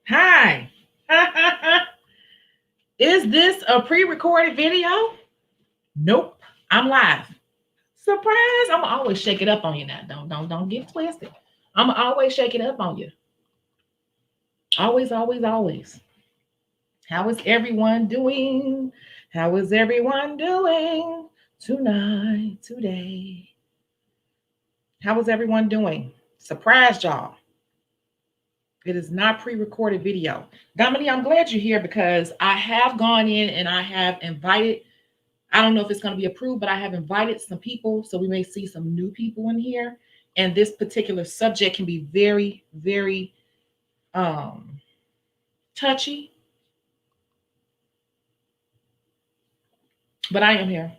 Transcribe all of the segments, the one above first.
Hi. Is this a pre-recorded video? Nope. I'm live. Surprise. I'm always shake it up on you now. Don't get twisted. I'm always shake it up on you. Always, always, always. How is everyone doing? How is everyone doing tonight, today? How is everyone doing? Surprise, y'all. It is not pre-recorded video. Dominique, I'm glad you're here because I have gone in and I have invited, I don't know if it's going to be approved, but I have invited some people. So we may see some new people in here. And this particular subject can be very, very um, touchy. But I am here.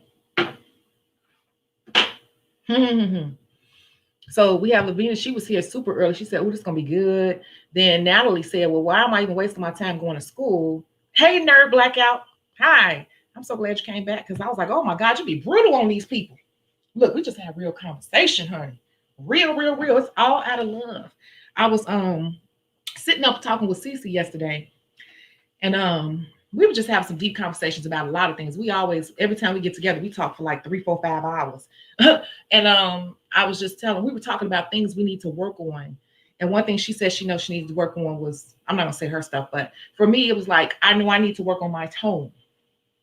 So we have Lavina. She was here super early. She said, oh, this is going to be good. Then Natalie said, well, why am I even wasting my time going to school? Hey, Nerd Blackout. Hi. I'm so glad you came back because I was like, oh my God, you be brutal on these people. Look, we just had real conversation, honey. Real, real, real. It's all out of love. I was sitting up talking with Cece yesterday, and we would just have some deep conversations about a lot of things. We always, every time we get together, we talk for like 3, 4, 5 hours. And I was just telling, we were talking about things we need to work on. And one thing she said she knows she needs to work on was, I'm not gonna say her stuff, but for me, it was like, I know I need to work on my tone.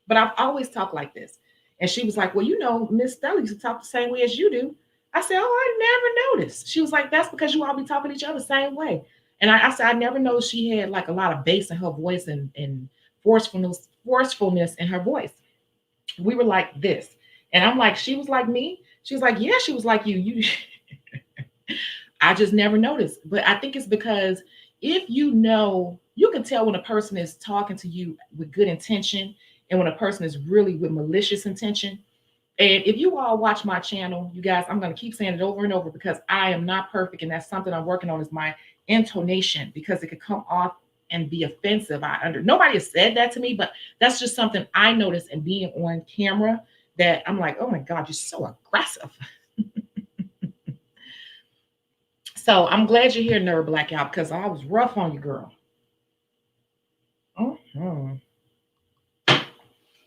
But I've always talked like this. And she was like, well, you know, Miss Stella used to talk the same way as you do. I said, oh, I never noticed. She was like, that's because you all be talking to each other the same way. And I said, I never noticed she had like a lot of bass in her voice and forcefulness in her voice. We were like this. And I'm like, she was like me. She was like, yeah, she was like you. You I just never noticed. But I think it's because if you know, you can tell when a person is talking to you with good intention and when a person is really with malicious intention. And if you all watch my channel, you guys, I'm going to keep saying it over and over because I am not perfect. And that's something I'm working on is my intonation because it could come off and be offensive. Nobody has said that to me, but that's just something I noticed in being on camera that I'm like, oh my God, you're so aggressive. So I'm glad you're here, Nerd Blackout, because I was rough on you, girl. Mm-hmm. I'm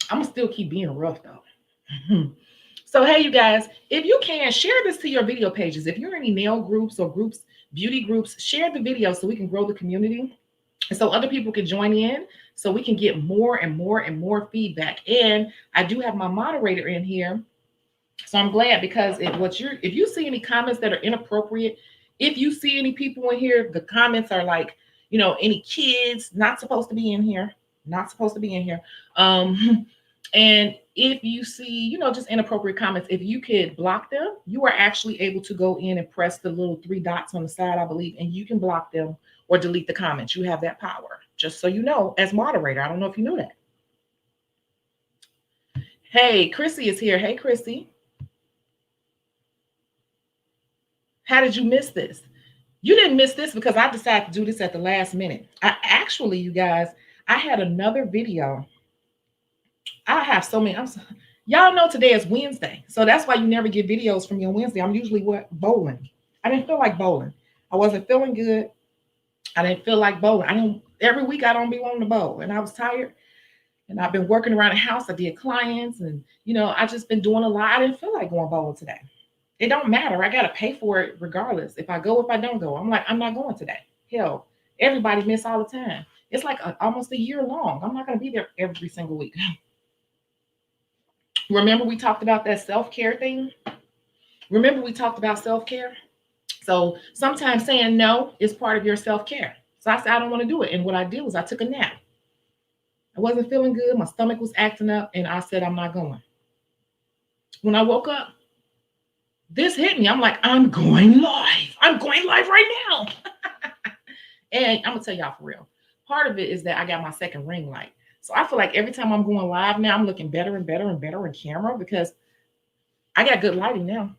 gonna still keep being rough though. So hey, you guys, if you can share this to your video pages, if you're in any nail groups or groups, beauty groups, share the video so we can grow the community, and so other people can join in, so we can get more and more and more feedback. And I do have my moderator in here, so I'm glad because if you see any comments that are inappropriate, if you see any people in here, the comments are like, any kids not supposed to be in here, not supposed to be in here. And if you see, just inappropriate comments, if you could block them, you are actually able to go in and press the little 3 dots on the side, I believe, and you can block them or delete the comments. You have that power, just so you know, as moderator. I don't know if you knew that. Hey, Chrissy is here. Hey, Chrissy. How did you miss this? You didn't miss this because I decided to do this at the last minute. You guys, I had another video. I have so many. Y'all know today is Wednesday. So that's why you never get videos from me on Wednesday. I'm usually bowling. I didn't feel like bowling. I wasn't feeling good. I didn't feel like bowling. Every week I don't be wanting to bowl. And I was tired. And I've been working around the house. I did clients and I just been doing a lot. I didn't feel like going bowling today. It don't matter. I gotta pay for it regardless. If I go, if I don't go. I'm like, I'm not going today. Hell, everybody miss all the time. It's like almost a year long. I'm not gonna be there every single week. Remember we talked about that self-care thing? Remember we talked about self-care? So sometimes saying no is part of your self-care. So I said, I don't want to do it. And what I did was I took a nap. I wasn't feeling good. My stomach was acting up. And I said, I'm not going. When I woke up, this hit me. I'm like, I'm going live. I'm going live right now. And I'm going to tell y'all for real. Part of it is that I got my second ring light. So I feel like every time I'm going live now, I'm looking better and better and better in camera because I got good lighting now.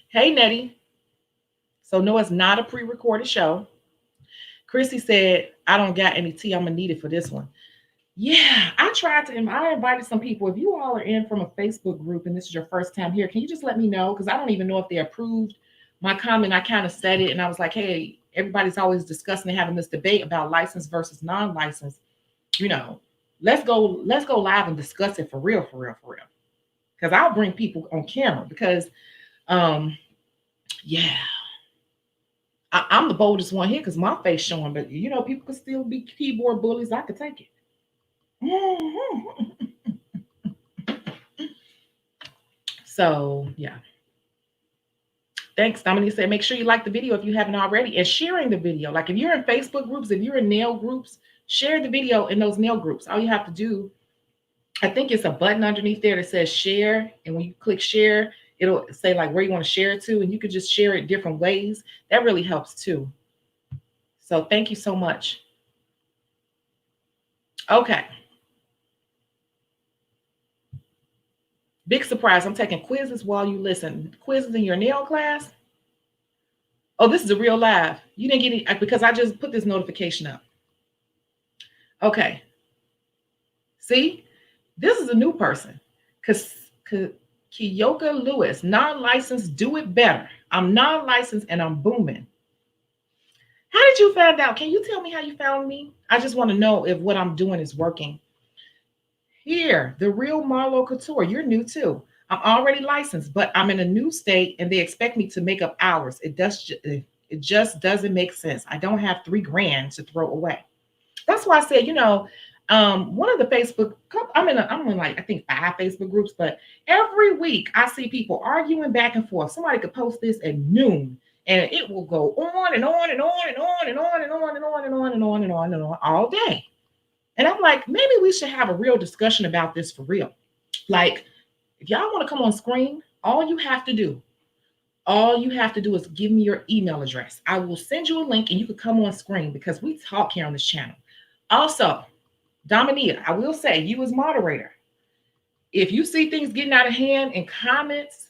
Hey, Nettie. So no, it's not a pre-recorded show. Chrissy said, I don't got any tea. I'm going to need it for this one. Yeah, I invited some people. If you all are in from a Facebook group and this is your first time here, can you just let me know? Because I don't even know if they approved my comment. I kind of said it and I was like, hey, everybody's always discussing and having this debate about licensed versus non-licensed. You know, let's go live and discuss it for real, for real, for real. Because I'll bring people on camera because yeah, I'm the boldest one here because my face showing, but you know, people could still be keyboard bullies. I could take it. So yeah. Thanks. Dominique said, make sure you like the video if you haven't already and sharing the video. Like if you're in Facebook groups, if you're in nail groups, share the video in those nail groups. All you have to do, I think it's a button underneath there that says share. And when you click share, it'll say like where you want to share it to. And you could just share it different ways. That really helps too. So thank you so much. Okay. Big surprise. I'm taking quizzes while you listen. Quizzes in your nail class? Oh, this is a real live. You didn't get any because I just put this notification up. Okay. See, this is a new person. Kiyoka Lewis, non-licensed, do it better. I'm non-licensed and I'm booming. How did you find out? Can you tell me how you found me? I just want to know if what I'm doing is working. Here, the real Marlo Couture. You're new too. I'm already licensed, but I'm in a new state and they expect me to make up hours. It just doesn't make sense. I don't have $3,000 to throw away. That's why I said, you know, one of the Facebook, I'm in like, I think 5 Facebook groups, but every week I see people arguing back and forth. Somebody could post this at noon and it will go on and on and on and on and on and on and on and on and on and on and on all day. And I'm like, maybe we should have a real discussion about this for real. Like, if y'all want to come on screen, all you have to do is give me your email address. I will send you a link and you can come on screen because we talk here on this channel. Also, Dominia, I will say, you as moderator, if you see things getting out of hand in comments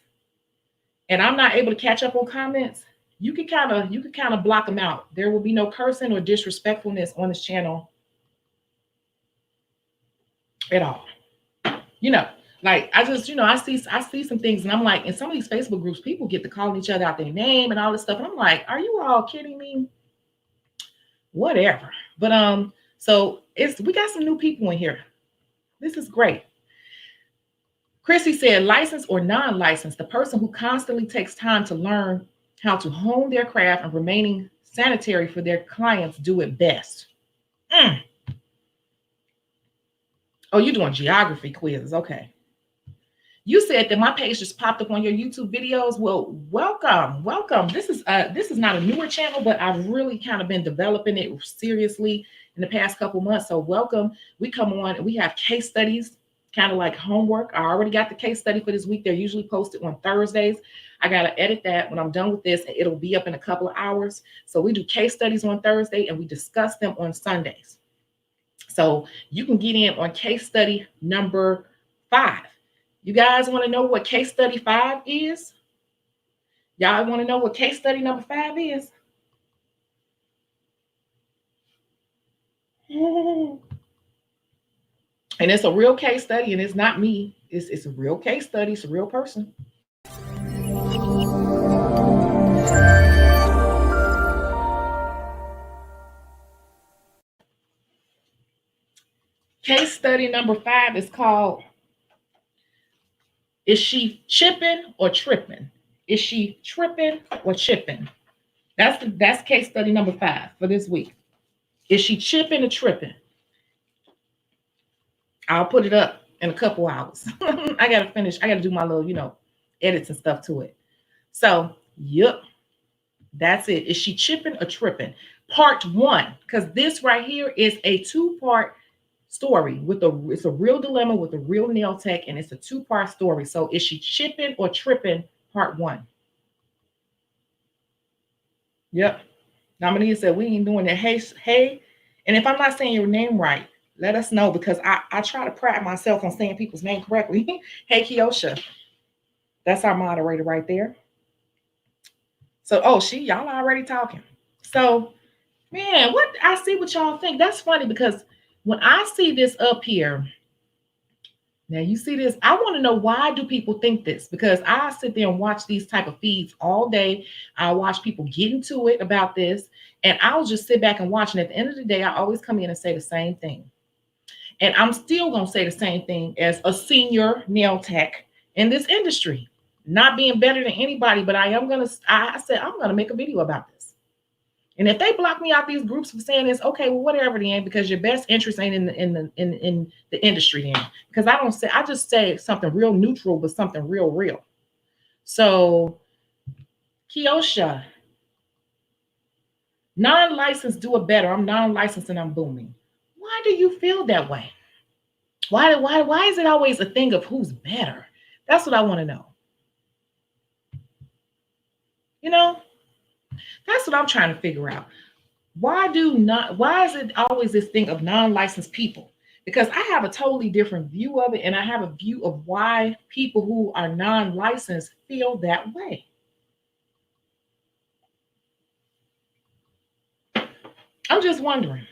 and I'm not able to catch up on comments, you can kind of block them out. There will be no cursing or disrespectfulness on this channel at all. You know, like I just, you know, I see some things and I'm like, in some of these Facebook groups, people get to calling each other out their name and all this stuff. And I'm like, are you all kidding me? Whatever. But so we got some new people in here. This is great. Chrissy said, licensed or non-licensed, the person who constantly takes time to learn how to hone their craft and remaining sanitary for their clients do it best. Oh, you're doing geography quizzes. Okay. You said that my page just popped up on your YouTube videos. Well, welcome. This is not a newer channel, but I've really kind of been developing it seriously in the past couple months. So welcome. We come on and we have case studies, kind of like homework. I already got the case study for this week. They're usually posted on Thursdays. I got to edit that when I'm done with this. It'll be up in a couple of hours. So we do case studies on Thursday and we discuss them on Sundays. So you can get in on case study number 5. You guys want to know what case study 5 is? Y'all want to know what case study number 5 is? And it's a real case study, and it's not me. It's a real case study. It's a real person. Case study number 5 is called, is she chipping or tripping? Is she tripping or chipping? That's case study number 5 for this week. Is she chipping or tripping? I'll put it up in a couple hours. I got to do my little, you know, edits and stuff to it. So, yep, that's it. Is she chipping or tripping? Part 1, because this right here is a 2-part story it's a real dilemma with a real nail tech, and it's a 2-part story. So is she chipping or tripping? Part 1. Yep. Dominica said we ain't doing that. Hey, and if I'm not saying your name right, let us know because I try to pride myself on saying people's name correctly. Hey, Kiosha. That's our moderator right there. So, y'all already talking. So, man, I see what y'all think. That's funny because when I see this up here, Now you see this. I want to know, why do people think this? Because I sit there and watch these type of feeds all day. I watch people get into it about this, and I'll just sit back and watch. And at the end of the day, I always come in and say the same thing. And I'm still gonna say the same thing as a senior nail tech in this industry. Not being better than anybody, but I said I'm gonna make a video about this. And if they block me out these groups for saying this, okay, well, whatever then, because your best interest ain't in the industry then. Because I just say something real neutral, but something real. So Kiosha, non-licensed do it better. I'm non-licensed and I'm booming. Why do you feel that way? Why is it always a thing of who's better? That's what I want to know. You know, that's what I'm trying to figure out. Why is it always this thing of non-licensed people? Because I have a totally different view of it, and I have a view of why people who are non-licensed feel that way. I'm just wondering.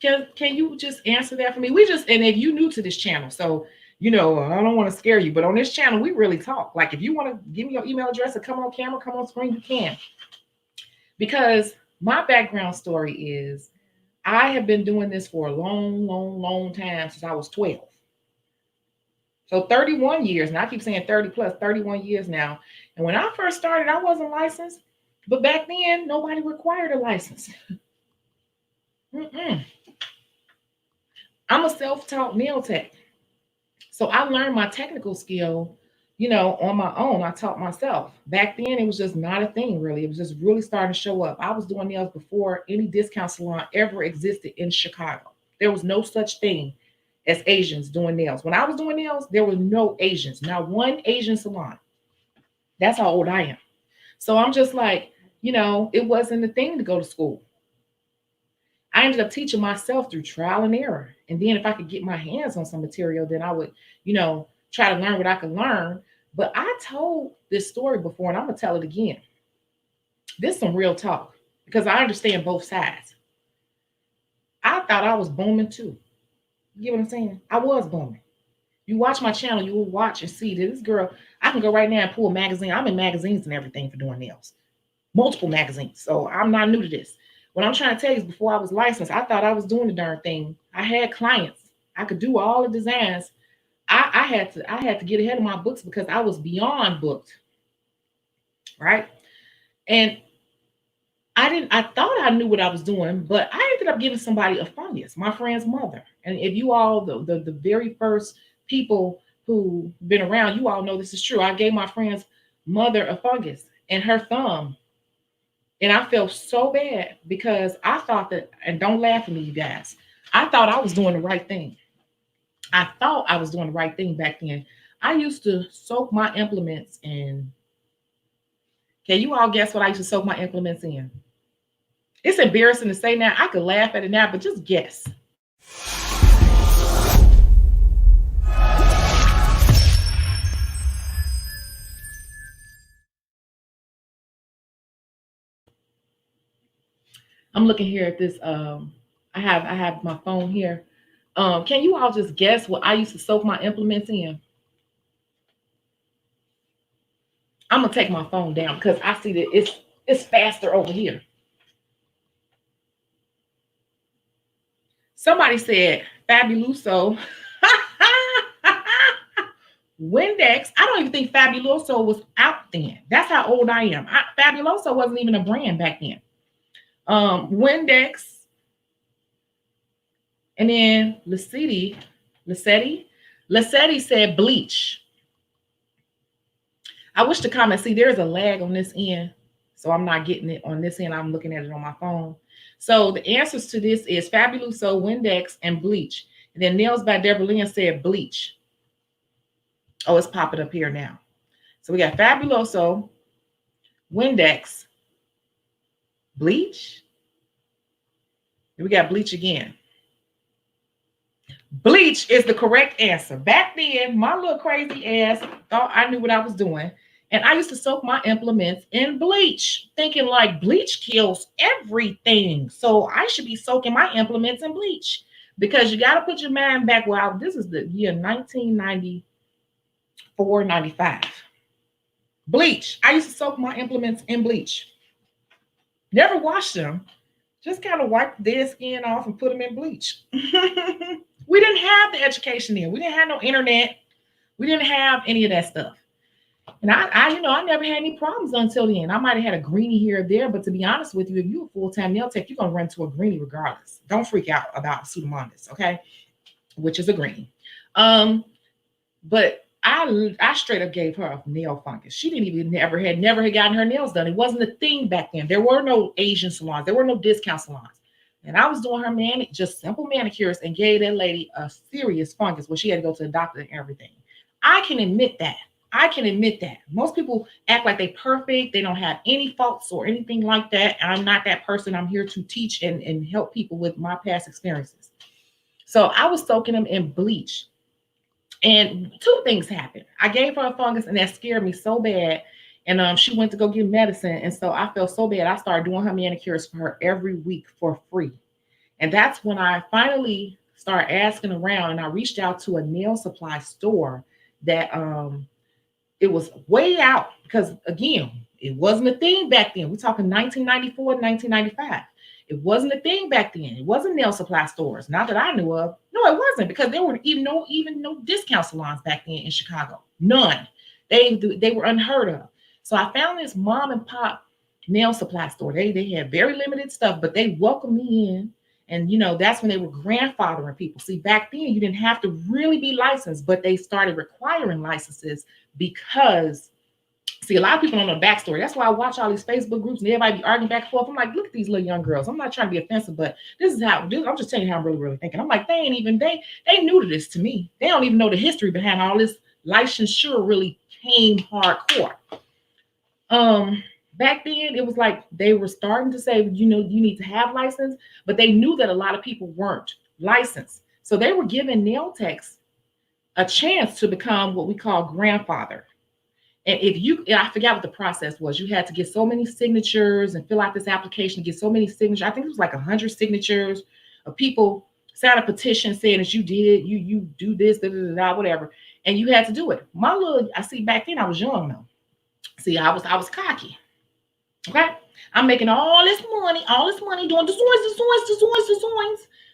Can you just answer that for me? And if you new to this channel, so I don't want to scare you, but on this channel, we really talk. Like, if you want to give me your email address or come on camera, come on screen, you can. Because my background story is I have been doing this for a long time, since I was 12. So 31 years, and I keep saying 30 plus, 31 years now. And when I first started, I wasn't licensed, but back then, nobody required a license. I'm a self-taught nail tech. So I learned my technical skill, on my own. I taught myself. Back then, it was just not a thing, really. It was just really starting to show up. I was doing nails before any discount salon ever existed in Chicago. There was no such thing as Asians doing nails. When I was doing nails, there were no Asians, not one Asian salon. That's how old I am. So I'm just like, it wasn't a thing to go to school. I ended up teaching myself through trial and error. And then if I could get my hands on some material, then I would, try to learn what I could learn. But I told this story before, and I'm going to tell it again. This is some real talk, because I understand both sides. I thought I was booming too. You get what I'm saying? I was booming. You watch my channel, you will watch and see that this girl, I can go right now and pull a magazine. I'm in magazines and everything for doing nails. Multiple magazines. So I'm not new to this. What I'm trying to tell you is, before I was licensed, I thought I was doing the darn thing. I had clients. I could do all the designs. I had to get ahead of my books, because I was beyond booked. Right? And I thought I knew what I was doing, but I ended up giving somebody a fungus, my friend's mother. And if you all, the very first people who've been around, you all know this is true. I gave my friend's mother a fungus in her thumb. And I felt so bad, because I thought that, and don't laugh at me, you guys, I thought I was doing the right thing. I thought I was doing the right thing back then. I used to soak my implements in. Can you all guess what I used to soak my implements in? It's embarrassing to say now. I could laugh at it now, but just guess. I'm looking here at this. I have my phone here. Can you all just guess what I used to soak my implements in? I'm gonna take my phone down, because I see that it's faster over here. Somebody said Fabuloso. Windex. I don't even think Fabuloso was out then. That's how old I am. Fabuloso wasn't even a brand back then. Windex. And then Lacetti said bleach. I wish to comment. See, there's a lag on this end, so I'm not getting it on this end. I'm looking at it on my phone. So the answers to this is Fabuloso, Windex, and bleach. And then Nails by Deborah Lynn said bleach. Oh, it's popping up here now. So we got Fabuloso, Windex, bleach. And we got bleach again. Bleach is the correct answer. Back then, my little crazy ass thought I knew what I was doing. And I used to soak my implements in bleach, thinking like bleach kills everything. So I should be soaking my implements in bleach. because you got to put your mind back. Wow, this is the year 1994, 95. Bleach. I used to soak my implements in bleach. Never wash them. Just kind of wipe the dead skin off and put them in bleach. We didn't have the education then. We didn't have no internet. We didn't have any of that stuff. And I never had any problems until then. I might have had a greenie here or there, but to be honest with you, if you're a full-time nail tech, you're gonna run to a greenie regardless. Don't freak out about Pseudomonas, okay? Which is a greenie. But I straight up gave her a nail fungus. She didn't even never had gotten her nails done. It wasn't a thing back then. There were no Asian salons. There were no discount salons. And I was doing her just simple manicures and gave that lady a serious fungus where she had to go to the doctor and everything. I can admit that. I can admit that. Most people act like they're perfect. They don't have any faults or anything like that. I'm not that person. I'm here to teach and help people with my past experiences. So I was soaking them in bleach. And two things happened. I gave her a fungus and that scared me so bad. And she went to go get medicine. And so I felt so bad. I started doing her manicures for her every week for free. And that's when I finally started asking around, and I reached out to a nail supply store that it was way out because, again, it wasn't a thing back then. We're talking 1994, 1995. It wasn't a thing back then. It wasn't nail supply stores, not that I knew of. No, it wasn't, because there were even no discount salons back then in Chicago. None. They were unheard of. So I found this mom and pop nail supply store. They had very limited stuff, but they welcomed me in. And that's when they were grandfathering people. See, back then you didn't have to really be licensed, but they started requiring licenses because, see, a lot of people don't know the backstory. That's why I watch all these Facebook groups and everybody be arguing back and forth. I'm like, look at these little young girls. I'm not trying to be offensive, but I'm just telling you how I'm really, really thinking. I'm like, they new to this to me. They don't even know the history behind all this. Licensure really came hardcore. Back then it was like they were starting to say, you need to have license, but they knew that a lot of people weren't licensed. So they were giving nail techs a chance to become what we call grandfather. And I forgot what the process was. You had to get so many signatures and fill out this application to get so many signatures. I think it was like 100 signatures of people sign a petition saying that you did, you do this, whatever. And you had to do it. I see back then I was young though. See, I was cocky. Okay. I'm making all this money doing designs.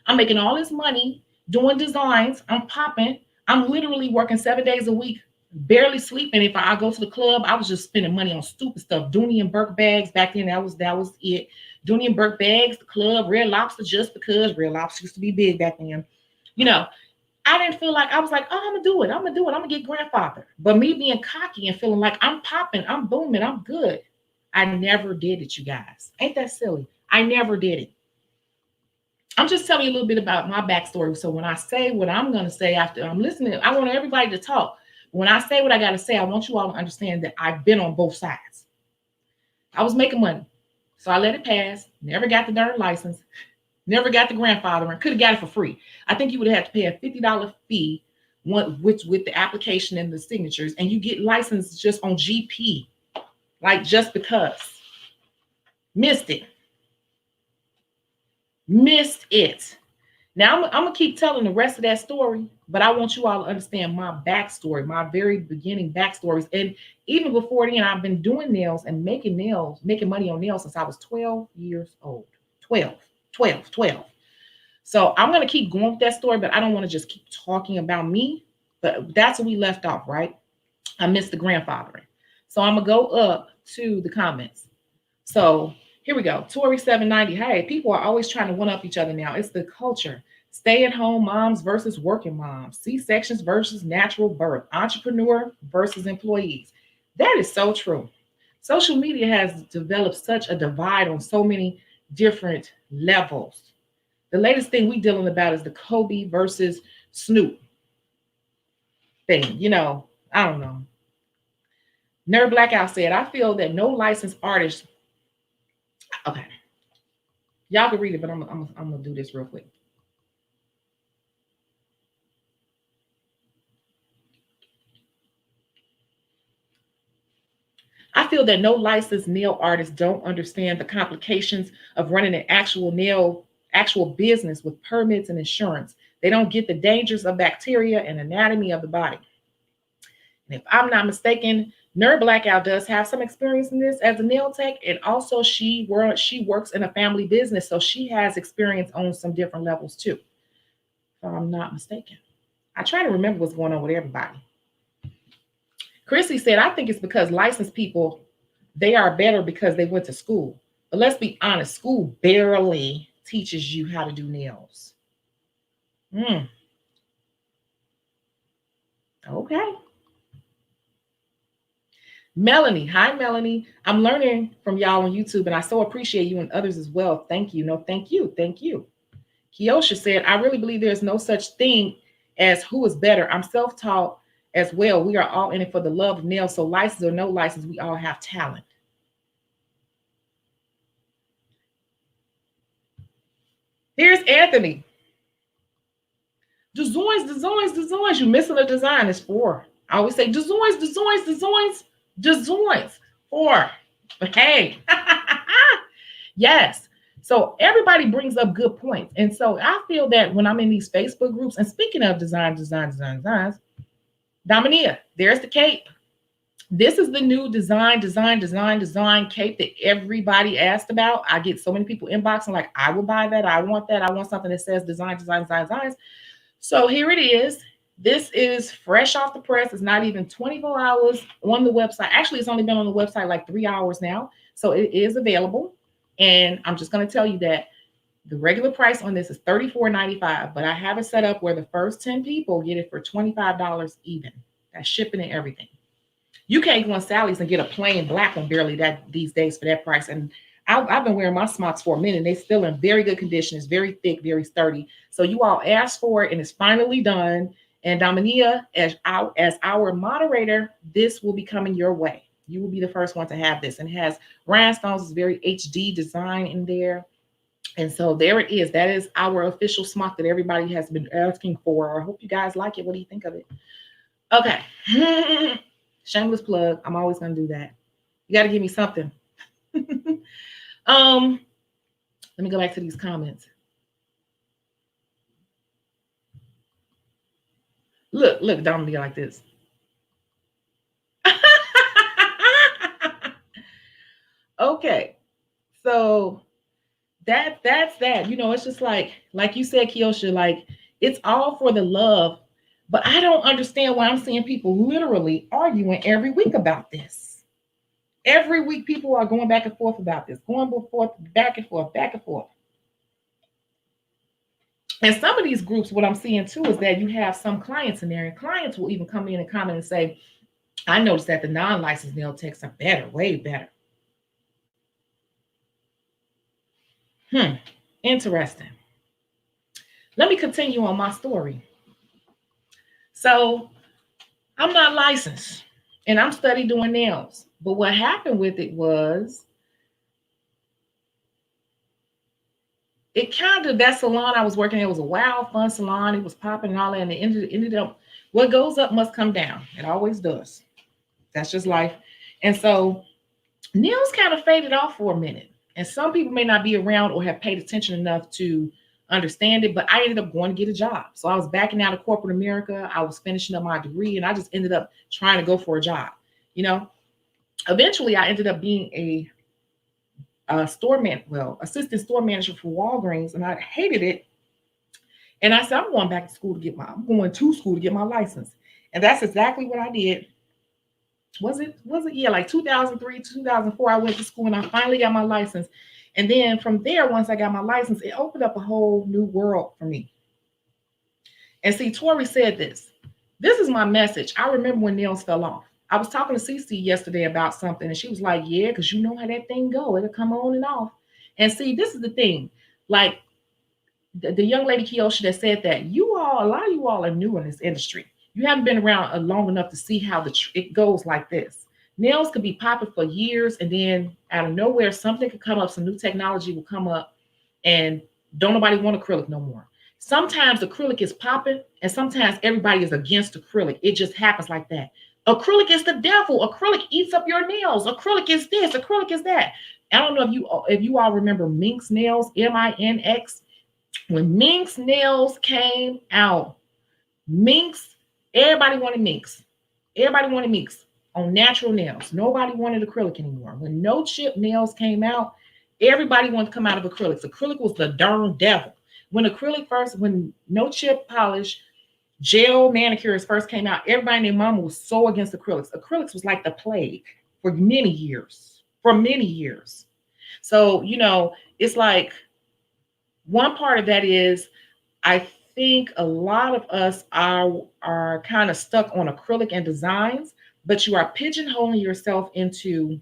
I'm making all this money doing designs. I'm popping. I'm literally working 7 days a week, barely sleeping. If I go to the club, I was just spending money on stupid stuff. Dooney and Burke bags. Back then, that was it. Dooney and Burke bags, the club, Red Lobster, just because Red Lobster used to be big back then. I didn't feel like, I was like, oh, I'm gonna get grandfather. But me being cocky and feeling like I'm popping, I'm booming, I'm good. I never did it, you guys. Ain't that silly? I never did it. I'm just telling you a little bit about my backstory. So when I say what I'm going to say after I'm listening, I want everybody to talk. When I say what I got to say, I want you all to understand that I've been on both sides. I was making money. So I let it pass. Never got the darn license. Never got the grandfathering. Could have got it for free. I think you would have had to pay a $50 fee with the application and the signatures. And you get licensed just on GP. Like just because. Missed it. Now I'm gonna keep telling the rest of that story, but I want you all to understand my backstory, my very beginning backstories. And even before then, I've been doing nails and making money on nails since I was 12 years old. 12. So I'm gonna keep going with that story, but I don't want to just keep talking about me. But that's where we left off, right? I missed the grandfathering. So I'm gonna go up to the comments. So here we go. Tori 790. Hey, people are always trying to one up each other now. It's the culture. Stay-at-home moms versus working moms. C-sections versus natural birth. Entrepreneur versus employees. That is so true. Social media has developed such a divide on so many different levels. The latest thing we're dealing about is the Kobe versus Snoop thing. I don't know. Nerd Blackout said, I feel that no licensed artist. Okay. Y'all can read it, but I'm going to do this real quick. I feel that no licensed nail artists don't understand the complications of running an actual nail actual business with permits and insurance. They don't get the dangers of bacteria and anatomy of the body. And if I'm not mistaken, Nerd Blackout does have some experience in this as a nail tech, and also she works in a family business, so she has experience on some different levels too. If I'm not mistaken, I try to remember what's going on with everybody. Chrissy said, I think it's because licensed people, they are better because they went to school. But let's be honest, school barely teaches you how to do nails. Okay. Melanie, hi Melanie. I'm learning from y'all on YouTube, and I so appreciate you and others as well. Thank you. No, thank you. Thank you. Kiosha said, I really believe there's no such thing as who is better. I'm self-taught as well. We are all in it for the love of nails. So license or no license, we all have talent. Here's Anthony. Designs. You're missing a design. It's 4. I always say designs. 4. But hey, yes. So everybody brings up good points. And so I feel that when I'm in these Facebook groups, and speaking of designs, Dominia, there's the cape. This is the new design cape that everybody asked about. I get so many people inboxing like, I will buy that. I want that. I want something that says designs. So here it is. This is fresh off the press. It's not even 24 hours on the website. Actually, it's only been on the website like 3 hours now. So it is available. And I'm just going to tell you that the regular price on this is $34.95, but I have it set up where the first 10 people get it for $25 even. That's shipping and everything. You can't go on Sally's and get a plain black one barely that these days for that price. And I've been wearing my smocks for a minute. They're still in very good condition. It's very thick, very sturdy. So you all asked for it, and it's finally done. And Dominia, as our moderator, this will be coming your way. You will be the first one to have this. And it has rhinestones, it's very HD design in there. And so there it is. That is our official smock that everybody has been asking for. I hope you guys like it. What do you think of it? Okay. Shameless plug. I'm always going to do that. You got to give me something. Let me go back to these comments. Look, Dominique like this. Okay. So that's that. You know, it's just like you said, Kiosha, like it's all for the love. But I don't understand why I'm seeing people literally arguing every week about this. Every week, people are going back and forth about this, back and forth. And some of these groups, what I'm seeing too, is that you have some clients in there, and clients will even come in and comment and say, I noticed that the non-licensed nail techs are better, way better. Interesting. Let me continue on my story. So I'm not licensed and I'm studying doing nails. But what happened with it was that salon I was working at was a wild, fun salon. It was popping and all that. And it ended up, what goes up must come down. It always does. That's just life. And so nails kind of faded off for a minute. And some people may not be around or have paid attention enough to understand it, but I ended up going to get a job. So I was backing out of corporate America. I was finishing up my degree, and I just ended up trying to go for a job. You know, eventually I ended up being a assistant store manager for Walgreens, and I hated it. And I said, I'm going to school to get my license. And that's exactly what I did. Was it? Yeah, like 2003, 2004, I went to school and I finally got my license. And then from there, once I got my license, it opened up a whole new world for me. And see, Tori said this. This is my message. I remember when nails fell off. I was talking to Cece yesterday about something, and she was like, yeah, because you know how that thing go. It'll come on and off. And see, this is the thing. Like the young lady Kiosha that said that, a lot of you all are new in this industry. You haven't been around long enough to see how it goes like this. Nails could be popping for years, and then out of nowhere, something could come up, some new technology will come up, and don't nobody want acrylic no more. Sometimes acrylic is popping, and sometimes everybody is against acrylic. It just happens like that. Acrylic is the devil. Acrylic eats up your nails. Acrylic is this. Acrylic is that. I don't know if you all remember Minx nails, Minx. When Minx nails came out, Minx, everybody wanted Minx. Everybody wanted Minx on natural nails. Nobody wanted acrylic anymore. When no chip nails came out, everybody wanted to come out of acrylics. Acrylic was the darn devil. When no chip polish, gel manicures first came out, everybody and their mama was so against acrylics. Acrylics was like the plague for many years. For many years. So, it's like one part of that is I think a lot of us are kind of stuck on acrylic and designs, but you are pigeonholing yourself into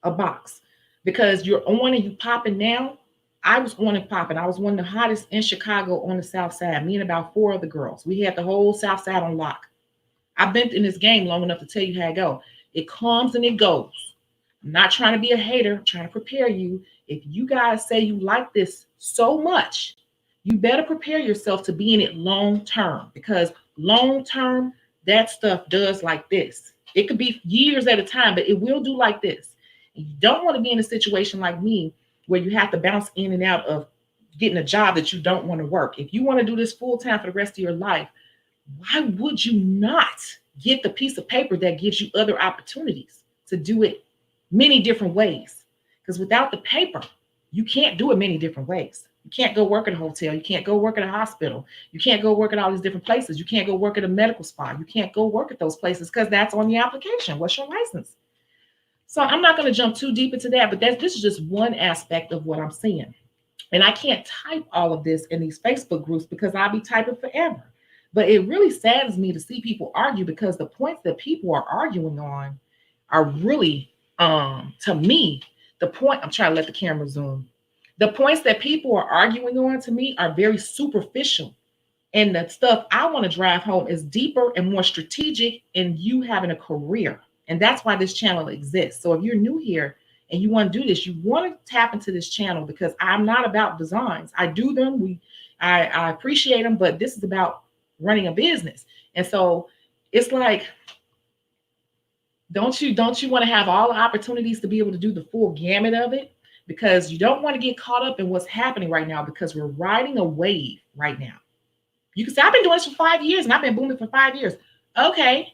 a box because you're on and you popping now. I was on and popping. I was one of the hottest in Chicago on the South Side. Me and about four other girls. We had the whole South Side on lock. I've been in this game long enough to tell you how it go. It comes and it goes. I'm not trying to be a hater. I'm trying to prepare you. If you guys say you like this so much, you better prepare yourself to be in it long term because long term, that stuff does like this. It could be years at a time, but it will do like this. And you don't want to be in a situation like me where you have to bounce in and out of getting a job that you don't want to work. If you want to do this full time for the rest of your life, why would you not get the piece of paper that gives you other opportunities to do it many different ways? Because without the paper, you can't do it many different ways. You can't go work at a hotel. You can't go work at a hospital. You can't go work at all these different places. You can't go work at a medical spa. You can't go work at those places because that's on the application. What's your license? So I'm not going to jump too deep into that, but this is just one aspect of what I'm seeing. And I can't type all of this in these Facebook groups because I'll be typing forever. But it really saddens me to see people argue because the points that people are arguing on are really, to me, I'm trying to let the camera zoom. The points that people are arguing on to me are very superficial. And the stuff I want to drive home is deeper and more strategic in you having a career. And that's why this channel exists. So if you're new here and you want to do this, you want to tap into this channel because I'm not about designs. I do them. I appreciate them, but this is about running a business. And so it's like, don't you want to have all the opportunities to be able to do the full gamut of it? Because you don't want to get caught up in what's happening right now because we're riding a wave right now. You can say, I've been doing this for 5 years and I've been booming for 5 years. Okay.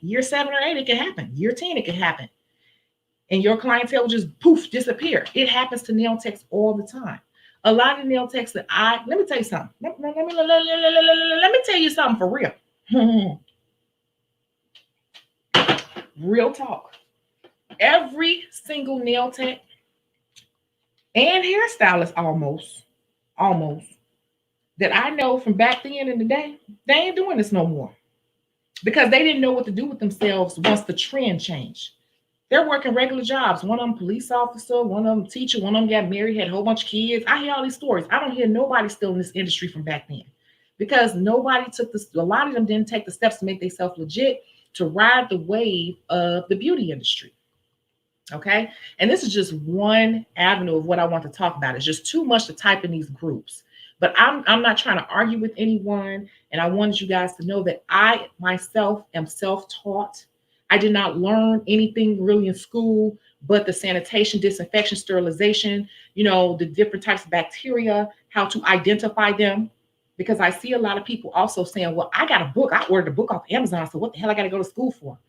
Year 7 or 8, it can happen. Year 10, it can happen. And your clientele will just poof, disappear. It happens to nail techs all the time. A lot of nail techs that let me tell you something. Let me tell you something for real. Real talk. Every single nail tech and hairstylist almost that I know from back then in the day, they ain't doing this no more because they didn't know what to do with themselves once the trend changed. They're working regular jobs. One of them police officer, one of them teacher, one of them got married, had a whole bunch of kids. I hear all these stories. I don't hear nobody still in this industry from back then because nobody took this. A lot of them didn't take the steps to make themselves legit to ride the wave of the beauty industry. Okay. And this is just one avenue of what I want to talk about. It's just too much to type in these groups. But I'm not trying to argue with anyone. And I wanted you guys to know that I myself am self-taught. I did not learn anything really in school, but the sanitation, disinfection, sterilization, the different types of bacteria, how to identify them. Because I see a lot of people also saying, well, I got a book. I ordered a book off Amazon. So what the hell I got to go to school for?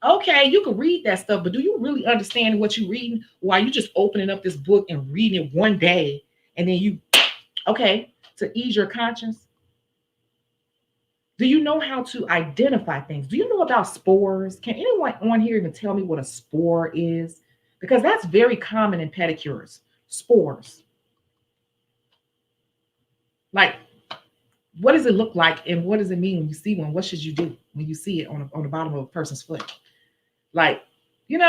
Okay, you can read that stuff, but do you really understand what you're reading? Or are you just opening up this book and reading it one day and then to ease your conscience? Do you know how to identify things? Do you know about spores? Can anyone on here even tell me what a spore is? Because that's very common in pedicures. Spores. Like, what does it look like and what does it mean when you see one? What should you do when you see it on the bottom of a person's foot? Like, this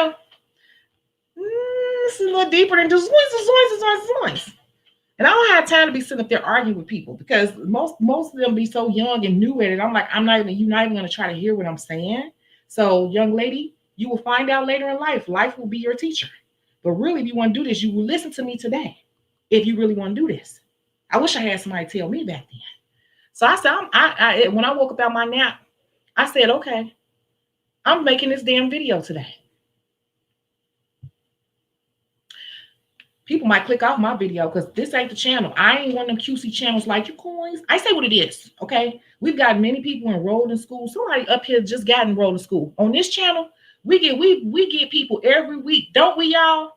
is a little deeper than just zoinks. And I don't have time to be sitting up there arguing with people because most of them be so young and new at it. I'm like, you're not even going to try to hear what I'm saying. So, young lady, you will find out later in life. Life will be your teacher. But really, if you want to do this, you will listen to me today. If you really want to do this. I wish I had somebody tell me back then. So I said, when I woke up out my nap, I said, okay, I'm making this damn video today. People might click off my video because this ain't the channel. I ain't one of them QC channels like you coins. I say what it is, okay? We've got many people enrolled in school. Somebody up here just got enrolled in school. On this channel, we get people every week, don't we, y'all?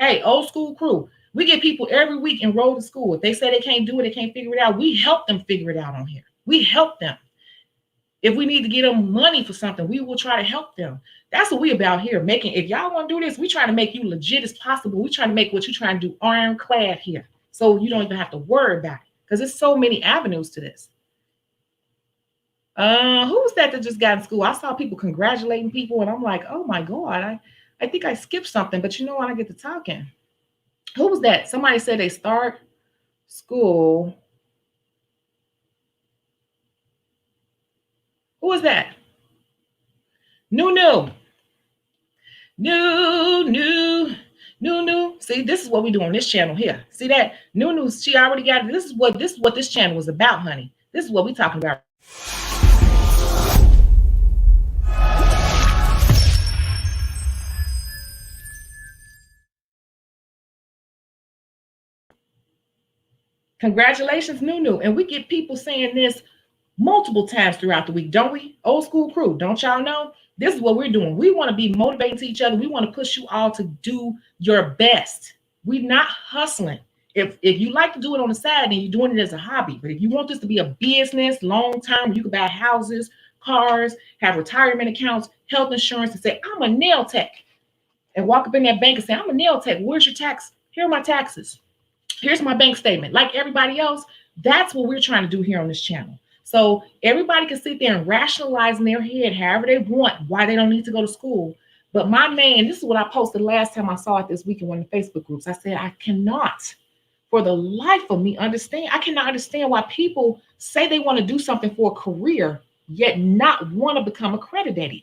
Hey, old school crew. We get people every week enrolled in school. If they say they can't do it, they can't figure it out, we help them figure it out on here. We help them. If we need to get them money for something, we will try to help them. That's what we about here. Making, if y'all want to do this, we trying to make you legit as possible. We trying to make what you're trying to do ironclad here. So you don't even have to worry about it. Because there's so many avenues to this. Who was that just got in school? I saw people congratulating people, and I'm like, oh my God, I think I skipped something, but you know when I get to talking. Who was that? Somebody said they start school. Who was that? New. See, this is what we do on this channel here. See that? New, she already got it. This is what this channel was about, honey. This is what we talking about. Congratulations, New. And we get people saying this multiple times throughout the week, don't we? Old school crew, don't y'all know? This is what we're doing. We want to be motivating to each other. We want to push you all to do your best. We're not hustling. If you like to do it on the side, then you're doing it as a hobby. But if you want this to be a business long term, you can buy houses, cars, have retirement accounts, health insurance, and say, I'm a nail tech. And walk up in that bank and say, I'm a nail tech. Where's your tax? Here are my taxes. Here's my bank statement. Like everybody else, that's what we're trying to do here on this channel. So everybody can sit there and rationalize in their head however they want why they don't need to go to school. But my man, this is what I posted last time I saw it this week in one of the Facebook groups. I said, I cannot, for the life of me, understand. I cannot understand why people say they want to do something for a career, yet not want to become accredited.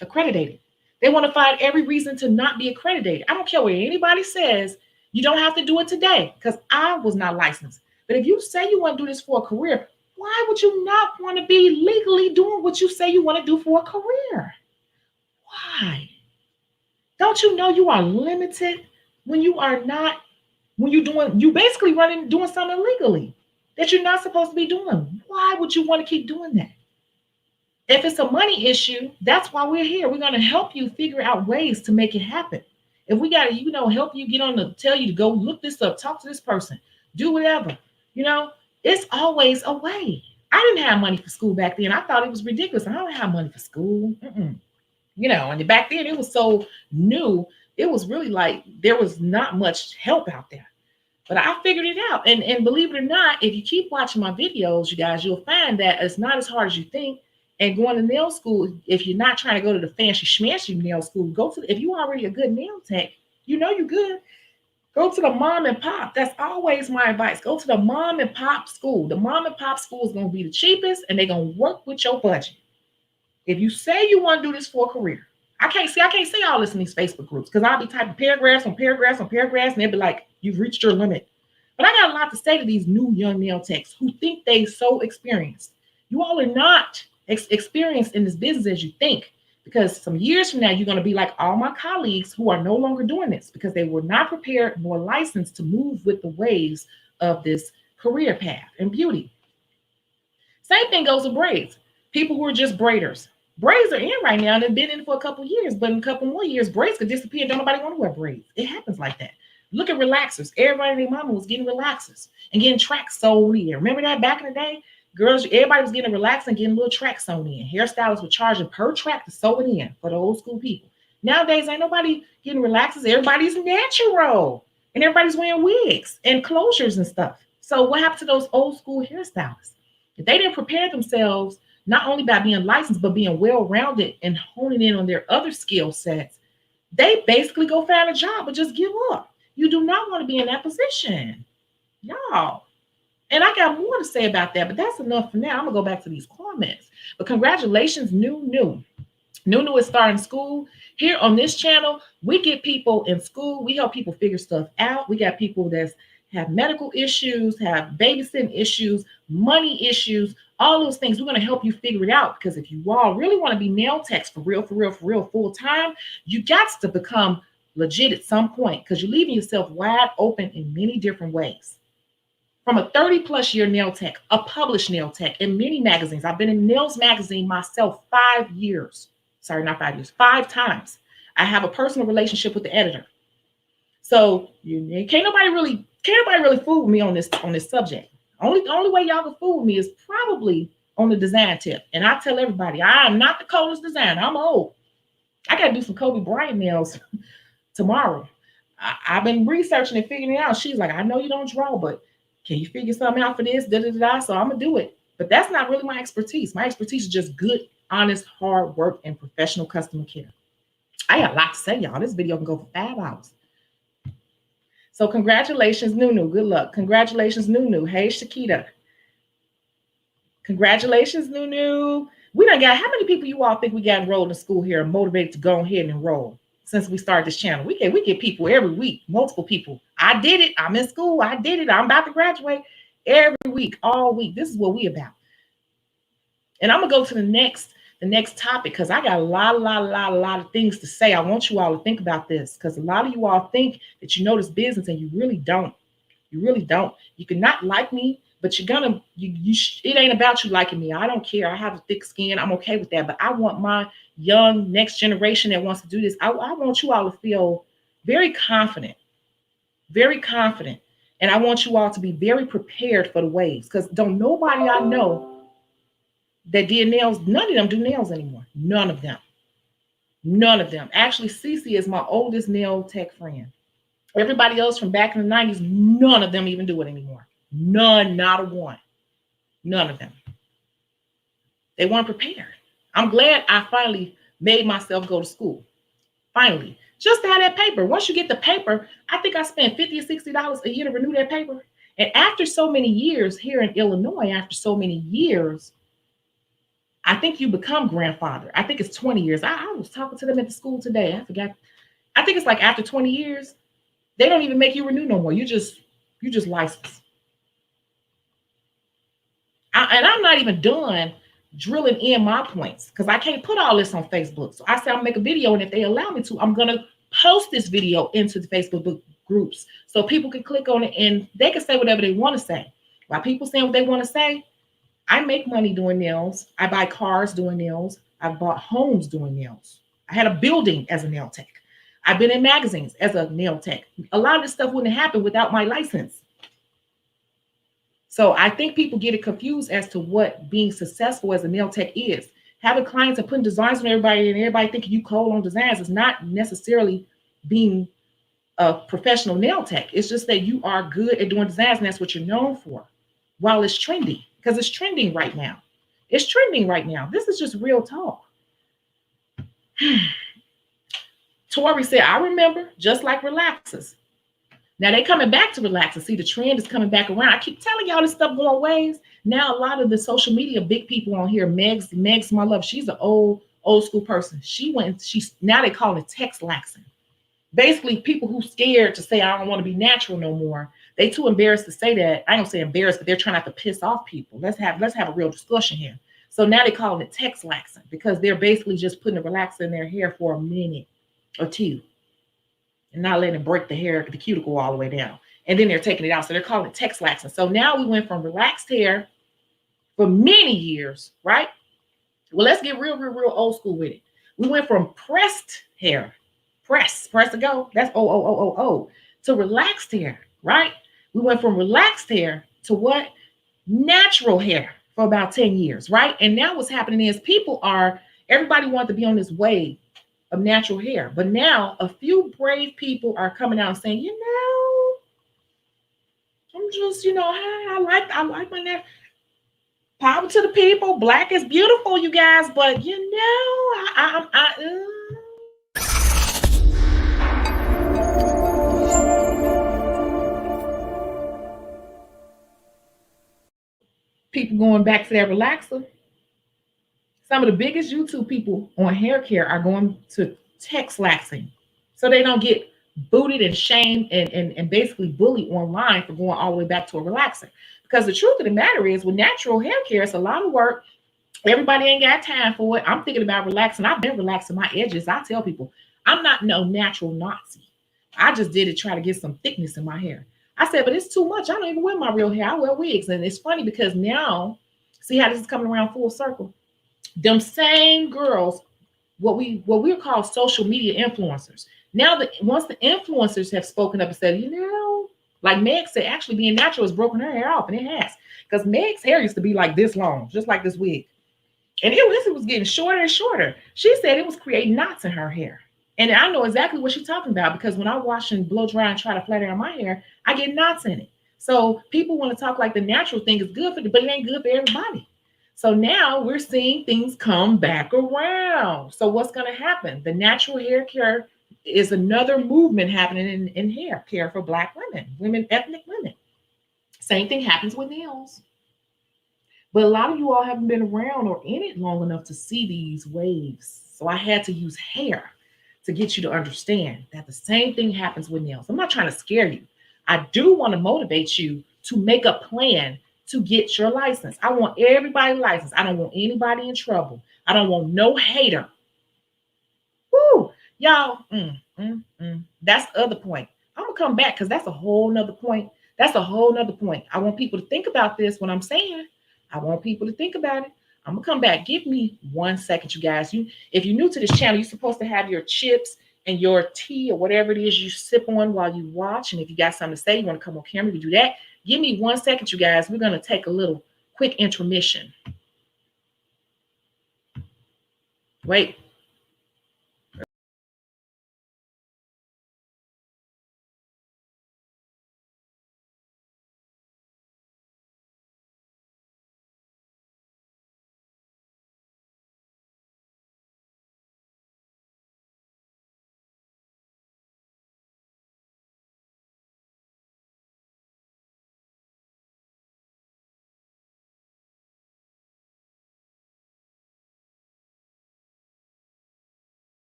They want to find every reason to not be accredited. I don't care what anybody says. You don't have to do it today because I was not licensed. But if you say you want to do this for a career, why would you not want to be legally doing what you say you want to do for a career? Why? Don't you know you are limited when you are not, when you basically doing something illegally that you're not supposed to be doing? Why would you want to keep doing that? If it's a money issue, that's why we're here. We're going to help you figure out ways to make it happen. If we got to, help you tell you to go look this up, talk to this person, do whatever, it's always a way. I didn't have money for school back then. I thought it was ridiculous. I don't have money for school. And back then it was so new. It was really like there was not much help out there. But I figured it out. And believe it or not, if you keep watching my videos, you guys, you'll find that it's not as hard as you think. And going to nail school, if you're not trying to go to the fancy schmancy nail school, if you're already a good nail tech, you're good. Go to the mom and pop. That's always my advice. Go to the mom and pop school. The mom and pop school is going to be the cheapest, and they're going to work with your budget. If you say you want to do this for a career, I can't say all this in these Facebook groups because I'll be typing paragraphs on paragraphs on paragraphs, and they'll be like, you've reached your limit. But I got a lot to say to these new young nail techs who think they so experienced. You all are not experienced in this business as you think. Because some years from now, you're going to be like all my colleagues who are no longer doing this because they were not prepared nor licensed to move with the waves of this career path and beauty. Same thing goes with braids. People who are just braiders. Braids are in right now and they've been in for a couple of years, but in a couple more years, braids could disappear. Don't nobody want to wear braids. It happens like that. Look at relaxers. Everybody and their mama was getting relaxers and getting tracks sewn in. Remember that back in the day? Girls, everybody was getting relaxed and getting little tracks sewn in. Hairstylists were charging per track to sew it in for the old school people. Nowadays, ain't nobody getting relaxes. Everybody's natural. And everybody's wearing wigs and closures and stuff. So what happened to those old school hairstylists? If they didn't prepare themselves, not only by being licensed, but being well-rounded and honing in on their other skill sets, they basically go find a job or just give up. You do not want to be in that position. Y'all. And I got more to say about that, but that's enough for now. I'm going to go back to these comments. But congratulations, New. New is starting school. Here on this channel, we get people in school. We help people figure stuff out. We got people that have medical issues, have babysitting issues, money issues, all those things. We're going to help you figure it out because if you all really want to be nail techs for real, full time, you got to become legit at some point because you're leaving yourself wide open in many different ways. From a 30+ year nail tech, a published nail tech in many magazines. I've been in Nails Magazine myself 5 years. Sorry, not 5 years, 5 times. I have a personal relationship with the editor. So can't nobody really fool me on this subject. Only way y'all can fool me is probably on the design tip. And I tell everybody, I am not the coldest designer. I'm old. I got to do some Kobe Bryant nails tomorrow. I've been researching and figuring it out. She's like, I know you don't draw, but can you figure something out for this? Da, da, da, da. So I'm going to do it. But that's not really my expertise. My expertise is just good, honest, hard work, and professional customer care. I got a lot to say, y'all. This video can go for 5 hours. So congratulations, Nunu. Good luck. Congratulations, Nunu. Hey, Shakita. Congratulations, Nunu. We done got, how many people you all think we got enrolled in school here and motivated to go ahead and enroll since we started this channel? We get people every week, multiple people. I did it. I'm in school. I did it. I'm about to graduate every week, all week. This is what we about. And I'm going to go to the next topic because I got a lot of things to say. I want you all to think about this because a lot of you all think that you know this business and you really don't. You really don't. You can not like me, but you're gonna, it ain't about you liking me. I don't care. I have a thick skin. I'm okay with that. But I want my young next generation that wants to do this. I want you all to feel very confident, very confident. And I want you all to be very prepared for the waves because don't nobody I know that did nails, none of them do nails anymore. None of them. None of them. Actually, Cece is my oldest nail tech friend. Everybody else from back in the 90s, none of them even do it anymore. None, not a one. None of them. They weren't prepared. I'm glad I finally made myself go to school. Finally. Just to have that paper. Once you get the paper, I think I spent $50 or $60 a year to renew that paper. And after so many years here in Illinois, after so many years, I think you become grandfather. I think it's 20 years. I was talking to them at the school today. I forgot. I think it's like after 20 years, they don't even make you renew no more. You just licensed. And I'm not even done drilling in my points because I can't put all this on Facebook. So I said I'll make a video, and if they allow me to, I'm gonna post this video into the Facebook groups so people can click on it and they can say whatever they want to say. While people saying what they want to say, I make money doing nails. I buy cars doing nails. I've bought homes doing nails. I had a building as a nail tech. I've been in magazines as a nail tech. A lot of this stuff wouldn't happen without my license. So I think people get it confused as to what being successful as a nail tech is. Having clients and putting designs on everybody and everybody thinking you cold on designs is not necessarily being a professional nail tech. It's just that you are good at doing designs and that's what you're known for while it's trendy. Because it's trending right now. It's trending right now. This is just real talk. Tori said, I remember just like relaxers. Now they coming back to relaxers. See, the trend is coming back around. I keep telling y'all this stuff going ways. Now a lot of the social media big people on here, Meg's my love. She's an old school person. Now they call it text laxing. Basically, people who scared to say I don't want to be natural no more. They too embarrassed to say that. I don't say embarrassed, but they're trying not to piss off people. Let's have a real discussion here. So now they call it text laxing because they're basically just putting a relaxer in their hair for a minute or two and not letting it break the hair, the cuticle all the way down. And then they're taking it out. So they're calling it text laxing. So now we went from relaxed hair for many years, right? Well, let's get real old school with it. We went from pressed hair, press to go. That's O, to relaxed hair, right? We went from relaxed hair to what? Natural hair for about 10 years, right? And now what's happening is everybody wanted to be on this wave of natural hair. But now a few brave people are coming out and saying, I'm just, I like my natural. Power to the people. Black is beautiful, you guys. But, people going back to that relaxer. Some of the biggest YouTube people on hair care are going to text laxing so they don't get booted and shamed and basically bullied online for going all the way back to a relaxer. Because the truth of the matter is with natural hair care, it's a lot of work. Everybody ain't got time for it. I'm thinking about relaxing. I've been relaxing my edges. I tell people I'm not no natural Nazi. I just did it try to get some thickness in my hair. I said, but it's too much. I don't even wear my real hair. I wear wigs. And it's funny because now, see how this is coming around full circle? Them same girls, what we call social media influencers. Now that once the influencers have spoken up and said, like Meg said, actually being natural has broken her hair off, and it has. Because Meg's hair used to be like this long, just like this wig. And it was getting shorter and shorter. She said it was creating knots in her hair. And I know exactly what she's talking about because when I wash and blow dry and try to flat iron my hair, I get knots in it. So people want to talk like the natural thing is good for you, but it ain't good for everybody. So now we're seeing things come back around. So what's going to happen? The natural hair care is another movement happening in hair care for Black women, ethnic women. Same thing happens with nails. But a lot of you all haven't been around or in it long enough to see these waves. So I had to use hair to get you to understand that the same thing happens with nails. I'm not trying to scare you. I do want to motivate you to make a plan to get your license. I want everybody licensed. I don't want anybody in trouble. I don't want no hater. Woo! Y'all, that's the other point. I'm going to come back because that's a whole nother point. That's a whole nother point. I want people to think about this when I'm saying. I want people to think about it. I'm gonna come back. Give me 1 second, you guys. If you're new to this channel, you're supposed to have your chips and your tea or whatever it is you sip on while you watch. And if you got something to say, you want to come on camera, you do that. Give me 1 second, you guys. We're gonna take a little quick intermission. Wait.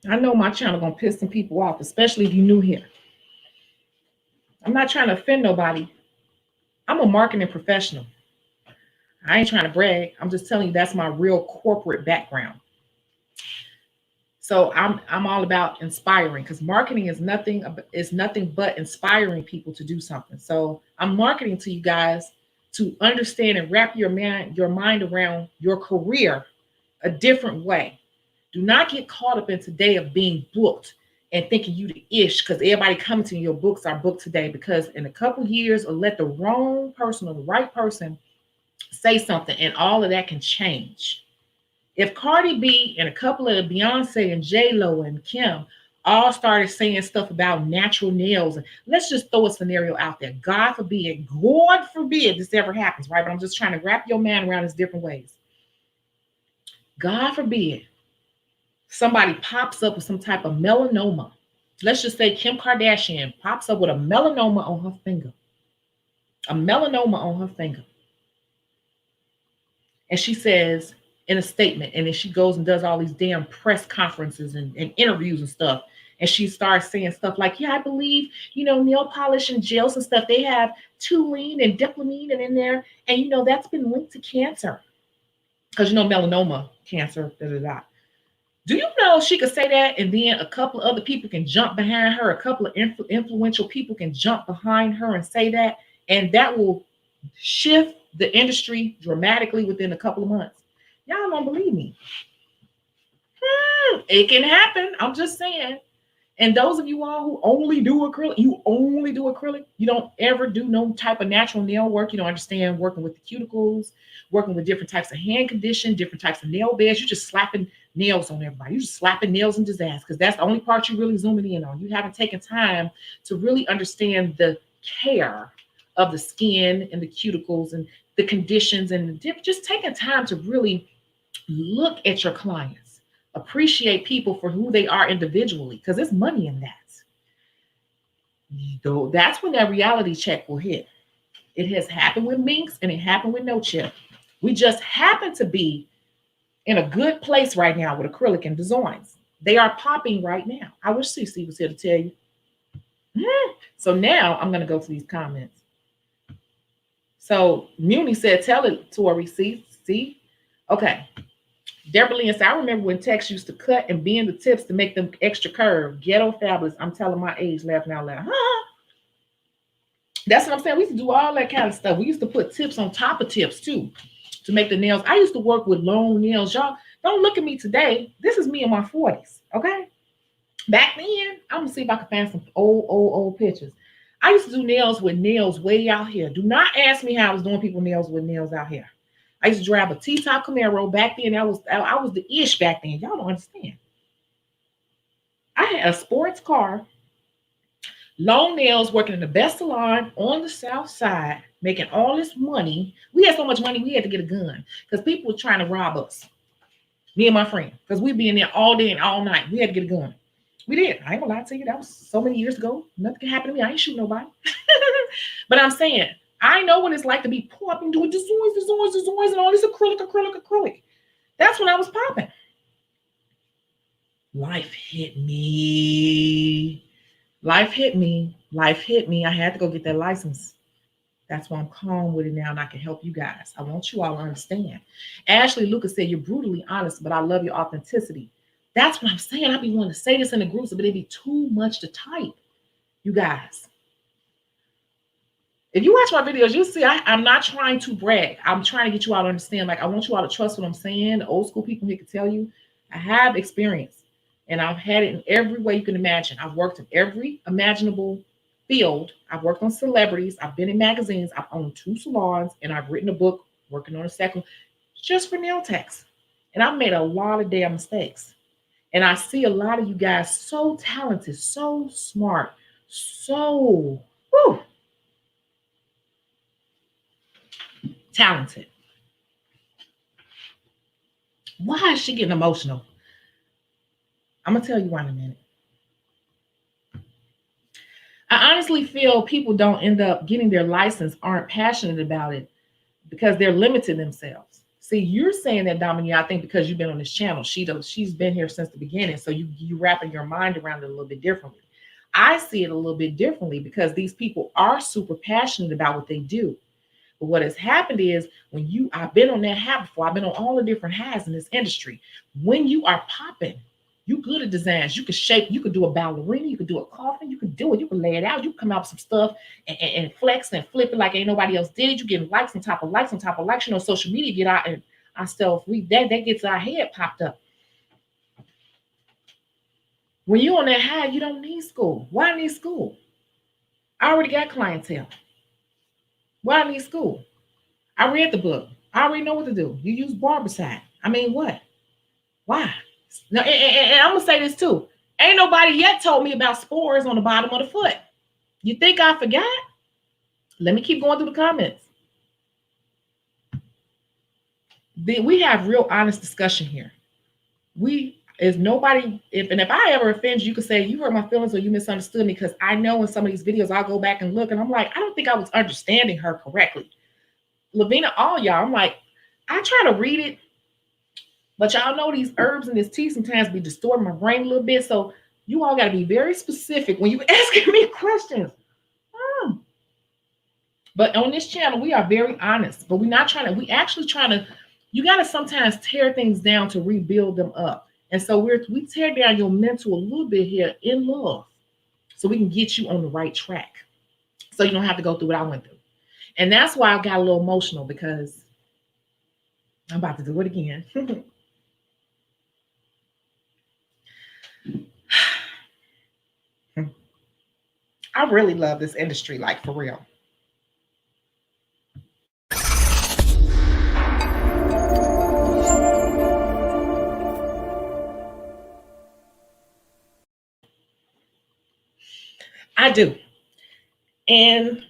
I know my channel gonna piss some people off, especially if you're new here. I'm not trying to offend nobody. I'm a marketing professional. I ain't trying to brag. I'm just telling you that's my real corporate background. So I'm all about inspiring because marketing is nothing but inspiring people to do something. So I'm marketing to you guys to understand and wrap your mind around your career a different way. Do not get caught up in today of being booked and thinking you the ish because everybody coming to your books are booked today because in a couple years or let the wrong person or the right person say something and all of that can change. If Cardi B and a couple of Beyonce and J Lo and Kim all started saying stuff about natural nails, and let's just throw a scenario out there. God forbid this ever happens, right? But I'm just trying to wrap your mind around this different ways. God forbid somebody pops up with some type of melanoma. Let's just say Kim Kardashian pops up with a melanoma on her finger. A melanoma on her finger. And she says in a statement, and then she goes and does all these damn press conferences and interviews and stuff. And she starts saying stuff like, yeah, I believe, nail polish and gels and stuff, they have toluene and diplamine in there. And, that's been linked to cancer. Because, melanoma, cancer, da, da, da. Do you know she could say that and then a couple of other people can jump behind her? A couple of influential people can jump behind her and say that. And that will shift the industry dramatically within a couple of months. Y'all don't believe me. It can happen. I'm just saying. And those of you all who only do acrylic, you don't ever do no type of natural nail work. You don't understand working with the cuticles, working with different types of hand condition, different types of nail beds. You're just slapping nails on everybody. You're just slapping nails in disaster because that's the only part you're really zooming in on. You haven't taken time to really understand the care of the skin and the cuticles and the conditions and just taking time to really look at your clients. Appreciate people for who they are individually, because there's money in that. Though that's when that reality check will hit. It has happened with Minx and it happened with No Chip. We just happen to be in a good place right now with acrylic and designs. They are popping right now. I wish Cece was here to tell you. So now I'm going to go to these comments. So Muni said, tell it, Tori. See? Okay. Deborah Lynn said, I remember when Tex used to cut and bend the tips to make them extra curved. Ghetto fabulous. I'm telling my age, laughing out loud. That's what I'm saying. We used to do all that kind of stuff. We used to put tips on top of tips too to make the nails. I used to work with long nails. Y'all don't look at me today. This is me in my 40s. Okay. Back then, I'm gonna see if I can find some old pictures. I used to do nails with nails way out here. Do not ask me how I was doing people nails with nails out here. I used to drive a T-top Camaro back then. I was the ish back then. Y'all don't understand. I had a sports car, long nails, working in the best salon on the south side, making all this money. We had so much money, we had to get a gun because people were trying to rob us. Me and my friend, because we'd be in there all day and all night. We had to get a gun. We did. I ain't gonna lie to you. That was so many years ago. Nothing can happen to me. I ain't shooting nobody. But I'm saying, I know what it's like to be popping, doing designs, and all this acrylic. That's when I was popping. Life hit me. I had to go get that license. That's why I'm calm with it now, and I can help you guys. I want you all to understand. Ashley Lucas said, you're brutally honest, but I love your authenticity. That's what I'm saying. I be wanting to say this in the groups, but it'd be too much to type. You guys. If you watch my videos, you'll see I'm not trying to brag. I'm trying to get you all to understand. Like, I want you all to trust what I'm saying. The old school people here can tell you, I have experience. And I've had it in every way you can imagine. I've worked in every imaginable field. I've worked on celebrities. I've been in magazines. I've owned 2 salons. And I've written a book, working on a second, just for nail techs. And I've made a lot of damn mistakes. And I see a lot of you guys so talented, so smart, so talented. Why is she getting emotional? I'm going to tell you why in a minute. I honestly feel people don't end up getting their license, aren't passionate about it because they're limiting themselves. See, you're saying that, Dominique, I think because you've been on this channel. She's been here since the beginning. So you wrapping your mind around it a little bit differently. I see it a little bit differently because these people are super passionate about what they do. But what has happened is I've been on that high before. I've been on all the different highs in this industry. When you are popping, you good at designs. You can shape, you could do a ballerina, you could do a coffin, you can do it, you can lay it out, you can come out with some stuff and flex and flip it like ain't nobody else did it. You get likes on top of likes on top of likes. You know, social media get out and our stuff, that gets our head popped up. When you're on that high, you don't need school. Why need school? I already got clientele. Why need school? I read the book. I already know what to do. You use barbicide. I mean, what? Why? No, and I'm gonna say this too. Ain't nobody yet told me about spores on the bottom of the foot. You think I forgot? Let me keep going through the comments. We have real honest discussion here. If I ever offend you, you could say you hurt my feelings or you misunderstood me, because I know in some of these videos I'll go back and look and I'm like, I don't think I was understanding her correctly. Lavina, all y'all, I'm like, I try to read it, but y'all know these herbs and this tea sometimes be distorting my brain a little bit. So you all got to be very specific when you asking me questions. But on this channel, we are very honest, but we actually trying to, you got to sometimes tear things down to rebuild them up. And so we tear down your mental a little bit here in love so we can get you on the right track. So you don't have to go through what I went through. And that's why I got a little emotional, because I'm about to do it again. I really love this industry, like for real. I do. And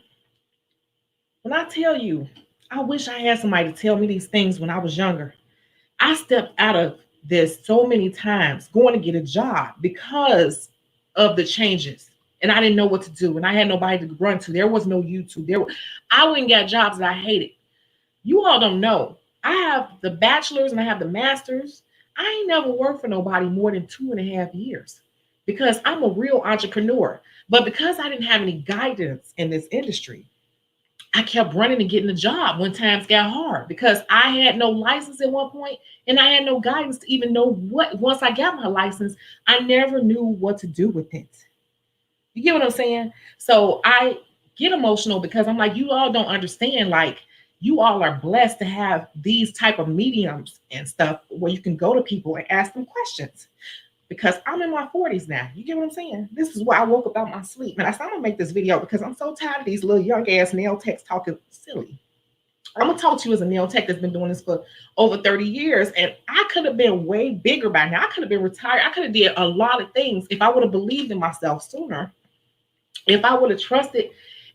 when I tell you, I wish I had somebody to tell me these things when I was younger. I stepped out of this so many times going to get a job because of the changes. And I didn't know what to do. And I had nobody to run to. There was no YouTube. I went and got jobs that I hated. You all don't know. I have the bachelor's and I have the master's. I ain't never worked for nobody more than 2.5 years because I'm a real entrepreneur. But because I didn't have any guidance in this industry, I kept running and getting a job when times got hard because I had no license at one point and I had no guidance to even know what, once I got my license, I never knew what to do with it. You get what I'm saying? So I get emotional because I'm like, you all don't understand. Like, you all are blessed to have these type of mediums and stuff where you can go to people and ask them questions. Because I'm in my 40s now. You get what I'm saying? This is why I woke up out my sleep. And I said, I'm gonna make this video because I'm so tired of these little young ass nail techs talking silly. I'm gonna talk to you as a nail tech that's been doing this for over 30 years. And I could have been way bigger by now. I could have been retired. I could have did a lot of things if I would have believed in myself sooner. If I would have trusted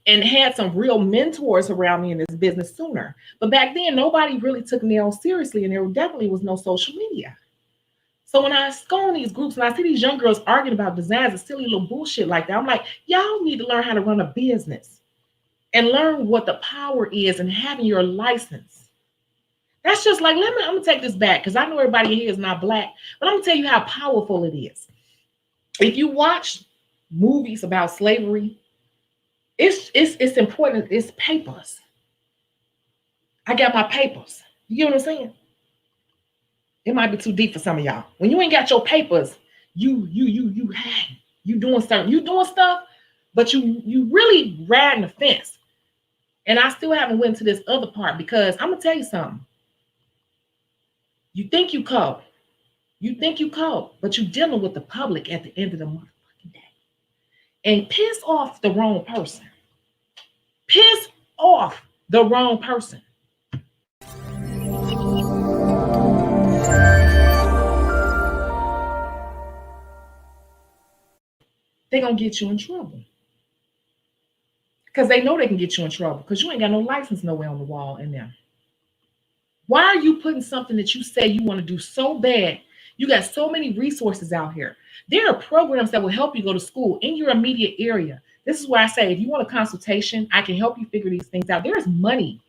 and had some real mentors around me in this business sooner. But back then, nobody really took nails seriously, and there definitely was no social media. So when I go in these groups and I see these young girls arguing about designs and silly little bullshit like that, I'm like, y'all need to learn how to run a business and learn what the power is in having your license. That's just like, I'm gonna take this back because I know everybody here is not black, but I'm gonna tell you how powerful it is. If you watch movies about slavery, it's important. It's papers. I got my papers. You get what I'm saying? It might be too deep for some of y'all. When you ain't got your papers, you doing stuff, but you really riding the fence. And I still haven't went to this other part because I'm gonna tell you something. You think you cold, but you're dealing with the public at the end of the motherfucking day. And piss off the wrong person. Piss off the wrong person. They're gonna get you in trouble. Because they know they can get you in trouble because you ain't got no license nowhere on the wall in there. Why are you putting something that you say you want to do so bad? You got so many resources out here. There are programs that will help you go to school in your immediate area. This is where I say, if you want a consultation, I can help you figure these things out. There is money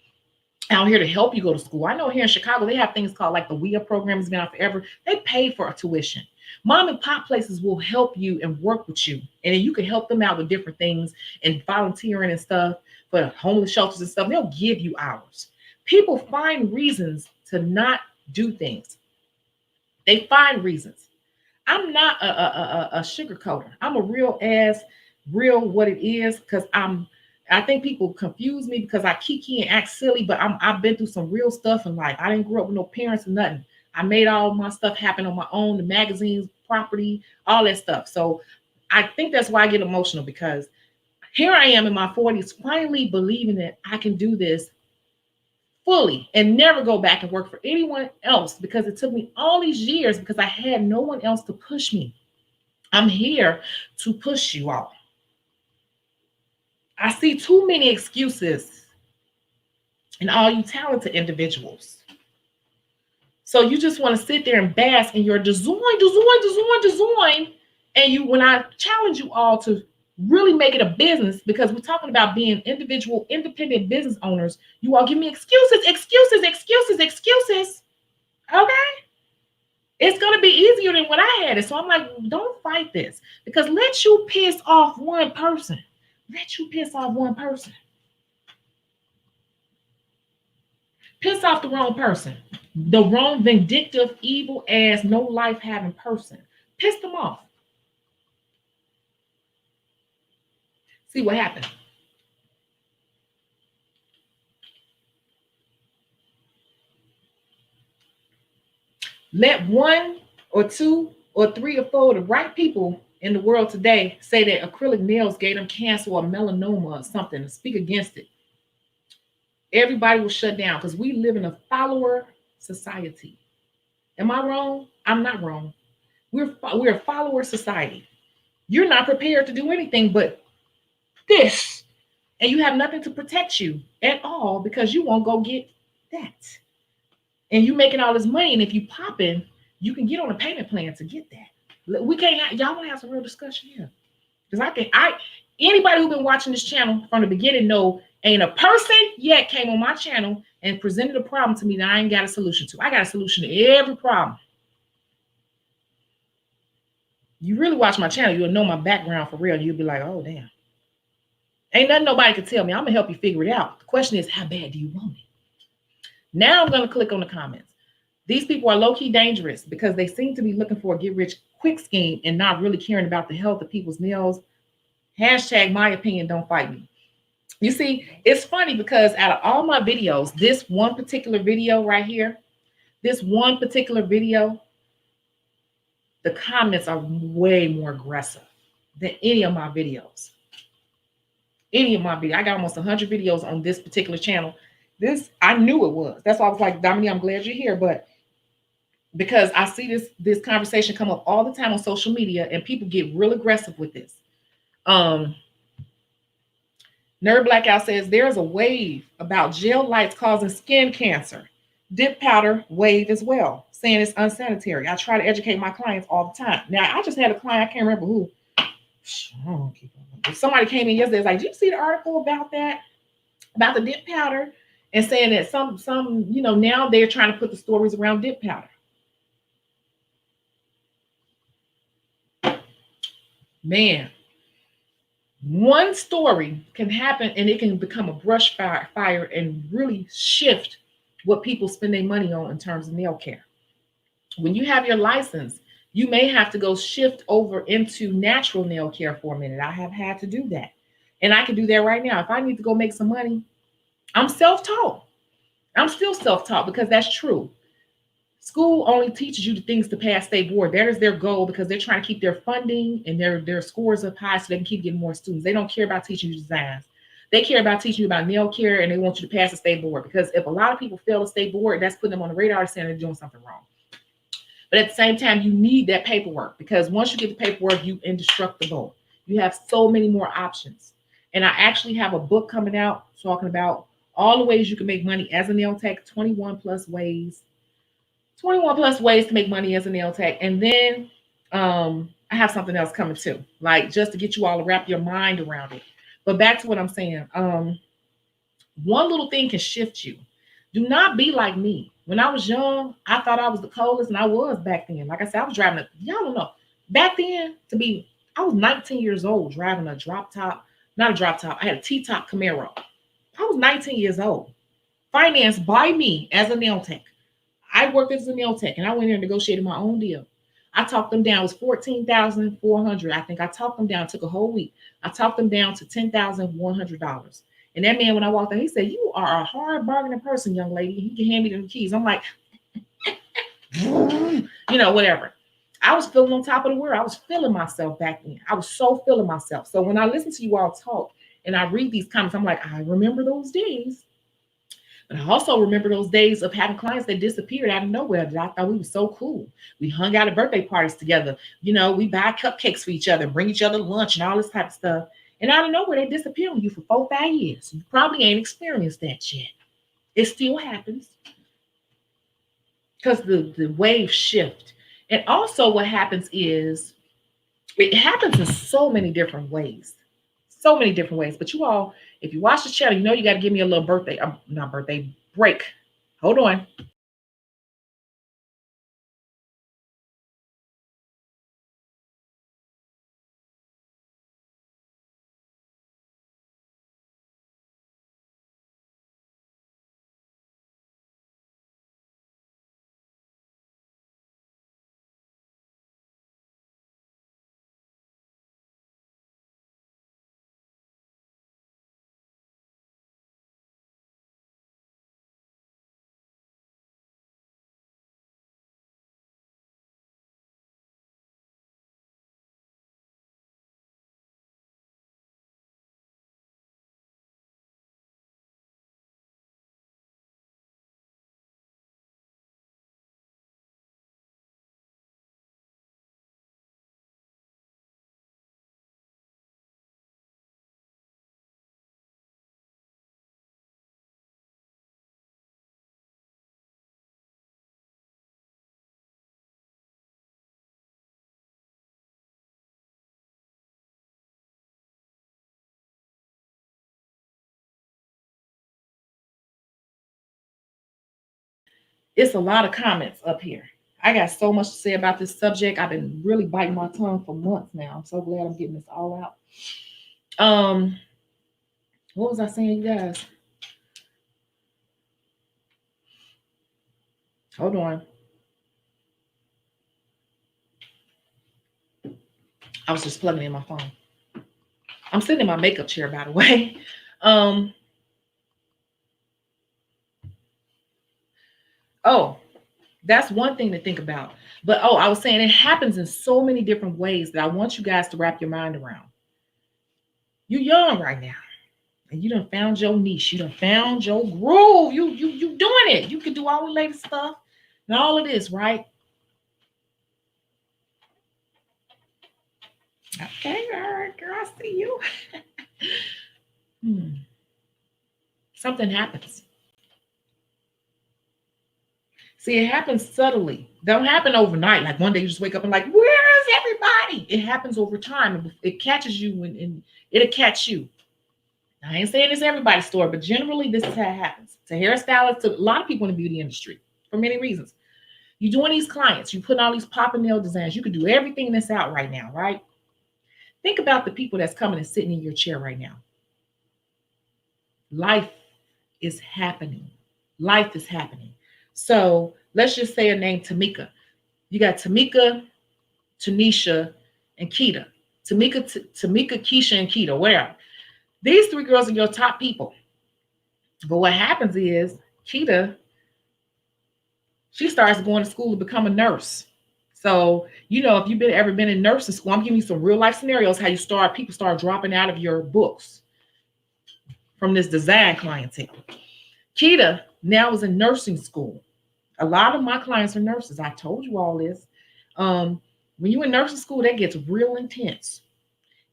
out here to help you go to school. I know here in Chicago, they have things called like the WIA program has been out forever. They pay for a tuition. Mom and pop places will help you and work with you. And then you can help them out with different things and volunteering and stuff for homeless shelters and stuff. They'll give you hours. People find reasons to not do things. They find reasons. I'm not a sugarcoater. I'm a real what it is, because I think people confuse me because I kiki and act silly, but I've been through some real stuff in life. I didn't grow up with no parents or nothing. I made all my stuff happen on my own, the magazines, property, all that stuff. So I think that's why I get emotional, because here I am in my 40s, finally believing that I can do this fully and never go back and work for anyone else, because it took me all these years because I had no one else to push me. I'm here to push you all. I see too many excuses in all you talented individuals. So you just want to sit there and bask in your design. And when I challenge you all to really make it a business, because we're talking about being individual, independent business owners, you all give me excuses. Okay? It's going to be easier than what I had it. So I'm like, don't fight this, because let you piss off one person. Piss off the wrong person. The wrong, vindictive, evil ass, no life having person. Piss them off. See what happened. Let one or two or three or four of the right people in the world today say that acrylic nails gave them cancer or melanoma or something, and speak against it. Everybody will shut down, because we live in a follower society. Am I wrong? I'm not wrong. We're a follower society. You're not prepared to do anything but this, and you have nothing to protect you at all, because you won't go get that. And you making all this money, and if you popping, You can get on a payment plan to get that. We can't y'all want to have some real discussion here. Because anybody who's been watching this channel from the beginning know ain't a person yet came on my channel and presented a problem to me that I ain't got a solution to. I got a solution to every problem. You really watch my channel, you'll know my background for real. And you'll be like, oh, damn. Ain't nothing nobody can tell me. I'm going to help you figure it out. The question is, how bad do you want it? Now I'm going to click on the comments. These people are low-key dangerous because they seem to be looking for a get-rich-quick scheme and not really caring about the health of people's nails. Hashtag my opinion, don't fight me. You see, it's funny because out of all my videos, this one particular video right here, the comments are way more aggressive than any of my videos. I got almost 100 videos on this particular channel. This, I knew it was. That's why I was like, Dominique, I'm glad you're here. But because I see this conversation come up all the time on social media and people get real aggressive with this. Nerd Blackout says there's a wave about gel lights causing skin cancer. Dip powder wave as well, saying it's unsanitary. I try to educate my clients all the time. Now, I just had a client, I can't remember who. Somebody came in yesterday, was like, did you see the article about that? About the dip powder? And saying that some, now they're trying to put the stories around dip powder. Man, one story can happen and it can become a brush fire and really shift what people spend their money on in terms of nail care. When you have your license, you may have to go shift over into natural nail care for a minute. I have had to do that. And I can do that right now. If I need to go make some money, I'm self-taught. I'm still self-taught because that's true. School only teaches you the things to pass state board. That is their goal because they're trying to keep their funding and their scores up high so they can keep getting more students. They don't care about teaching you designs. They care about teaching you about nail care and they want you to pass the state board because if a lot of people fail the state board, that's putting them on the radar saying they're doing something wrong. But at the same time, you need that paperwork because once you get the paperwork, you indestructible. You have so many more options. And I actually have a book coming out talking about all the ways you can make money as a nail tech, 21 plus ways to make money as a nail tech. And then I have something else coming too, like just to get you all to wrap your mind around it. But back to what I'm saying. One little thing can shift you. Do not be like me. When I was young, I thought I was the coldest, and I was back then. Like I said, I was driving y'all don't know. Back then, I was 19 years old driving a not a drop top. I had a T-top Camaro. I was 19 years old, financed by me as a nail tech. I worked as a nail tech, and I went in and negotiated my own deal. I talked them down. It was $14,400. I think I talked them down. It took a whole week. I talked them down to $10,100. And that man, when I walked in, he said, "You are a hard bargaining person, young lady. He can hand me the keys." I'm like, whatever. I was feeling on top of the world. I was feeling myself back then. I was so feeling myself. So when I listen to you all talk and I read these comments, I'm like, I remember those days. But I also remember those days of having clients that disappeared out of nowhere that I thought we were so cool. We hung out at birthday parties together. We buy cupcakes for each other, bring each other lunch and all this type of stuff. And out of nowhere, they disappear on you for 4-5 years. You probably ain't experienced that yet. It still happens because the waves shift. And also what happens is it happens in so many different ways. So many different ways. But you all, if you watch the channel, you got to give me a little not birthday break. Hold on. It's a lot of comments up here. I got so much to say about this subject. I've been really biting my tongue for months now. I'm so glad I'm getting this all out. Um, what was I saying, you guys? Hold on. I was just plugging in my phone. I'm sitting in my makeup chair, by the way. Um, oh, that's one thing to think about. But oh, I was saying it happens in so many different ways that I want you guys to wrap your mind around. You're young right now, and you done found your niche. You done found your groove. You doing it. You can do all the latest stuff and all of this, right? Okay, all right, girl, I see you. Hmm. Something happens. See, it happens subtly. Don't happen overnight. Like one day you just wake up and like, where is everybody? It happens over time. It catches you and it'll catch you. I ain't saying it's everybody's story, but generally this is how it happens. To hairstylists, to a lot of people in the beauty industry for many reasons. You're doing these clients, you put all these popping nail designs. You can do everything that's out right now, right? Think about the people that's coming and sitting in your chair right now. Life is happening. Life is happening. So let's just say a name, Tamika. You got Tamika, Tanisha, and Keita. Tamika, Keisha, and Keita, whatever. These three girls are your top people. But what happens is Keita, she starts going to school to become a nurse. So, if you've ever been in nursing school, I'm giving you some real life scenarios how people start dropping out of your books from this design clientele. Keita now is in nursing school. A lot of my clients are nurses. I told you all this. When you're in nursing school, that gets real intense.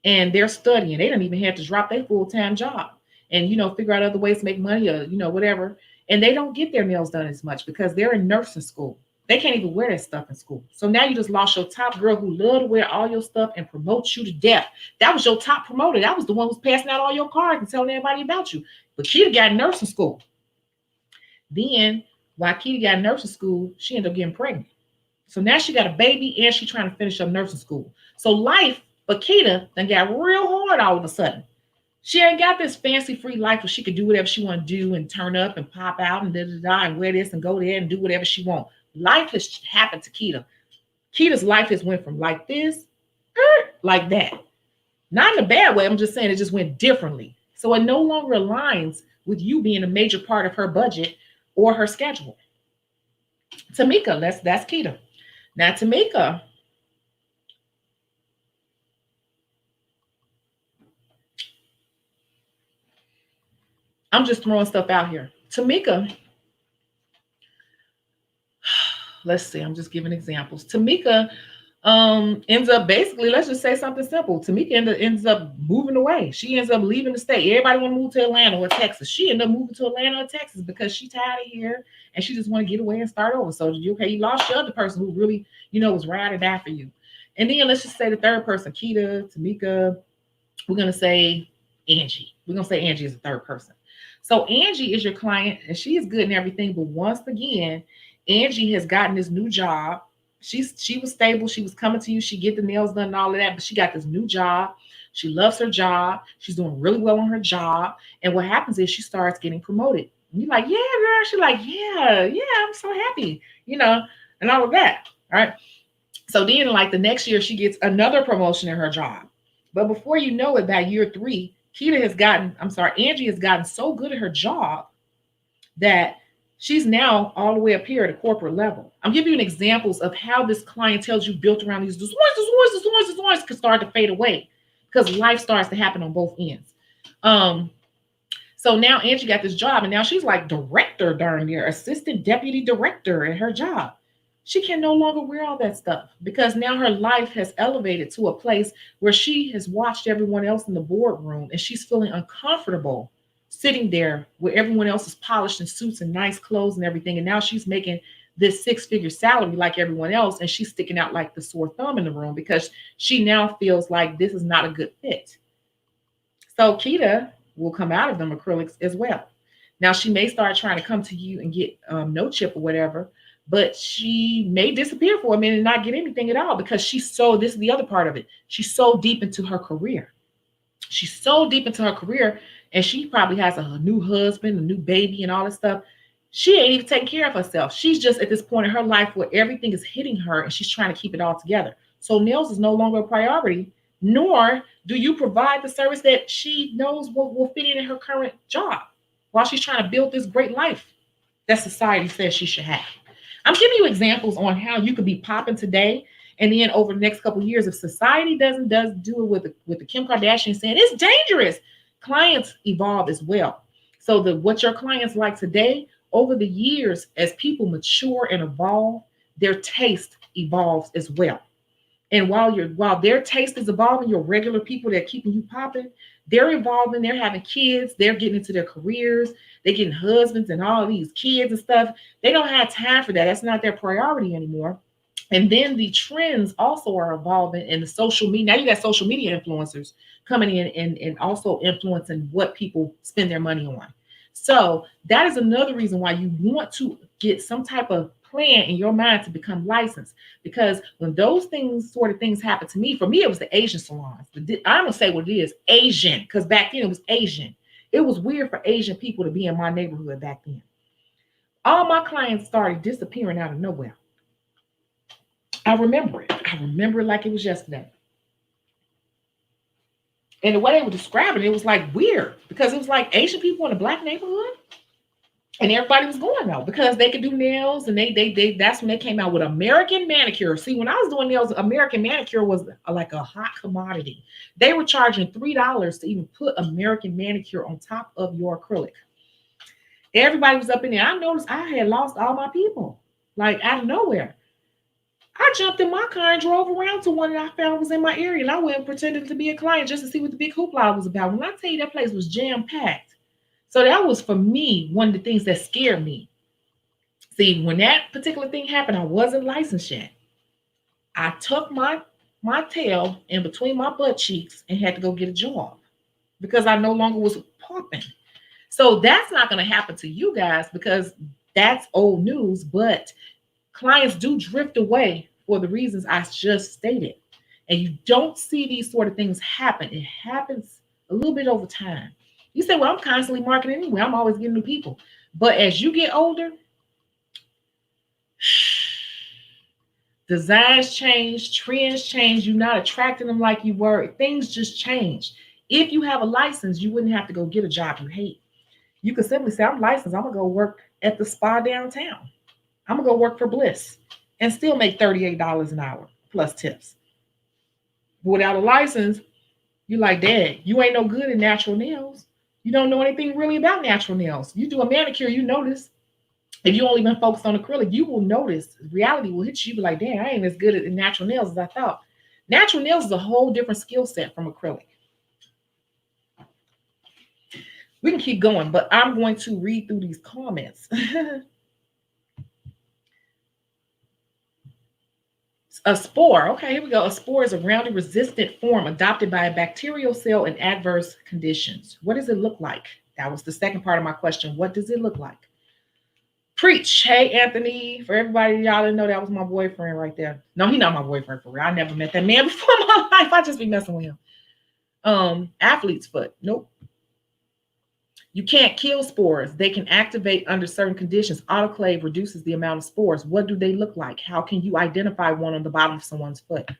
And they're studying. They don't even have to drop their full-time job and figure out other ways to make money or whatever. And they don't get their nails done as much because they're in nursing school. They can't even wear that stuff in school. So now you just lost your top girl who loved to wear all your stuff and promotes you to death. That was your top promoter. That was the one who's passing out all your cards and telling everybody about you. But Keita got nursing school. Then while Keita got nursing school, she ended up getting pregnant. So now she got a baby and she's trying to finish up nursing school. So life for Keita then got real hard all of a sudden. She ain't got this fancy free life where she could do whatever she want to do and turn up and pop out and da da da and wear this and go there and do whatever she want. Life has happened to Keita. Keita's life has went from like this, like that. Not in a bad way. I'm just saying it just went differently. So it no longer aligns with you being a major part of her budget or her schedule. Tamika, that's Keita. Now Tamika, I'm just throwing stuff out here. Tamika, let's see, I'm just giving examples. Tamika ends up basically, let's just say something simple. Tamika ends up moving away. She ends up leaving the state. Everybody want to move to Atlanta or Texas. She ended up moving to Atlanta or Texas because she's tired of here and she just want to get away and start over. So you lost your other person who really, was ride or die for you. And then let's just say the third person, Keita, Tamika, we're gonna say Angie. We're gonna say Angie is the third person. So Angie is your client and she is good and everything, but once again, Angie has gotten this new job. She was stable. She was coming to you. She get the nails done and all of that, but she got this new job. She loves her job. She's doing really well on her job. And what happens is she starts getting promoted. And you're like, yeah, girl. She's like, yeah, I'm so happy, and all of that. All right. So then, like the next year, she gets another promotion in her job. But before you know it, by year 3, Angie has gotten so good at her job that she's now all the way up here at a corporate level. I'm giving you an examples of how this clientele you built around these ones can start to fade away because life starts to happen on both ends. So now Angie got this job and now she's like director darn near, assistant deputy director at her job. She can no longer wear all that stuff because now her life has elevated to a place where she has watched everyone else in the boardroom and she's feeling uncomfortable sitting there where everyone else is polished in suits and nice clothes and everything. And now she's making this 6-figure salary like everyone else. And she's sticking out like the sore thumb in the room because she now feels like this is not a good fit. So Keita will come out of them acrylics as well. Now she may start trying to come to you and get no chip or whatever, but she may disappear for a minute and not get anything at all because she's so, this is the other part of it. She's so deep into her career. She's so deep into her career, and she probably has a new husband, a new baby, and all this stuff. She ain't even taking care of herself. She's just at this point in her life where everything is hitting her and she's trying to keep it all together. So nails is no longer a priority, nor do you provide the service that she knows will fit in her current job while she's trying to build this great life that society says she should have. I'm giving you examples on how you could be popping today, and then over the next couple of years, if society does do it with the Kim Kardashian saying it's dangerous, clients evolve as well. So what your clients like today, over the years, as people mature and evolve, their taste evolves as well. And while their taste is evolving, your regular people that are keeping you popping, they're evolving, they're having kids, they're getting into their careers, they're getting husbands and all these kids and stuff. They don't have time for that. That's not their priority anymore. And then the trends also are evolving in the social media. Now you got social media influencers coming in and also influencing what people spend their money on. So that is another reason why you want to get some type of plan in your mind to become licensed. Because when those sort of things happen to me, for me, it was the Asian salons. I'm going to say what it is, Asian, because back then it was Asian. It was weird for Asian people to be in my neighborhood back then. All my clients started disappearing out of nowhere. I remember it. I remember it like it was yesterday. And the way they were describing it, it was like weird because it was like Asian people in a black neighborhood. And everybody was going though because they could do nails, and they that's when they came out with American manicure. See, when I was doing nails, American manicure was like a hot commodity. They were charging $3 to even put American manicure on top of your acrylic. Everybody was up in there. I noticed I had lost all my people, like out of nowhere. I jumped in my car and drove around to one that I found was in my area, and I went and pretended to be a client just to see what the big hoopla was about. When I tell you that place was jam packed. So that was, for me, one of the things that scared me. See, when that particular thing happened, I wasn't licensed yet. I tucked my tail in between my butt cheeks and had to go get a job because I no longer was popping. So that's not going to happen to you guys because that's old news, but clients do drift away for the reasons I just stated. And you don't see these sort of things happen. It happens a little bit over time. You say, well, I'm constantly marketing anyway. I'm always getting new people. But as you get older, designs change, trends change. You're not attracting them like you were. Things just change. If you have a license, you wouldn't have to go get a job you hate. You could simply say, I'm licensed. I'm going to go work at the spa downtown. I'm going to go work for Bliss and still make $38 an hour plus tips. But without a license, you're like, Dad, you ain't no good at natural nails. You don't know anything really about natural nails. You do a manicure, you notice. If you only been focused on acrylic, you will notice. Reality will hit you. You be like, damn, I ain't as good at natural nails as I thought. Natural nails is a whole different skill set from acrylic. We can keep going, but I'm going to read through these comments. A spore. Okay, here we go. A spore is a rounded resistant form adopted by a bacterial cell in adverse conditions. What does it look like? That was the second part of my question. What does it look like? Preach. Hey, Anthony. For everybody, y'all didn't know that was my boyfriend right there. No, he's not my boyfriend for real. I never met that man before in my life. I just be messing with him. Athlete's foot. Nope. You can't kill spores. They can activate under certain conditions. Autoclave reduces the amount of spores. What do they look like? How can you identify one on the bottom of someone's foot?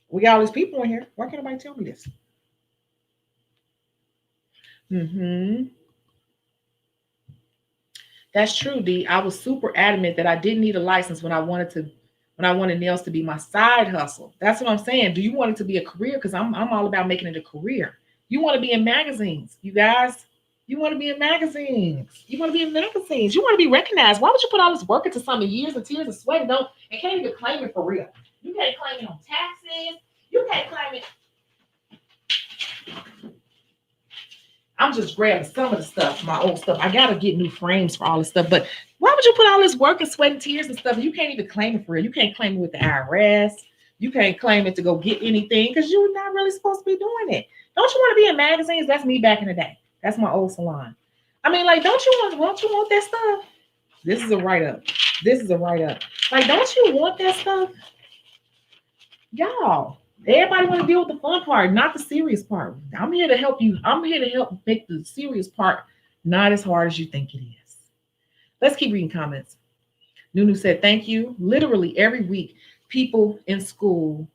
We got all these people in here. Why can't nobody tell me this? That's true, D. I was super adamant that I didn't need a license when I wanted nails to be my side hustle. That's what I'm saying. Do you want it to be a career? Because I'm all about making it a career. You want to be in magazines, you guys. You want to be in magazines. You want to be in magazines. You want to be recognized. Why would you put all this work into something, years and tears and sweat, and can't even claim it for real? You can't claim it on taxes. You can't claim it. I'm just grabbing some of the stuff, my old stuff. I gotta get new frames for all this stuff. But why would you put all this work and sweat and tears and stuff? You can't even claim it for real. You can't claim it with the IRS. You can't claim it to go get anything because you're not really supposed to be doing it. Don't you want to be in magazines? That's me back in the day. That's my old salon. I mean, like, don't you want that stuff? This is a write up. This is a write up. Like, don't you want that stuff? Y'all, everybody want to deal with the fun part, not the serious part. I'm here to help you. I'm here to help make the serious part not as hard as you think it is. Let's keep reading comments. Nunu said, thank you. Literally every week, people in school,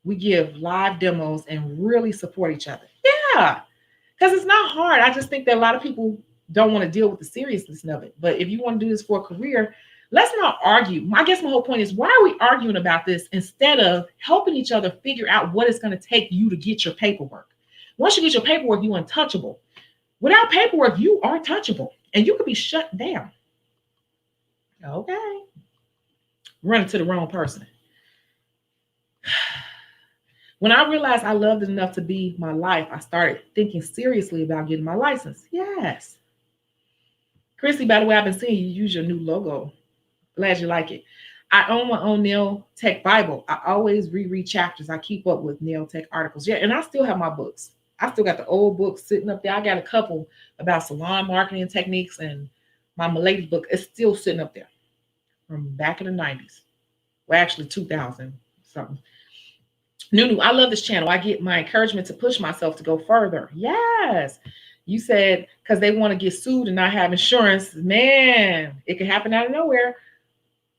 we give live demos and really support each other. Yeah, because it's not hard. I just think that a lot of people don't want to deal with the seriousness of it. But if you want to do this for a career, let's not argue. I guess my whole point is, why are we arguing about this instead of helping each other figure out what it's going to take you to get your paperwork? Once you get your paperwork, you're untouchable. Without paperwork, you are touchable and you could be shut down. Okay. Running to the wrong person. When I realized I loved it enough to be my life, I started thinking seriously about getting my license. Yes. Chrissy, by the way, I've been seeing you use your new logo. Glad you like it. I own my own nail tech Bible. I always reread chapters. I keep up with nail tech articles. Yeah, and I still have my books. I still got the old books sitting up there. I got a couple about salon marketing techniques, and my Milady book is still sitting up there from back in the 90s. Well, actually 2000 something. Nunu, I love this channel. I get my encouragement to push myself to go further. Yes. You said because they want to get sued and not have insurance. Man, it can happen out of nowhere.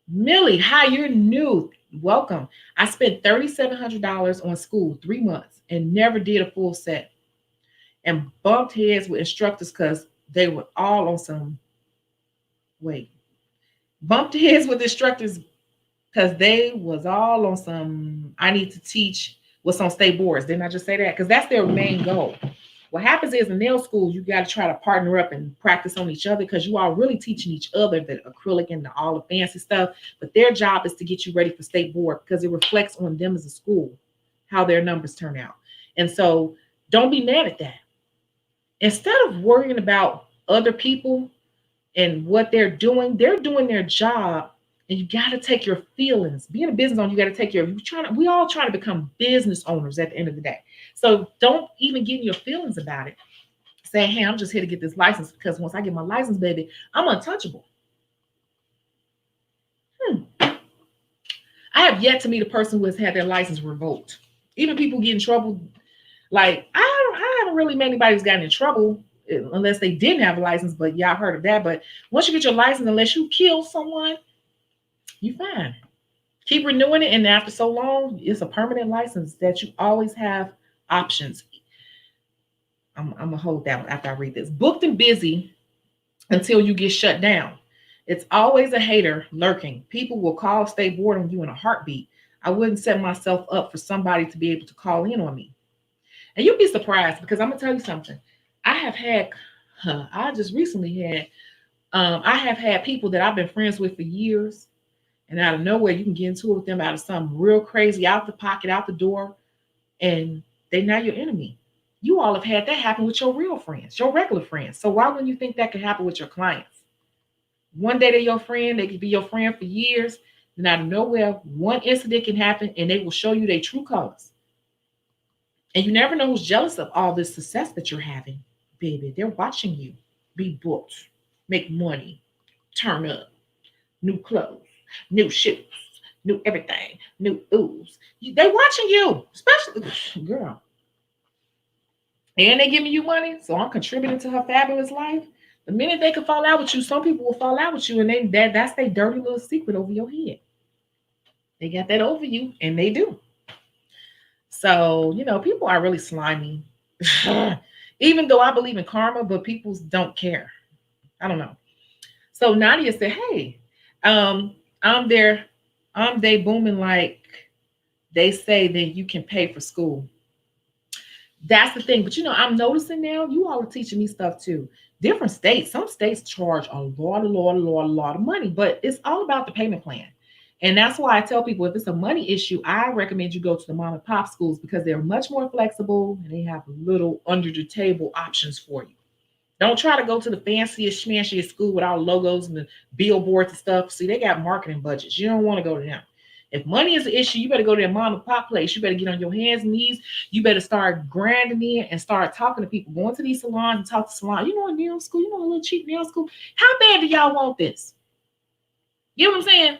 Millie, hi, you're new. Welcome. I spent $3,700 on school 3 months and never did a full set and bumped heads with instructors because they were all on some, bumped heads with instructors because they was all on some, I need to teach what's on state boards. Didn't I just say that? Because that's their main goal. What happens is in nail school, you got to try to partner up and practice on each other because you are really teaching each other the acrylic and all the fancy stuff. But their job is to get you ready for state board because it reflects on them as a school, how their numbers turn out. And so don't be mad at that. Instead of worrying about other people and what they're doing their job. And you got to take your feelings. Being a business owner, you got to take your, we all trying to become business owners at the end of the day. So don't even get in your feelings about it. Say, hey, I'm just here to get this license because once I get my license, baby, I'm untouchable. I have yet to meet a person who has had their license revoked. Even people get in trouble. Like, I haven't really met anybody who's gotten in trouble unless they didn't have a license, but y'all heard of that. But once you get your license, unless you kill someone, you fine. Keep renewing it, and after so long, it's a permanent license that you always have options. I'm gonna hold that one after I read this. Booked and busy until you get shut down. It's always a hater lurking. People will call state board on you in a heartbeat. I wouldn't set myself up for somebody to be able to call in on me. And you'd be surprised because I'm gonna tell you something. I just recently had, I have had people that I've been friends with for years. And out of nowhere, you can get into it with them out of something real crazy, out the pocket, out the door, and they're now your enemy. You all have had that happen with your real friends, your regular friends. So why wouldn't you think that could happen with your clients? One day they're your friend, they could be your friend for years, and out of nowhere, one incident can happen and they will show you their true colors. And you never know who's jealous of all this success that you're having, baby. They're watching you be booked, make money, turn up, new clothes, new shoes, new everything, new ooze. They watching you, especially girl. And they giving you money, so I'm contributing to her fabulous life. The minute they can fall out with you, some people will fall out with you, and that's their dirty little secret over your head. They got that over you, and they do. So, people are really slimy. Even though I believe in karma, but people don't care. I don't know. So Nadia said, hey, I'm there. They booming like they say that you can pay for school. That's the thing. But I'm noticing now you all are teaching me stuff too. Different states, some states charge a lot of money, but it's all about the payment plan. And that's why I tell people if it's a money issue, I recommend you go to the mom and pop schools because they're much more flexible and they have little under the table options for you. Don't try to go to the fanciest, schmanciest school with all logos and the billboards and stuff. See, they got marketing budgets. You don't want to go to them. If money is an issue, you better go to that mom and pop place. You better get on your hands and knees. You better start grinding in and start talking to people. Going to these salons and talk to salons. You know, a nail school, you know, a little cheap nail school. How bad do y'all want this? You know what I'm saying?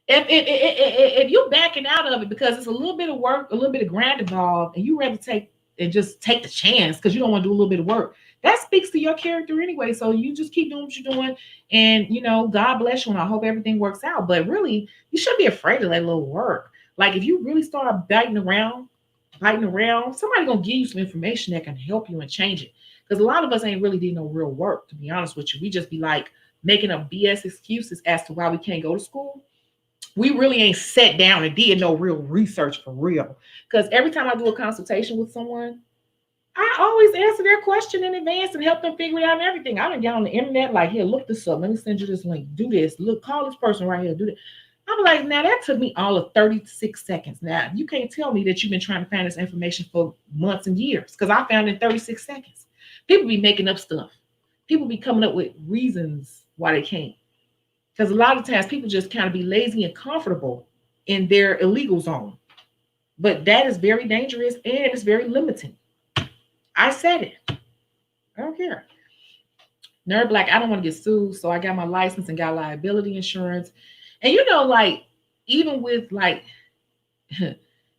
If you're backing out of it because it's a little bit of work, a little bit of grind involved, and you rather take and just take the chance because you don't want to do a little bit of work, that speaks to your character anyway. So you just keep doing what you're doing, and you know, God bless you, and I hope everything works out. But really, you shouldn't be afraid of that little work. Like if you really start biting around, somebody gonna give you some information that can help you and change it. Because a lot of us ain't really did no real work, to be honest with you. We just be like making up BS excuses as to why we can't go to school. We really ain't sat down and did no real research for real. Because every time I do a consultation with someone, I always answer their question in advance and help them figure it out and everything. I done get on the internet like, here, look this up. Let me send you this link. Do this. Look, call this person right here. Do this. I'm like, now that took me all of 36 seconds. Now, you can't tell me that you've been trying to find this information for months and years because I found it in 36 seconds. People be making up stuff. People be coming up with reasons why they can't. Because a lot of times people just kind of be lazy and comfortable in their illegal zone. But that is very dangerous and it's very limiting. I said it. I don't care. Nerd Black, I don't want to get sued. So I got my license and got liability insurance. And you know, like, even with like,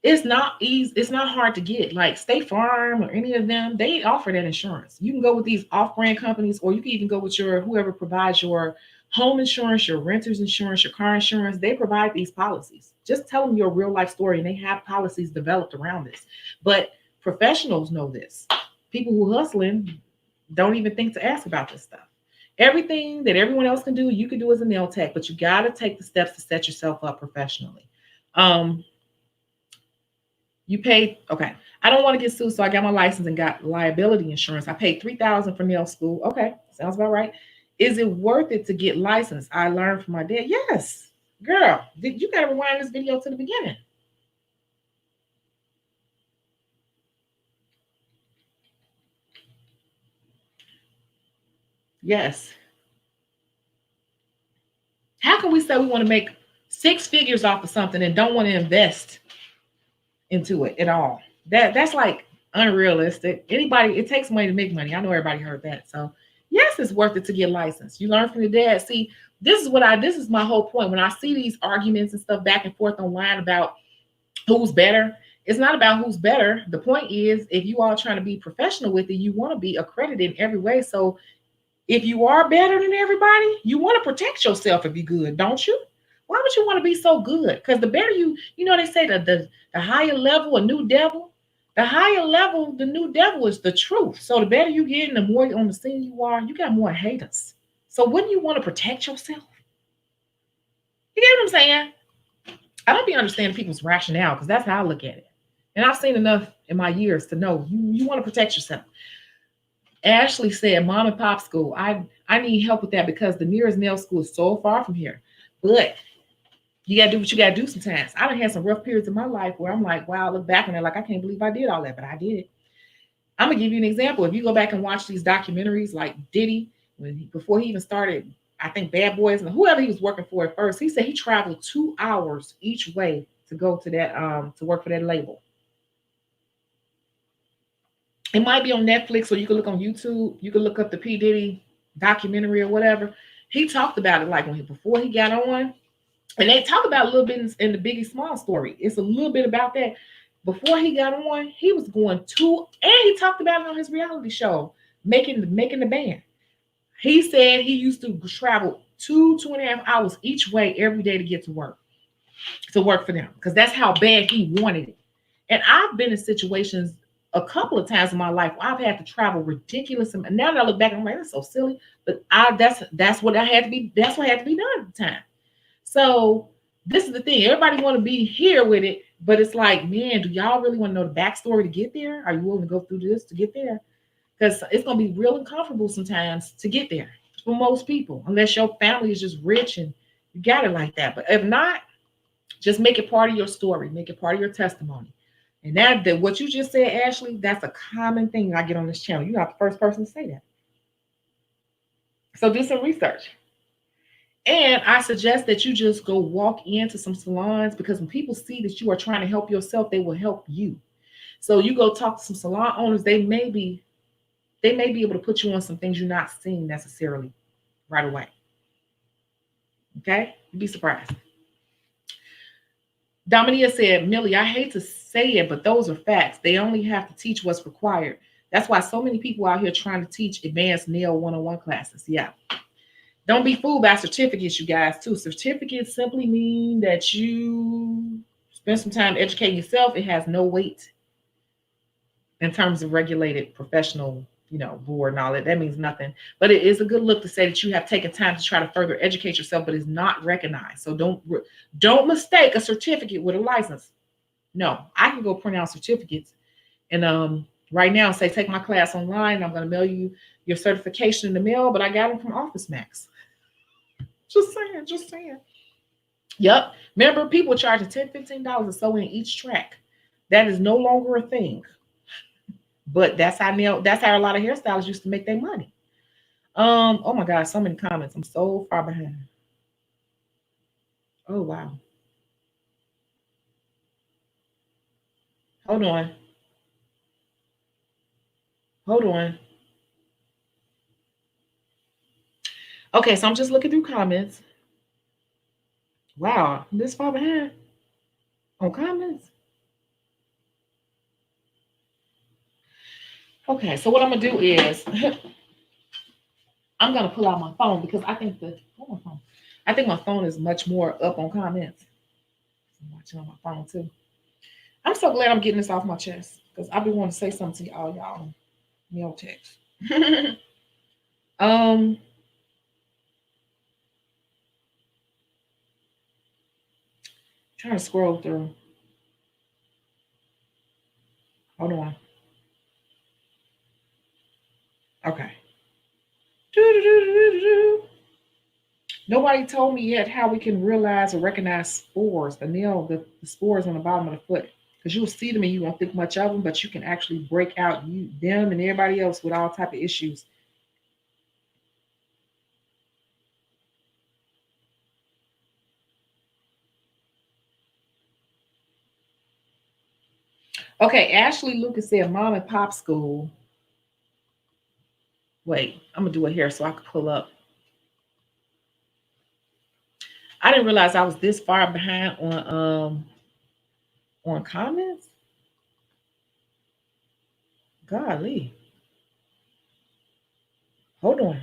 it's not easy, it's not hard to get. Like State Farm or any of them, they offer that insurance. You can go with these off-brand companies, or you can even go with your whoever provides your home insurance, your renter's insurance, your car insurance. They provide these policies. Just tell them your real life story, and they have policies developed around this. But professionals know this. People who hustling don't even think to ask about this stuff. Everything that everyone else can do, you can do as a nail tech, but you got to take the steps to set yourself up professionally. You paid, okay. I don't want to get sued, so I got my license and got liability insurance. I paid $3,000 for nail school. Okay, sounds about right. Is it worth it to get licensed? I learned from my dad. Yes, girl. You got to rewind this video to the beginning. Yes. How can we say we want to make six figures off of something and don't want to invest into it at all? That's like unrealistic. Anybody, it takes money to make money. I know everybody heard that. So yes, it's worth it to get licensed. You learn from your dad. See, this is my whole point. When I see these arguments and stuff back and forth online about who's better, it's not about who's better. The point is, if you all trying to be professional with it, you want to be accredited in every way. So if you are better than everybody, you want to protect yourself if you're good, don't you? Why would you want to be so good? Because the better you know, they say the higher level, a new devil. The higher level, the new devil is the truth. So the better you get and the more on the scene you are, you got more haters. So wouldn't you want to protect yourself? You get what I'm saying? I don't be understanding people's rationale because that's how I look at it. And I've seen enough in my years to know you want to protect yourself. Ashley said, Mom and Pop school. I need help with that because the nearest nail school is so far from here. But you got to do what you got to do sometimes. I done had some rough periods in my life where I'm like, wow, I look back on it like, I can't believe I did all that, but I did. I'm going to give you an example. If you go back and watch these documentaries like Diddy, before he even started, I think Bad Boys and whoever he was working for at first, he said he traveled 2 hours each way to go to that, to work for that label. It might be on Netflix, or you can look on YouTube. You can look up the P. Diddy documentary or whatever. He talked about it like before he got on. And they talk about a little bit in the Biggie Small story. It's a little bit about that. Before he got on, he was going to, and he talked about it on his reality show, making the band. He said he used to travel 2.5 hours each way every day to get to work for them, because that's how bad he wanted it. And I've been in situations a couple of times in my life where I've had to travel ridiculous. And now that I look back, I'm like, that's so silly. But that's what had to be done at the time. So this is the thing. Everybody want to be here with it, but it's like, man, do y'all really want to know the backstory to get there? Are you willing to go through this to get there? Because it's going to be real uncomfortable sometimes to get there for most people, unless your family is just rich and you got it like that. But if not, just make it part of your story. Make it part of your testimony. And that what you just said, Ashley, that's a common thing I get on this channel. You're not the first person to say that. So do some research. And I suggest that you just go walk into some salons, because when people see that you are trying to help yourself, they will help you. So you go talk to some salon owners, they may be able to put you on some things you're not seeing necessarily right away. Okay? You'd be surprised. Dominia said, Millie, I hate to say it, but those are facts. They only have to teach what's required. That's why so many people out here trying to teach advanced nail one-on-one classes. Yeah. Don't be fooled by certificates, you guys, too. Certificates simply mean that you spend some time educating yourself. It has no weight in terms of regulated professional, board and all that. That means nothing. But it is a good look to say that you have taken time to try to further educate yourself, but it's not recognized. So don't mistake a certificate with a license. No, I can go print out certificates and right now say take my class online. I'm going to mail you your certification in the mail, but I got them from Office Max. Just saying, just saying. Yep. Remember, people charging $10, $15 or so in each track. That is no longer a thing. But that's how a lot of hairstylists used to make their money. Oh my God, so many comments. I'm so far behind. Oh wow. Hold on. Hold on. Okay, so I'm just looking through comments. Wow, this far behind on comments. Okay, so what I'm gonna do is I'm gonna pull out my phone because I think my phone is much more up on comments. I'm watching on my phone too. I'm so glad I'm getting this off my chest because I've been wanting to say something to y'all mail text. um, Trying to scroll through. Hold on. Okay. Nobody told me yet how we can realize or recognize spores, the spores on the bottom of the foot. Because you'll see them and you won't think much of them, but you can actually break out them and everybody else with all type of issues. Okay, Ashley Lucas said mom and pop school. Wait, I'm gonna do it here so I can pull up. I didn't realize I was this far behind on comments. Golly. Hold on.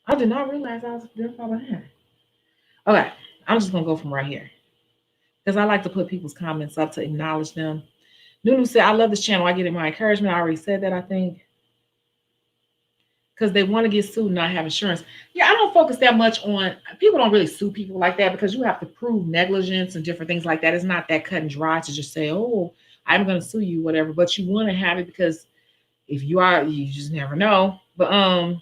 I did not realize I was this far behind. Okay, I'm just gonna go from right here because I like to put people's comments up to acknowledge them. Nunu said, I love this channel. I get it my encouragement. I already said that, I think. Because they want to get sued and not have insurance. Yeah, I don't focus that much on people don't really sue people like that because you have to prove negligence and different things like that. It's not that cut and dry to just say, oh, I'm gonna sue you, whatever. But you want to have it because if you are, you just never know. But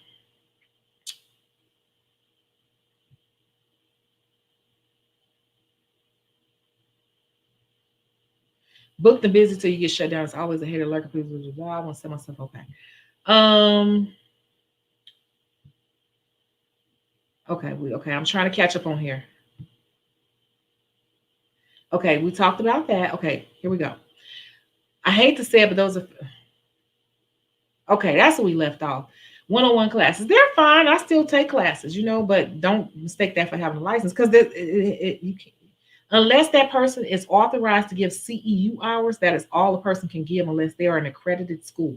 booked and busy till you get shut down. It's always a hater lurking. I want to say myself okay. Um okay, I'm trying to catch up on here. Okay, we talked about that. Okay, here we go. I hate to say it, but those are okay. That's where we left off. One-on-one classes, they're fine. I still take classes, but don't mistake that for having a license, because you can, unless that person is authorized to give CEU hours, that is all a person can give unless they are an accredited school.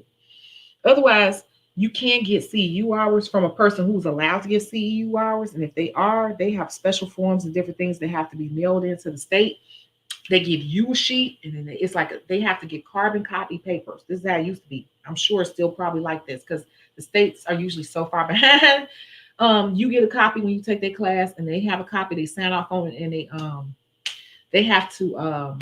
Otherwise, you can get CEU hours from a person who's allowed to give CEU hours. And if they are, they have special forms and different things that have to be mailed into the state. They give you a sheet, and then it's like they have to get carbon copy papers. This is how it used to be. I'm sure it's still probably like this because the states are usually so far behind. You get a copy when you take their class, and they have a copy. They sign off on it, and they have to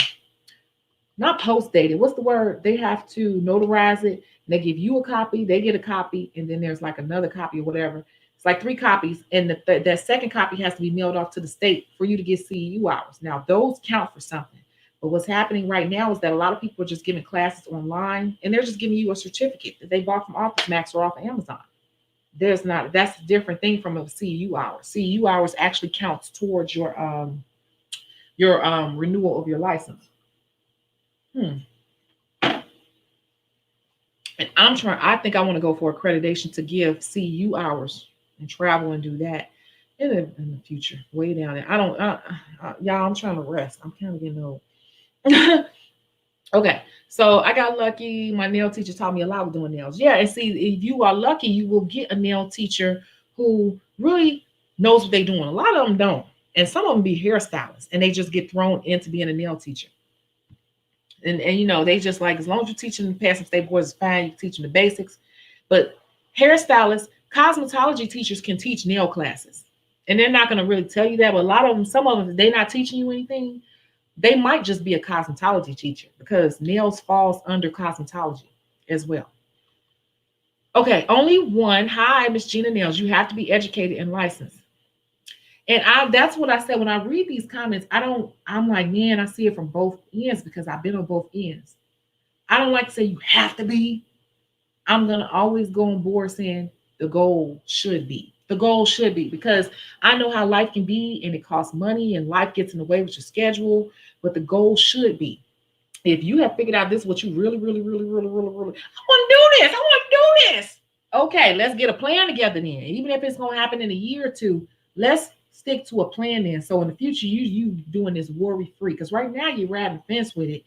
not post date it. What's the word? They have to notarize it. They give you a copy, they get a copy, and then there's like another copy or whatever. It's like three copies, and that second copy has to be mailed off to the state for you to get CEU hours. Now, those count for something. But what's happening right now is that a lot of people are just giving classes online, and they're just giving you a certificate that they bought from Office Max or off of Amazon. That's a different thing from a CEU hour. CEU hours actually counts towards your renewal of your license. Hmm. And I think I want to go for accreditation to give CEU hours and travel and do that in the future, way down there. I don't, y'all, I'm trying to rest. I'm kind of getting old. Okay, so I got lucky. My nail teacher taught me a lot with doing nails. Yeah, and see, if you are lucky, you will get a nail teacher who really knows what they're doing. A lot of them don't. And some of them be hairstylists, and they just get thrown into being a nail teacher. And they just like, as long as you're teaching the passing state boards, it's fine. You're teaching the basics. But hairstylists, cosmetology teachers can teach nail classes. And they're not going to really tell you that. But a lot of them, some of them, they're not teaching you anything. They might just be a cosmetology teacher because nails falls under cosmetology as well. Okay, only one. Hi, Miss Gina Nails. You have to be educated and licensed. And that's what I said when I read these comments. I'm like, man, I see it from both ends because I've been on both ends. I don't like to say you have to be. I'm going to always go on board saying the goal should be. The goal should be, because I know how life can be and it costs money and life gets in the way with your schedule. But the goal should be, if you have figured out this is what you really, really, really, really, really, really, I want to do this. I want to do this. Okay, let's get a plan together then. Even if it's going to happen in a year or two, let's stick to a plan then. So in the future, you doing this worry free. Because right now you're riding the fence with it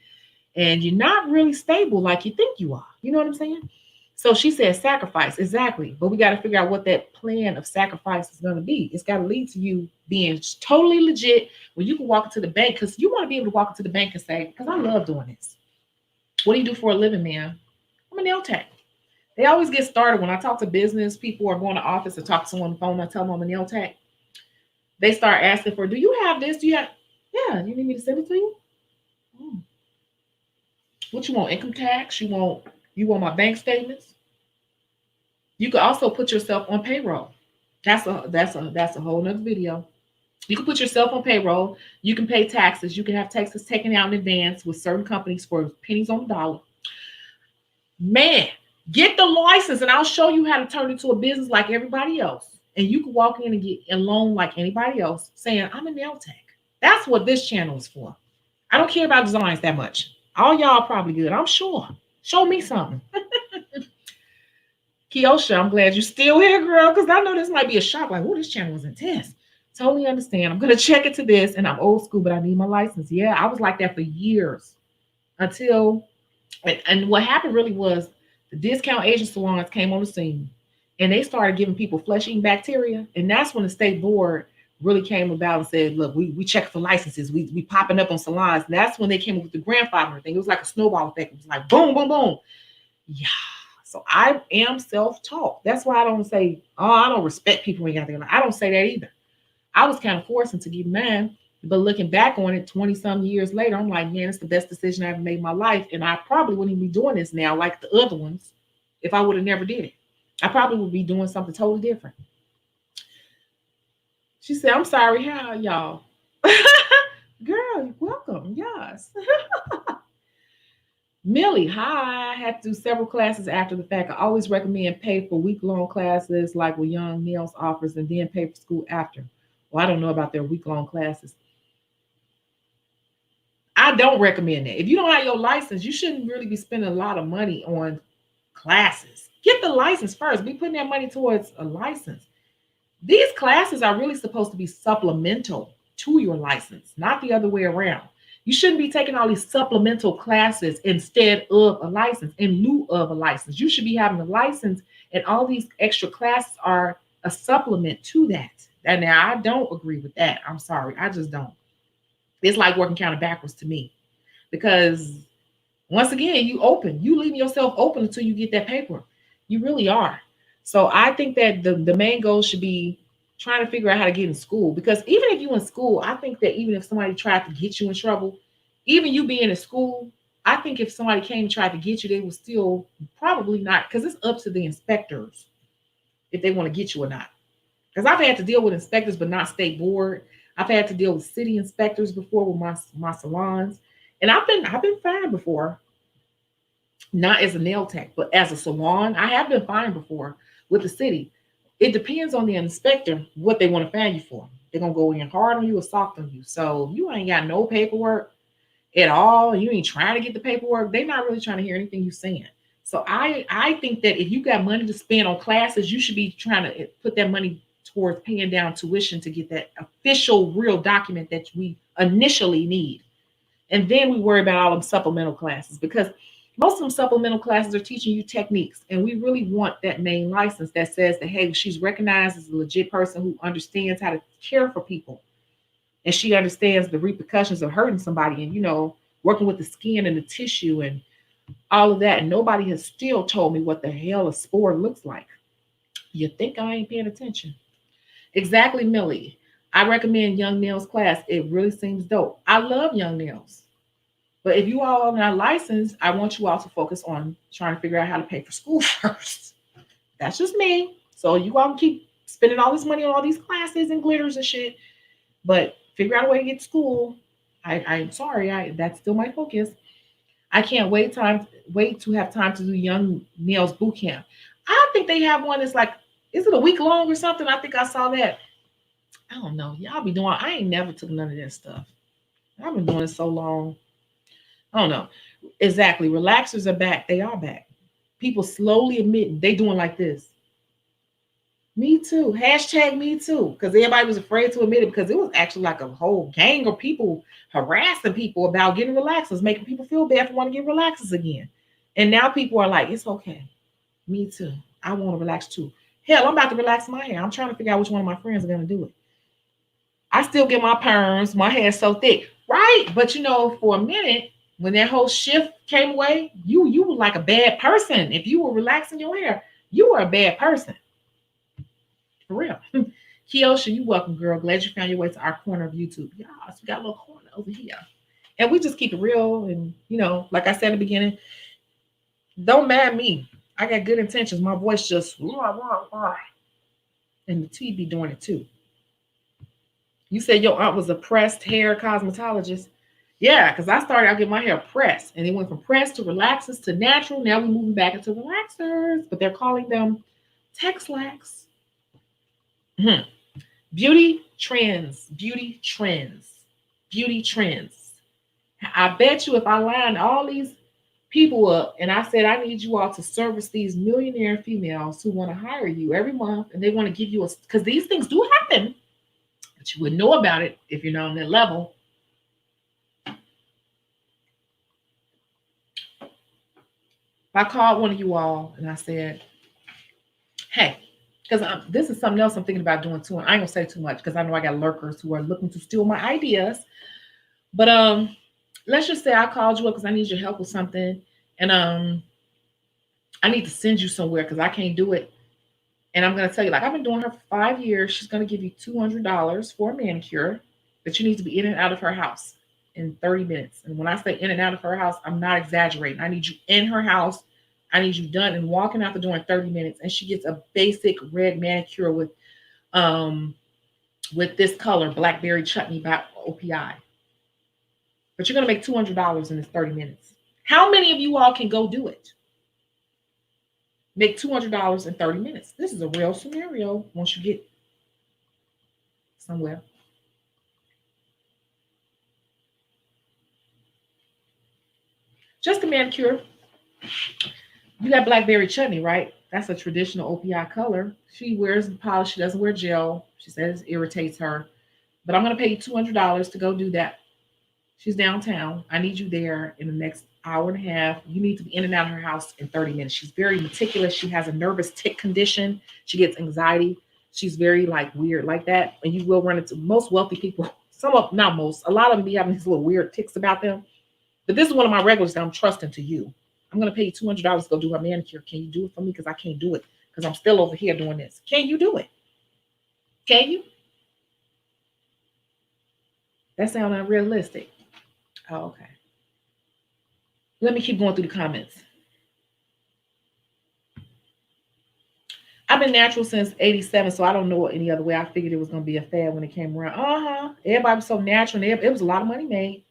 and you're not really stable like you think you are. You know what I'm saying? So she said sacrifice, exactly. But we got to figure out what that plan of sacrifice is going to be. It's got to lead to you being totally legit where you can walk into the bank, because you want to be able to walk into the bank and say, because I love doing this. What do you do for a living, man? I'm a nail tech. They always get started when I talk to business people or going to office or talk to someone on the phone. I tell them I'm a nail tech. They start asking for, do you have this? Do you have, yeah, you need me to send it to you? Oh. What you want? Income tax? You want my bank statements? You can also put yourself on payroll. That's a whole nother video. You can put yourself on payroll. You can pay taxes. You can have taxes taken out in advance with certain companies for pennies on the dollar. Man, get the license and I'll show you how to turn it into a business like everybody else. And you can walk in and get a loan like anybody else saying, I'm a nail tech. That's what this channel is for. I don't care about designs that much. All y'all probably good, I'm sure. Show me something. Kiosha, I'm glad you're still here, girl, because I know this might be a shock. Like, oh, this channel was intense. Totally understand. I'm going to check into this, and I'm old school, but I need my license. Yeah, I was like that for years until, and what happened really was the discount agent salons came on the scene, and they started giving people flesh-eating bacteria, and that's when the state board really came about and said, look, we check for licenses. We popping up on salons. And that's when they came up with the grandfather thing. It was like a snowball effect. It was like boom, boom, boom. Yeah. So I am self-taught. That's why I don't say, oh, I don't respect people when you got there. I don't say that either. I was kind of forcing to give mine, but looking back on it 20 some years later, I'm like, man, it's the best decision I ever made in my life. And I probably wouldn't even be doing this now like the other ones if I would have never did it. I probably would be doing something totally different. She said, I'm sorry, how y'all? Girl, welcome. Yes. Millie, hi. I had to do several classes after the fact. I always recommend pay for week-long classes like with Young Nails offers and then pay for school after. Well, I don't know about their week-long classes. I don't recommend that. If you don't have your license, you shouldn't really be spending a lot of money on classes. Get the license first. Be putting that money towards a license. These classes are really supposed to be supplemental to your license, not the other way around. You shouldn't be taking all these supplemental classes instead of a license, in lieu of a license. You should be having a license, and all these extra classes are a supplement to that. And now I don't agree with that. I'm sorry. I just don't. It's like working kind of backwards to me because once again, you leaving yourself open until you get that paper. You really are. So I think that the main goal should be trying to figure out how to get in school. Because even if you in school, I think that even if somebody tried to get you in trouble, even you being in school, I think if somebody came and tried to get you, they would still probably not, because it's up to the inspectors if they want to get you or not. Because I've had to deal with inspectors, but not state board. I've had to deal with city inspectors before with my salons, and I've been fined before, not as a nail tech, but as a salon. I have been fined before with the city. It depends on the inspector what they want to fine you for. They're gonna go in hard on you or soft on you. So you ain't got no paperwork at all. You ain't trying to get the paperwork. They're not really trying to hear anything you're saying. So I think that if you got money to spend on classes, you should be trying to put that money towards paying down tuition to get that official real document that we initially need. And then we worry about all them supplemental classes because most of them supplemental classes are teaching you techniques. And we really want that main license that says that, hey, she's recognized as a legit person who understands how to care for people. And she understands the repercussions of hurting somebody and, working with the skin and the tissue and all of that. And nobody has still told me what the hell a spore looks like. You think I ain't paying attention? Exactly, Millie. I recommend Young Nails class. It really seems dope. I love Young Nails. But if you all are not licensed, I want you all to focus on trying to figure out how to pay for school first. That's just me. So you all can keep spending all this money on all these classes and glitters and shit, but figure out a way to get to school. I'm sorry, that's still my focus. I can't wait to have time to do Young Nails boot camp. I think they have one that's like, is it a week long or something? I think I saw that. I don't know. Y'all be doing, I ain't never took none of that stuff. I've been doing it so long. I don't know. Exactly. Relaxers are back. They are back. People slowly admitting they doing like this. Me too. Hashtag me too. Because everybody was afraid to admit it because it was actually like a whole gang of people harassing people about getting relaxers, making people feel bad for wanting to get relaxers again. And now people are like, it's okay. Me too. I want to relax too. Hell, I'm about to relax my hair. I'm trying to figure out which one of my friends are going to do it. I still get my perms. My hair's so thick. Right. But for a minute, when that whole shift came away, you were like a bad person. If you were relaxing your hair, you were a bad person. For real. Kiosha, you welcome, girl. Glad you found your way to our corner of YouTube. Yes, we got a little corner over here. And we just keep it real. And, like I said in the beginning, don't mad me. I got good intentions. My voice just, and the T be doing it too. You said your aunt was a pressed hair cosmetologist. Yeah, because I started out getting my hair pressed. And it went from pressed to relaxers to natural. Now we're moving back into relaxers. But they're calling them Texlax. Hmm. Beauty trends. I bet you if I lined all these people up and I said, I need you all to service these millionaire females who want to hire you every month and they want to give you because these things do happen, but you wouldn't know about it if you're not on that level. If I called one of you all and I said, hey, because this is something else I'm thinking about doing too. And I ain't gonna say too much because I know I got lurkers who are looking to steal my ideas. But let's just say I called you up because I need your help with something, and I need to send you somewhere because I can't do it. And I'm gonna tell you, like I've been doing her for 5 years. She's gonna give you $200 for a manicure, but you need to be in and out of her house in 30 minutes. And when I say in and out of her house, I'm not exaggerating. I need you in her house. I need you done and walking out the door in 30 minutes. And she gets a basic red manicure with this color, blackberry chutney by OPI. But you're gonna make $200 in this 30 minutes. How many of you all can go do it? Make $200 in 30 minutes. This is a real scenario once you get somewhere. Just a manicure. You got blackberry chutney, right? That's a traditional OPI color. She wears the polish. She doesn't wear gel. She says it irritates her. But I'm going to pay you $200 to go do that. She's downtown. I need you there in the next hour and a half. You need to be in and out of her house in 30 minutes. She's very meticulous. She has a nervous tick condition. She gets anxiety. She's very like weird like that. And you will run into most wealthy people. Some of, not most, a lot of them be having these little weird ticks about them. But this is one of my regulars that I'm trusting to you. I'm going to pay you $200 to go do her manicure. Can you do it for me? Because I can't do it because I'm still over here doing this. Can you do it? Can you? That sounds unrealistic. Oh, okay. Let me keep going through the comments. I've been natural since 87, so I don't know any other way. I figured it was going to be a fad when it came around. Everybody was so natural. And it was a lot of money made.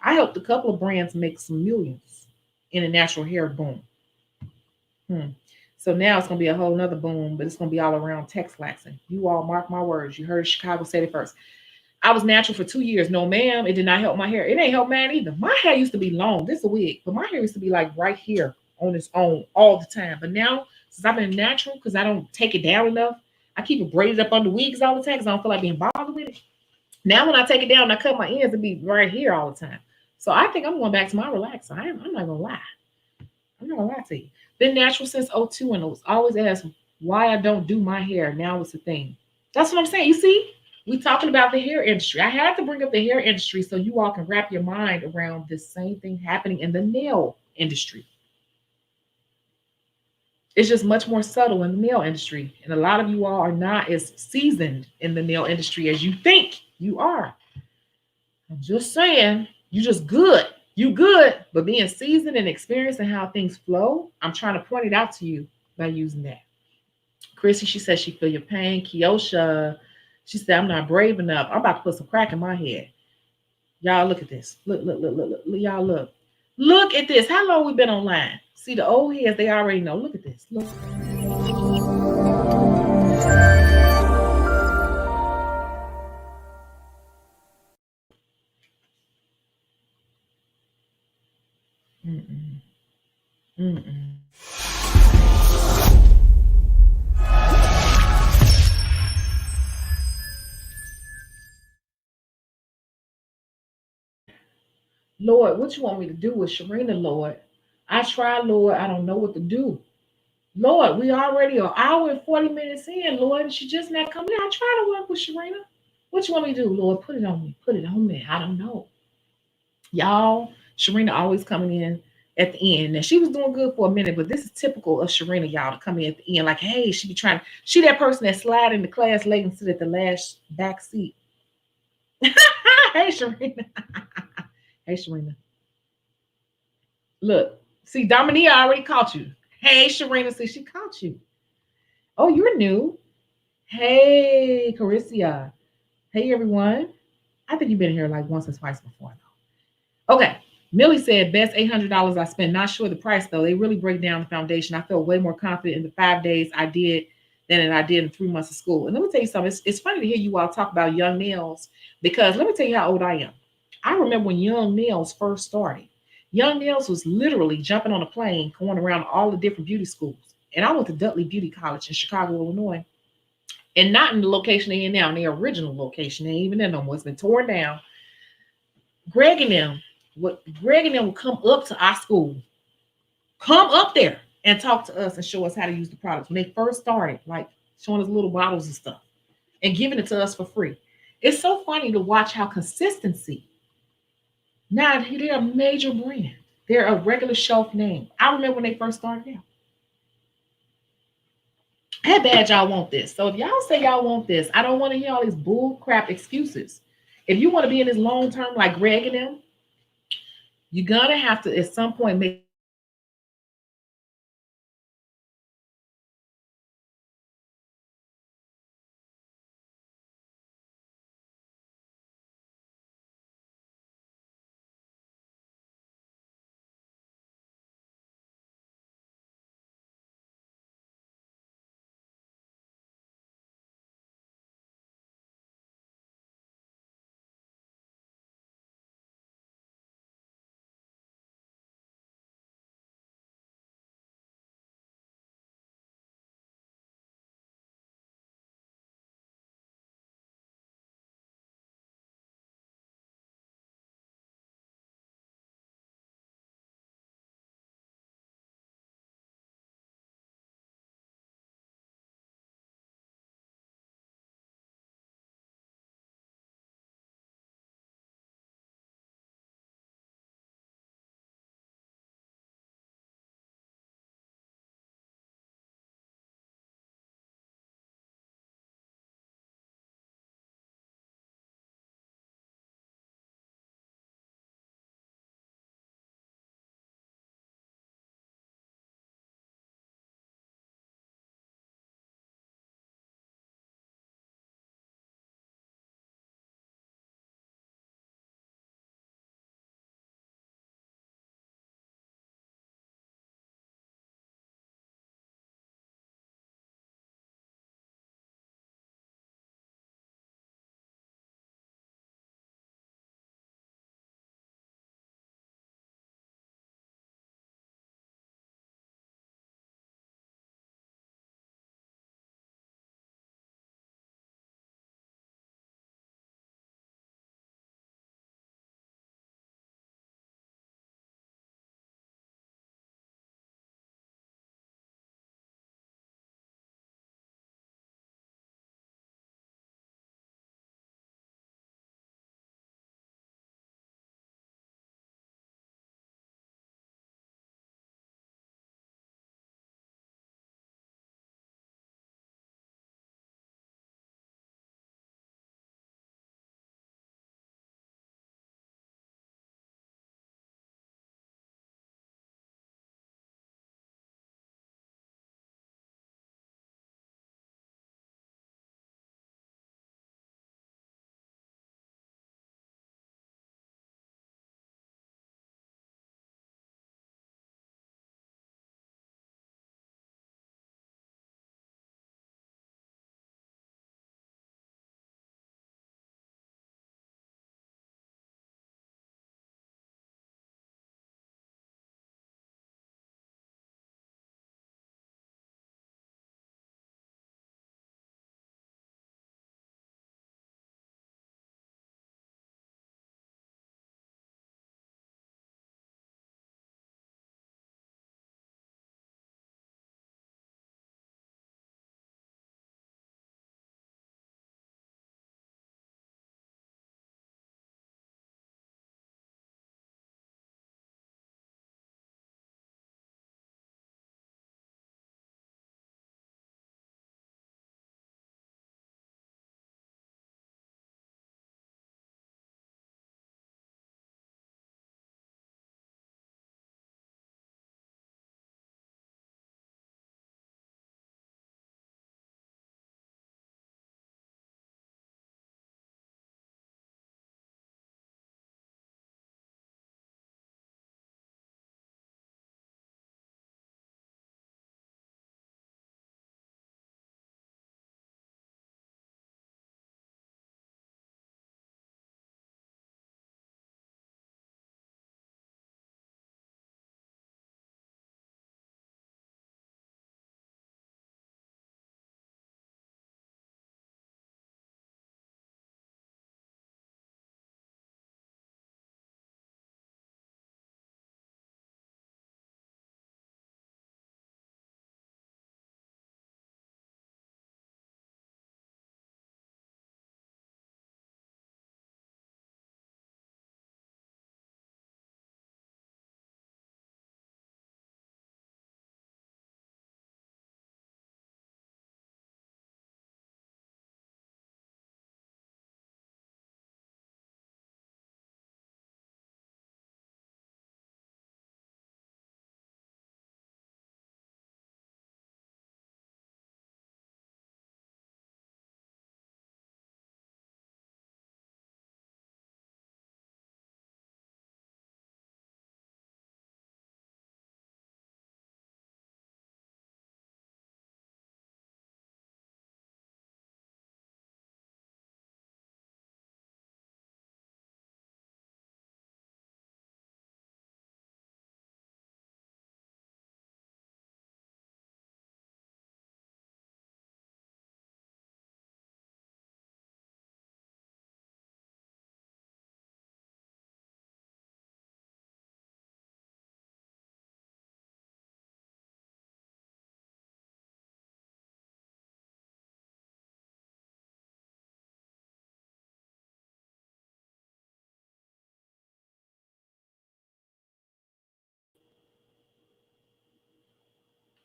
I helped a couple of brands make some millions in a natural hair boom. So now it's going to be a whole nother boom, but it's going to be all around text laxing. You all mark my words. You heard Chicago say it first. I was natural for 2 years. No, ma'am, it did not help my hair. It ain't help mine either. My hair used to be long. This is a wig, but my hair used to be like right here on its own all the time. But now, since I've been natural, because I don't take it down enough, I keep it braided up under wigs all the time because I don't feel like being bothered with it. Now, when I take it down and I cut my ends, it be right here all the time. So I think I'm going back to my relaxer. I'm not gonna lie. I'm not gonna lie to you. Been natural since '02, and I was always asked why I don't do my hair. Now it's a thing. That's what I'm saying. You see, we talking about the hair industry. I had to bring up the hair industry so you all can wrap your mind around this same thing happening in the nail industry. It's just much more subtle in the nail industry, and a lot of you all are not as seasoned in the nail industry as you think you are. I'm just saying, you just good. You good, but being seasoned and experiencing how things flow, I'm trying to point it out to you by using that. Chrissy, she says she feel your pain. Kiosha, she said, I'm not brave enough. I'm about to put some crack in my head. Y'all look at this. Look. Y'all look. Look at this. How long we been online? See the old heads, they already know. Look at this. Look. Mm-mm. Mm-mm. Lord, what you want me to do with Sharina, Lord? I tried, Lord. I don't know what to do. Lord, we already an hour and 40 minutes in, Lord, and she just not coming in. I try to work with Sharina. What you want me to do, Lord? Put it on me. Put it on me. I don't know. Y'all, Sharina always coming in at the end. Now she was doing good for a minute, but this is typical of Sharina, y'all, to come in at the end. Like, hey, she be trying. She that person that slide in the class late and sit at the last back seat. Hey, Sharina. Hey, Sharina. Look, see, Dominia already caught you. Hey, Sharina, see, she caught you. Oh, you're new. Hey, Carissa. Hey, everyone. I think you've been here like once or twice before, though. Okay. Millie said, best $800 I spent. Not sure the price, though. They really break down the foundation. I felt way more confident in the 5 days I did than I did in 3 months of school. And let me tell you something. It's funny to hear you all talk about young nails because let me tell you how old I am. I remember when Young Nails first started. Young Nails was literally jumping on a plane, going around all the different beauty schools. And I went to Dudley Beauty College in Chicago, Illinois. And not in the location they're in now, in their original location. They ain't even in no more. It's been torn down. Greg and them would come up to our school, come up there and talk to us and show us how to use the products when they first started, like showing us little bottles and stuff and giving it to us for free. It's so funny to watch how consistency. Now they're a major brand. They're a regular shelf name. I remember when they first started out. How bad y'all want this? So if y'all say y'all want this, I don't want to hear all these bull crap excuses. If you want to be in this long term like Greg and them, you're gonna have to at some point make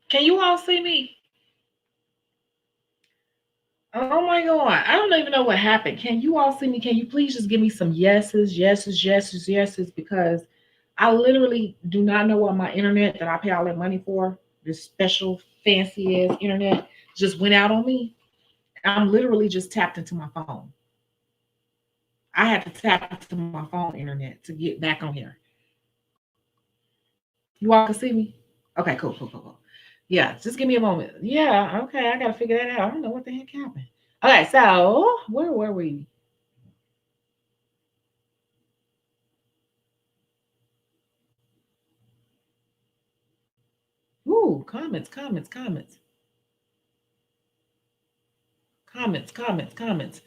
Can you all see me? Oh my God. I don't even know what happened. Can you all see me? Can you please just give me some yeses, yeses, yeses, yeses? Because I literally do not know what my internet that I pay all that money for, this special fancy ass internet, just went out on me. I'm literally just tapped into my phone. I had to tap into my phone internet to get back on here. You all can see me? Okay, cool, cool, cool, cool. Yeah, just give me a moment. Yeah, okay, I gotta figure that out. I don't know what the heck happened. Okay, so where were we? Ooh, comments, comments, comments, comments, comments, comments.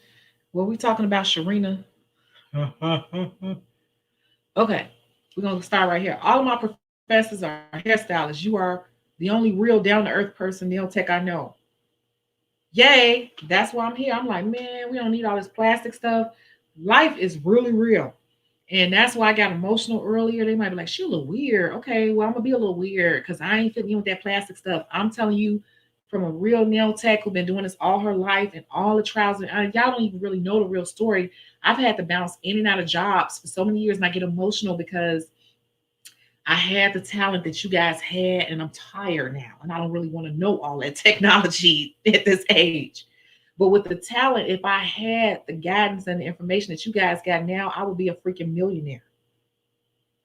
Were we talking about Sharina? Okay, we're gonna start right here. All of my professors are hairstylists. You are the only real down to earth person, nail tech I know. Yay, that's why I'm here. I'm like, man, we don't need all this plastic stuff. Life is really real. And that's why I got emotional earlier. They might be like, she a little weird. Okay, well, I'm gonna be a little weird because I ain't fitting in with that plastic stuff. I'm telling you, from a real nail tech who's been doing this all her life and all the trials, and y'all don't even really know the real story. I've had to bounce in and out of jobs for so many years, and I get emotional because I had the talent that you guys had, and I'm tired now, and I don't really want to know all that technology at this age. But with the talent, if I had the guidance and the information that you guys got now, I would be a freaking millionaire.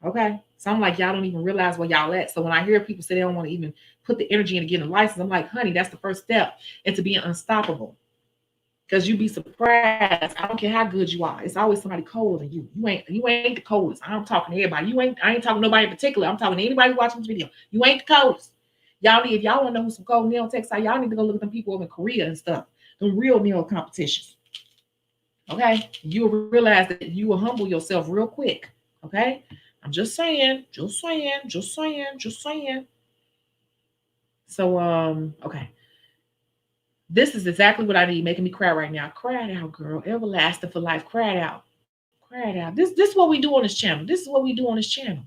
Okay. So I'm like, y'all don't even realize where y'all at. So when I hear people say they don't want to even put the energy into getting a license, I'm like, honey, that's the first step into being unstoppable. Because you'd be surprised. I don't care how good you are. It's always somebody colder than you. You ain't the coldest. I'm talking to everybody. I ain't talking to nobody in particular. I'm talking to anybody watching this video. You ain't the coldest. If y'all want to know who some cold nail techs are, y'all need to go look at them people over in Korea and stuff. Them real nail competitions. Okay. You'll realize that you will humble yourself real quick. Okay. I'm just saying, just saying, just saying, just saying. So okay. This is exactly what I need, making me cry right now. Cry it out, girl. Everlasting for life. Cry it out. Cry it out. This is what we do on this channel. This is what we do on this channel.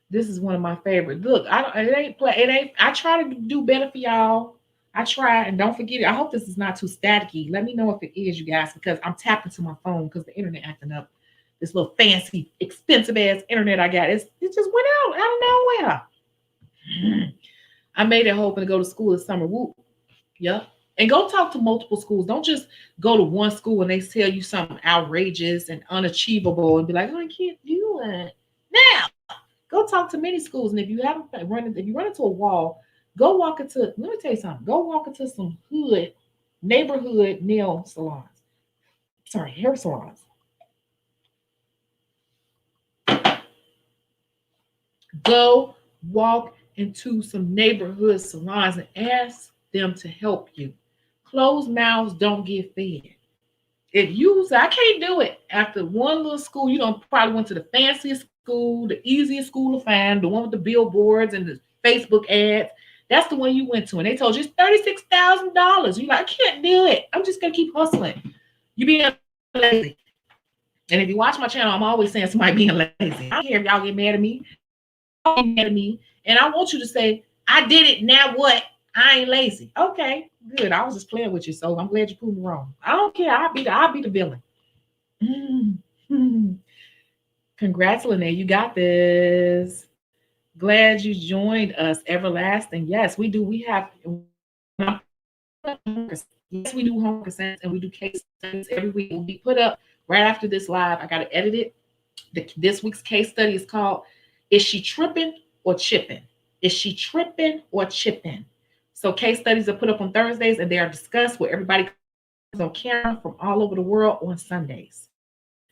This is one of my favorites. Look, I don't it ain't play, it ain't I try to do better for y'all. I try, and don't forget it. I hope this is not too staticky. Let me know if it is, you guys, because I'm tapping to my phone because the internet acting up. This little fancy, expensive ass internet I got. It just went out of nowhere. I made it hoping to go to school this summer. Whoop. Yep. And go talk to multiple schools. Don't just go to one school and they tell you something outrageous and unachievable and be like, oh, I can't do it. Now, go talk to many schools. And if you run into a wall, go walk into, let me tell you something, go walk into some neighborhood nail salons. Sorry, hair salons. Go walk into some neighborhood salons and ask them to help you. Closed mouths don't get fed. If you say, I can't do it after one little school, you don't probably went to the fanciest school, the easiest school to find, the one with the billboards and the Facebook ads. That's the one you went to, and they told you it's $36,000. You're like, I can't do it. I'm just gonna keep hustling. You being lazy. And if you watch my channel, I'm always saying somebody being lazy. I don't care if y'all get mad at me. Get mad at me, and I want you to say, I did it. Now what? I ain't lazy. Okay, good. I was just playing with you, so I'm glad you proved me wrong. I don't care. I'll be the villain. Congrats, Lene. You got this. Glad you joined us. Everlasting. Yes, we do. We have yes, we do homework assignments and we do case studies every week. Will be put up right after this live. I gotta edit it. This week's case study is called Is She Tripping or Chipping? Is she tripping or chipping? So case studies are put up on Thursdays and they are discussed where everybody comes on camera from all over the world on Sundays.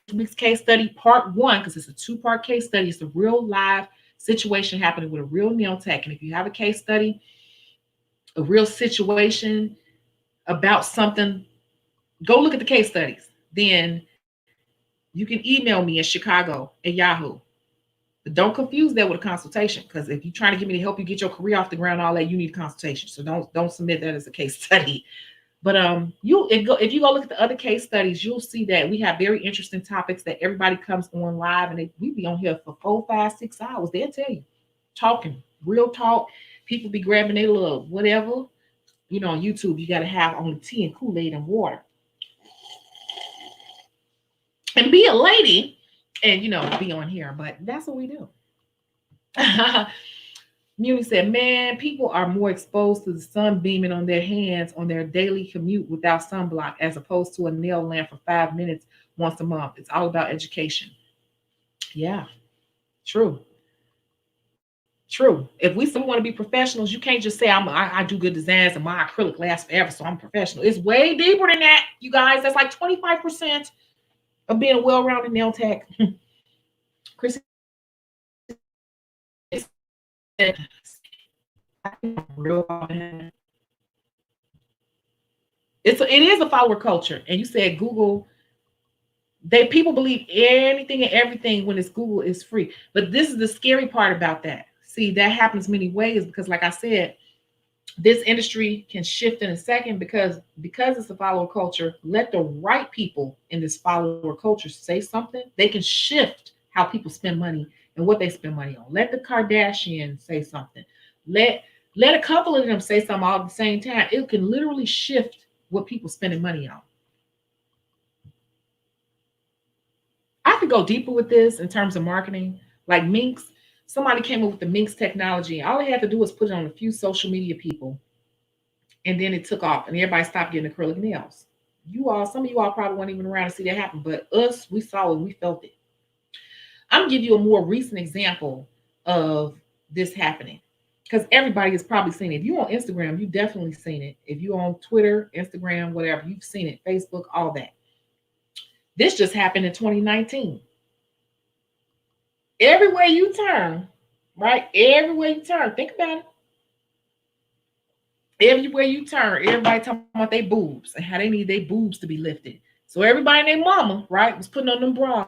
This week's case study, part one, because it's a two-part case study. It's a real live situation happening with a real nail tech. And if you have a case study, a real situation about something, go look at the case studies. Then you can email me at Chicago at Yahoo. But don't confuse that with a consultation, because if you're trying to get me to help you get your career off the ground, all that, you need a consultation. So don't submit that as a case study. But if you go look at the other case studies, you'll see that we have very interesting topics that everybody comes on live, and we be on here for 4, 5, 6 hours. They'll tell you, talking real talk. People be grabbing their little whatever. You know, on YouTube, you got to have only tea and Kool-Aid and water. And be a lady and, you know, be on here. But that's what we do. Muni said, man, people are more exposed to the sun beaming on their hands on their daily commute without sunblock as opposed to a nail lamp for 5 minutes once a month. It's all about education. Yeah, true. True. If we want to be professionals, you can't just say I do good designs and my acrylic lasts forever, so I'm professional. It's way deeper than that, you guys. That's like 25% of being a well-rounded nail tech. Chrissy said, it is a follower culture. And you said Google, people believe anything and everything when it's Google is free. But this is the scary part about that. See, that happens many ways because, like I said, this industry can shift in a second because it's a follower culture. Let the right people in this follower culture say something. They can shift how people spend money and what they spend money on. Let the Kardashians say something. Let a couple of them say something all at the same time. It can literally shift what people spending money on. I could go deeper with this in terms of marketing, like Minx. Somebody came up with the Minx technology. All they had to do was put it on a few social media people, and then it took off, and everybody stopped getting acrylic nails. Some of you all probably weren't even around to see that happen, but us, we saw it, we felt it. I'm gonna give you a more recent example of this happening because everybody has probably seen it. If you're on Instagram, you've definitely seen it. If you're on Twitter, Instagram, whatever, you've seen it, Facebook, all that. This just happened in 2019. Everywhere you turn, right? Everywhere you turn, think about it. Everywhere you turn, everybody talking about their boobs and how they need their boobs to be lifted. So everybody and their mama, right, was putting on them bras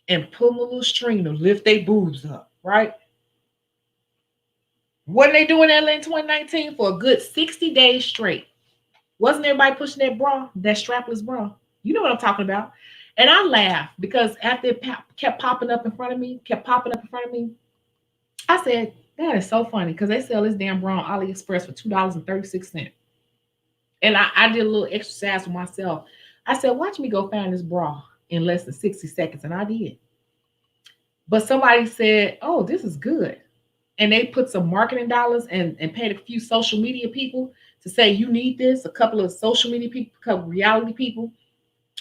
and pulling a little string to lift their boobs up, right? What they doing that in 2019 for a good 60 days straight? Wasn't everybody pushing that bra, that strapless bra? You know what I'm talking about. And I laughed because after it kept popping up in front of me, I said, that is so funny because they sell this damn bra on AliExpress for $2.36. And I did a little exercise for myself. I said, watch me go find this bra in less than 60 seconds. And I did. But somebody said, oh, this is good. And they put some marketing dollars and paid a few social media people to say, you need this. A couple of social media people, a couple of reality people.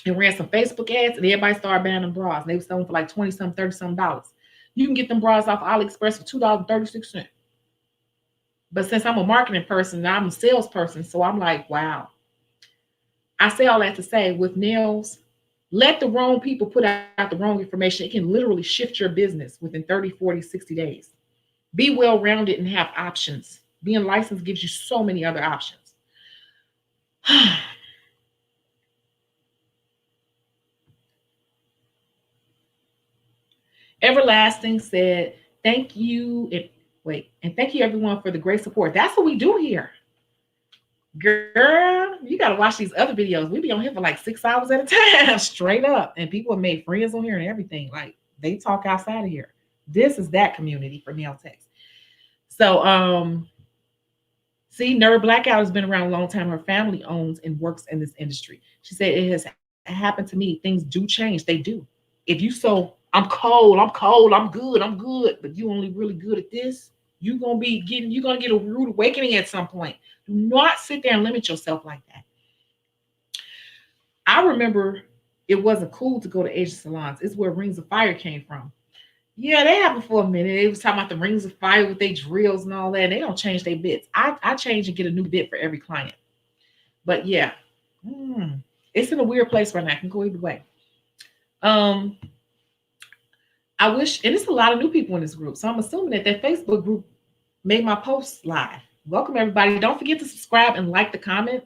And ran some Facebook ads, and everybody started buying them bras. And they were selling for like 20-some, 30-some dollars. You can get them bras off AliExpress for $2.36. But since I'm a marketing person, I'm a salesperson, so I'm like, wow. I say all that to say, with nails, let the wrong people put out the wrong information. It can literally shift your business within 30, 40, 60 days. Be well-rounded and have options. Being licensed gives you so many other options. Everlasting said, thank you. And thank you everyone for the great support. That's what we do here. Girl, you got to watch these other videos. We be on here for like 6 hours at a time, straight up. And people have made friends on here and everything. Like they talk outside of here. This is that community for nail techs. So, see, Nerd Blackout has been around a long time. Her family owns and works in this industry. She said it has happened to me. Things do change. They do. If you I'm cold, I'm good, but you only really good at this, you're gonna get a rude awakening at some point. Do not sit there and limit yourself like that. I remember it wasn't cool to go to Asian salons. It's where Rings of Fire came from. Yeah, they happened for a minute. They was talking about the Rings of Fire with their drills and all that. And they don't change their bits. I change and get a new bit for every client. But yeah, it's in a weird place right now. I can go either way. I wish, and it's a lot of new people in this group. So I'm assuming that Facebook group made my posts live. Welcome, everybody. Don't forget to subscribe and like the comment.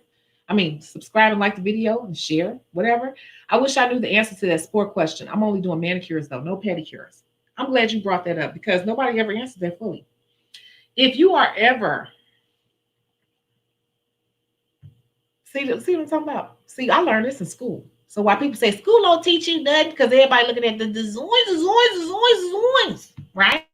Subscribe and like the video and share, whatever. I wish I knew the answer to that sport question. I'm only doing manicures, though, no pedicures. I'm glad you brought that up because nobody ever answered that fully. If you are ever, see what I'm talking about? See, I learned this in school. So why people say school don't teach you nothing because everybody looking at the zoins, right?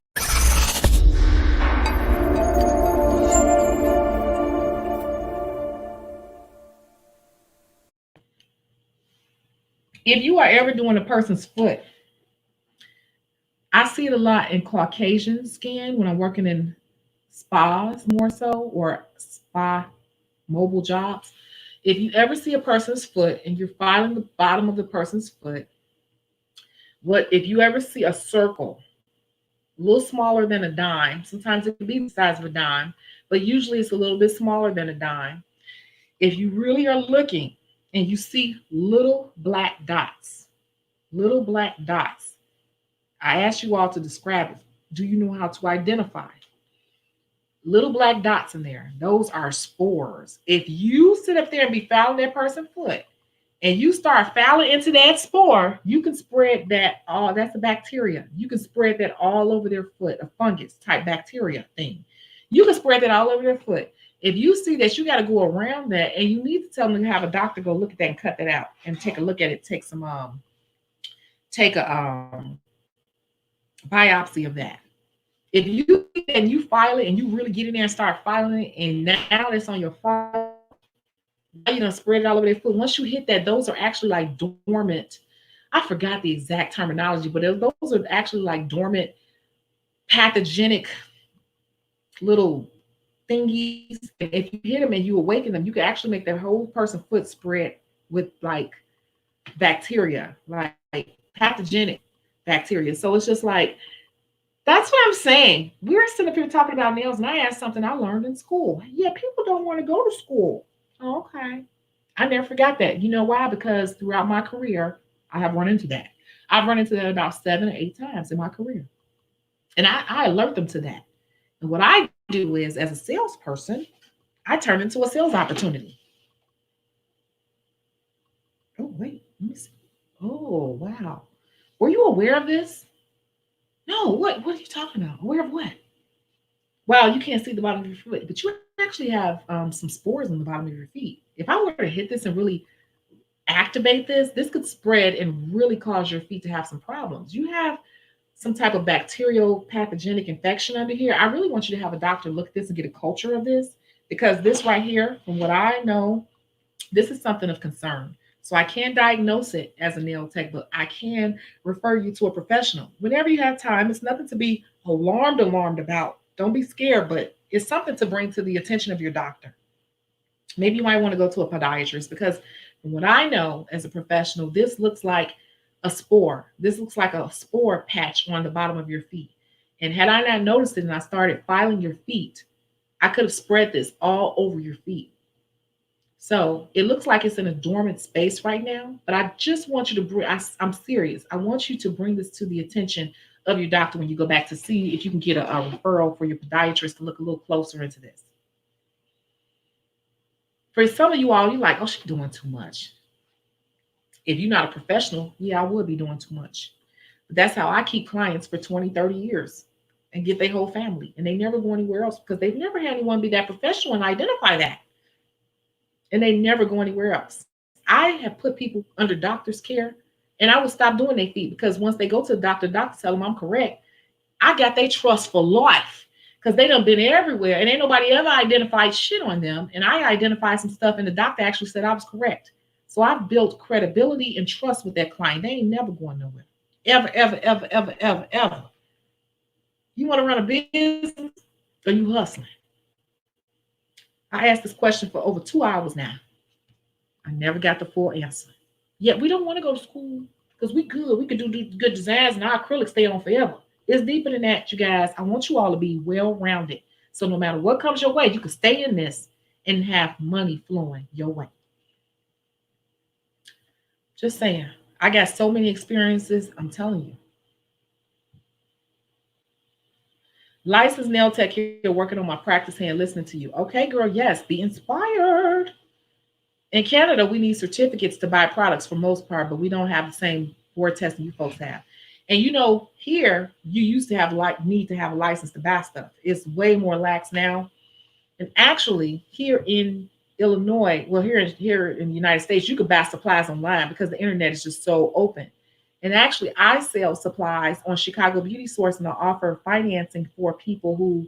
If you are ever doing a person's foot, I see it a lot in Caucasian skin when I'm working in spas more so, or spa mobile jobs. If you ever see a person's foot and you're filing the bottom of the person's foot, what if you ever see a circle, a little smaller than a dime, sometimes it can be the size of a dime, but usually it's a little bit smaller than a dime. If you really are looking and you see little black dots, I ask you all to describe it. Do you know how to identify little black dots in there? Those are spores. If you sit up there and be fouling that person's foot and you start fouling into that spore, you can spread that all, that's a bacteria. You can spread that all over their foot, a fungus type bacteria thing. You can spread that all over their foot. If you see that, you got to go around that, and you need to tell them to have a doctor go look at that and cut that out and take a look at it, take a biopsy of that. If you and you file it and you really get in there and start filing it, and now it's on your file, now you done spread it all over their foot. Once you hit that, those are actually like dormant. I forgot the exact terminology, but those are actually like dormant, pathogenic little thingies. And if you hit them and you awaken them, you can actually make that whole person's foot spread with like bacteria, like pathogenic bacteria. So it's just like, that's what I'm saying. We're sitting up here talking about nails, and I asked something I learned in school. Yeah, people don't want to go to school. Oh, okay. I never forgot that. You know why? Because throughout my career, I have run into that. I've run into that about 7 or 8 times in my career. And I alert them to that. And what I do is, as a salesperson, I turn into a sales opportunity. Oh, wait. Let me see. Oh, wow. Were you aware of this? No, what are you talking about? Aware of what? Well, you can't see the bottom of your foot, but you actually have some spores on the bottom of your feet. If I were to hit this and really activate this could spread and really cause your feet to have some problems. You have some type of bacterial pathogenic infection under here. I really want you to have a doctor look at this and get a culture of this, because this right here, from what I know, this is something of concern. So I can't diagnose it as a nail tech, but I can refer you to a professional. Whenever you have time, it's nothing to be alarmed about. Don't be scared, but it's something to bring to the attention of your doctor. Maybe you might want to go to a podiatrist, because from what I know as a professional, this looks like a spore. This looks like a spore patch on the bottom of your feet. And had I not noticed it and I started filing your feet, I could have spread this all over your feet. So it looks like it's in a dormant space right now, but I just want you to bring, I'm serious. I want you to bring this to the attention of your doctor when you go back to see if you can get a referral for your podiatrist to look a little closer into this. For some of you all, you're like, oh, she's doing too much. If you're not a professional, yeah, I would be doing too much. But that's how I keep clients for 20, 30 years and get their whole family. And they never go anywhere else because they've never had anyone be that professional and identify that. And they never go anywhere else. I have put people under doctor's care, and I will stop doing their feet, because once they go to the doctor tell them I'm correct, I got their trust for life, because they done been everywhere and ain't nobody ever identified shit on them. And I identified some stuff and the doctor actually said I was correct. So I've built credibility and trust with that client. They ain't never going nowhere. Ever, ever, ever, ever, ever, ever. You want to run a business, or you hustling? I asked this question for over 2 hours now. I never got the full answer. Yet we don't want to go to school because we good. We could do good designs and our acrylics stay on forever. It's deeper than that, you guys. I want you all to be well-rounded. So no matter what comes your way, you can stay in this and have money flowing your way. Just saying. I got so many experiences. I'm telling you. Licensed nail tech here, working on my practice hand, listening to you. Okay, girl, yes, be inspired. In Canada, we need certificates to buy products for most part, but we don't have the same board testing you folks have. And you know, here you used to have need to have a license to buy stuff. It's way more lax now. And actually, here in Illinois, well, here in the United States, you could buy supplies online because the internet is just so open. And actually, I sell supplies on Chicago Beauty Source, and I offer financing for people who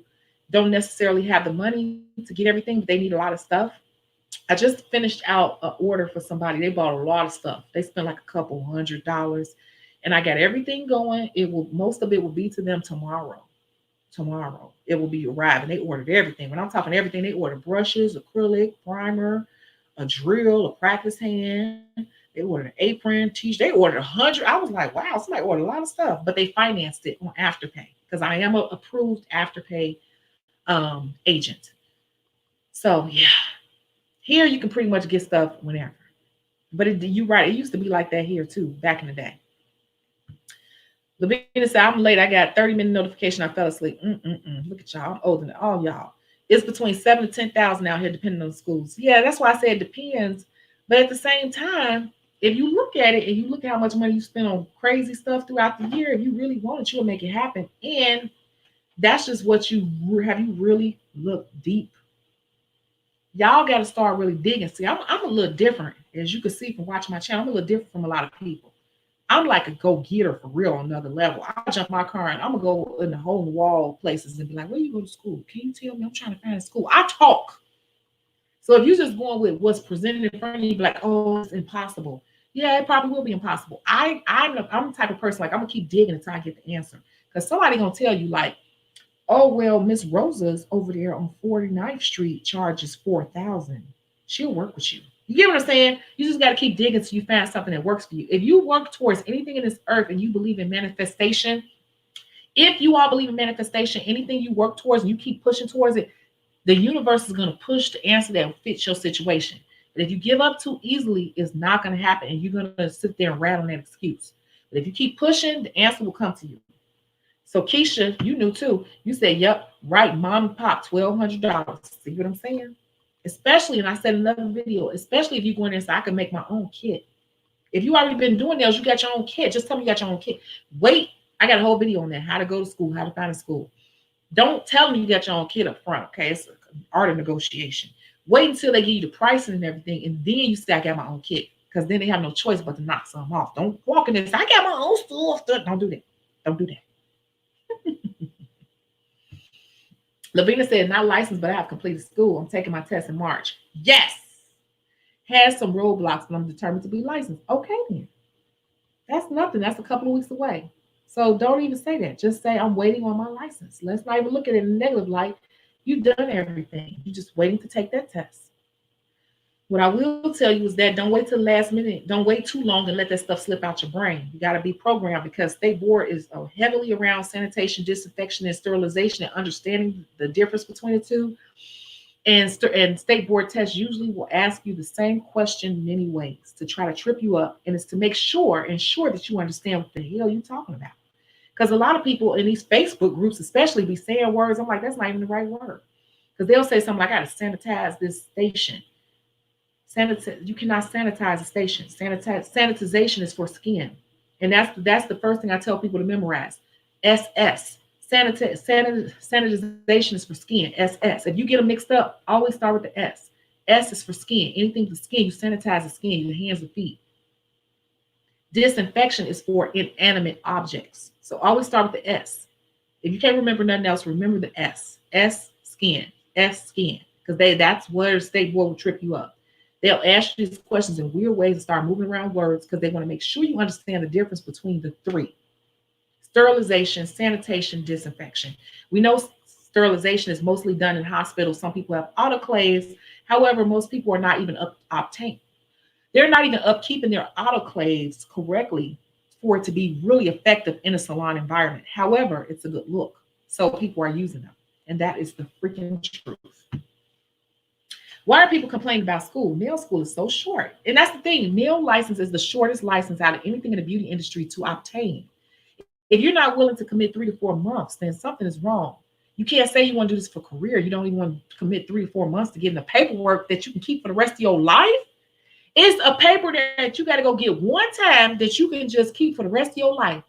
don't necessarily have the money to get everything, but they need a lot of stuff. I just finished out an order for somebody. They bought a lot of stuff. They spent like a couple $100, and I got everything going. It will most of it will be to them tomorrow. Tomorrow it will be arriving. They ordered everything. When I'm talking everything, they ordered brushes, acrylic, primer, a drill, a practice hand. They ordered an apron, t-shirt. They ordered 100. I was like, wow, somebody ordered a lot of stuff. But they financed it on Afterpay because I am a approved Afterpay agent. So yeah, here you can pretty much get stuff whenever. But you're right. It used to be like that here too, back in the day. Lavina said, I'm late. I got 30-minute notification. I fell asleep. Look at y'all. I'm older than all y'all. It's between 7 to 10,000 out here, depending on the schools. Yeah, that's why I said it depends. But at the same time, if you look at it and you look at how much money you spend on crazy stuff throughout the year, if you really want it, you'll make it happen. And that's just what you have. You really looked deep. Y'all got to start really digging. See, I'm a little different, as you can see from watching my channel. I'm a little different from a lot of people. I'm like a go-getter for real on another level. I'll jump my car and I'm gonna go in the hole in the wall places and be like, where you go to school? Can you tell me? I'm trying to find a school. I talk. So if you're just going with what's presented in front of you, be like, oh, it's impossible. Yeah, it probably will be impossible. I'm the type of person, like, I'm gonna keep digging until I get the answer. Because somebody gonna tell you, like, oh well, Miss Rosa's over there on 49th Street charges 4,000. She'll work with you. You get what I'm saying? You just got to keep digging until you find something that works for you. If you work towards anything in this earth and you believe in manifestation, if you all believe in manifestation, anything you work towards and you keep pushing towards it, the universe is going to push the answer that fits your situation. But if you give up too easily, it's not going to happen, and you're going to sit there and rattle that excuse. But if you keep pushing, the answer will come to you. So Keisha, you knew too. You said, "Yep, right, mom and pop, $1,200." See what I'm saying? Especially, and I said in another video, especially if you go in there and say, I can make my own kit. If you already been doing nails, you got your own kit. Just tell me you got your own kit. Wait, I got a whole video on that. How to go to school, how to find a school. Don't tell me you got your own kit up front, okay? It's an art of negotiation. Wait until they give you the pricing and everything, and then you say, I got my own kit. Because then they have no choice but to knock some off. Don't walk in there and say, I got my own stuff. Don't do that. Don't do that. Lavina said, not licensed, but I have completed school. I'm taking my test in March. Yes. Has some roadblocks, but I'm determined to be licensed. Okay, then. That's nothing. That's a couple of weeks away. So don't even say that. Just say, I'm waiting on my license. Let's not even look at it in a negative light. You've done everything. You're just waiting to take that test. What I will tell you is that don't wait till the last minute. Don't wait too long and let that stuff slip out your brain. You got to be programmed, because state board is heavily around sanitation, disinfection, and sterilization, and understanding the difference between the two. And state board tests usually will ask you the same question many ways to try to trip you up. And it's to make sure, ensure that you understand what the hell you're talking about. Because a lot of people in these Facebook groups, especially, be saying words. I'm like, that's not even the right word. Because they'll say something like, I got to sanitize this station. You cannot sanitize a station. Sanitization is for skin. And that's the first thing I tell people to memorize. SS. Sanitization is for skin. SS. If you get them mixed up, always start with the S. S is for skin. Anything for skin, you sanitize the skin, your hands and feet. Disinfection is for inanimate objects. So always start with the S. If you can't remember nothing else, remember the S. S, skin. S, skin. Because that's where the state board will trip you up. They'll ask you these questions in weird ways and start moving around words because they want to make sure you understand the difference between the three. Sterilization, sanitation, disinfection. We know sterilization is mostly done in hospitals. Some people have autoclaves. However, most people are not even obtained. They're not even upkeeping their autoclaves correctly for it to be really effective in a salon environment. However, it's a good look. So people are using them. And that is the freaking truth. Why are people complaining about school? Nail school is so short. And that's the thing. Nail license is the shortest license out of anything in the beauty industry to obtain. If you're not willing to commit 3 to 4 months, then something is wrong. You can't say you want to do this for career. You don't even want to commit 3 to 4 months to get in the paperwork that you can keep for the rest of your life. It's a paper that you got to go get one time that you can just keep for the rest of your life.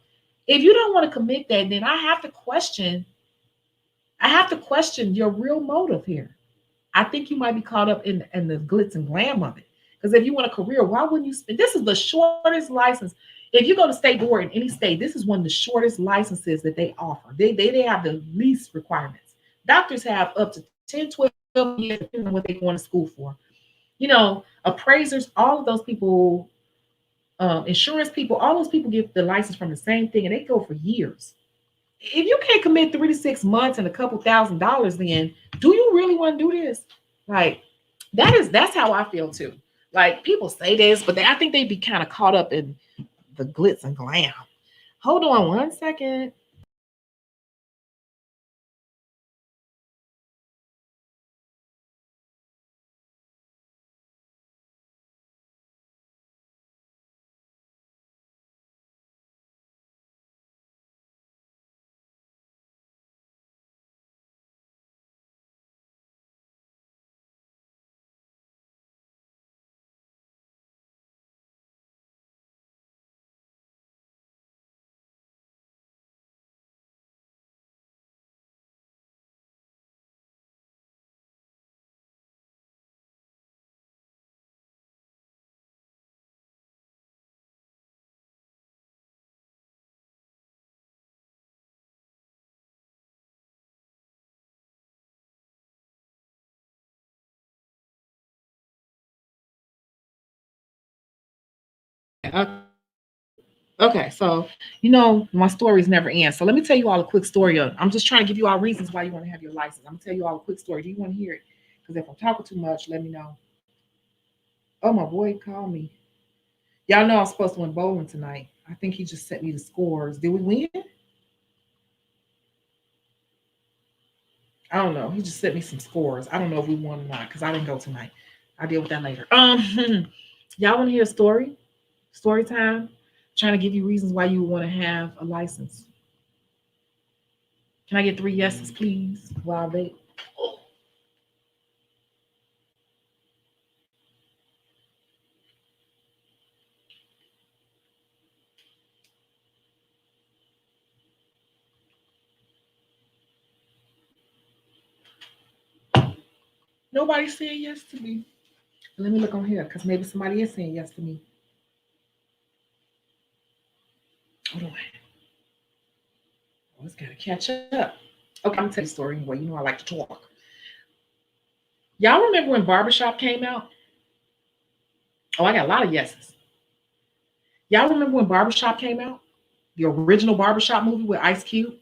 If you don't want to commit that, then I have to question your real motive here. I think you might be caught up in the glitz and glam of it. Because if you want a career, why wouldn't you spend? This is the shortest license. If you go to state board in any state, this is one of the shortest licenses that they offer. They have the least requirements. Doctors have up to 10, 12 years, depending on what they're going to school for. Appraisers, all of those people, insurance people, all those people get the license from the same thing and they go for years. If you can't commit 3 to 6 months and a couple $1,000s, then do you really want to do this? Like, that's how I feel too. Like, people say this, but I think they be kind of caught up in the glitz and glam. Hold on one second. Okay, so my stories never end. So let me tell you all a quick story. I'm just trying to give you all reasons why you want to have your license. I'm gonna tell you all a quick story. Do you want to hear it? Because if I'm talking too much, let me know. Oh, my boy called me. Y'all know I was supposed to win bowling tonight. I think he just sent me the scores. Did we win? I don't know. He just sent me some scores. I don't know if we won or not because I didn't go tonight. I'll deal with that later. Y'all want to hear a story? Story time. Trying to give you reasons why you want to have a license. Can I get 3 yeses, please? While they. Nobody said yes to me. Let me look on here because maybe somebody is saying yes to me. Hold on. Let's gotta catch up. Okay, I'm gonna tell you a story anyway. You know I like to talk. Y'all remember when Barbershop came out? Oh, I got a lot of yeses. Y'all remember when Barbershop came out? The original Barbershop movie with Ice Cube?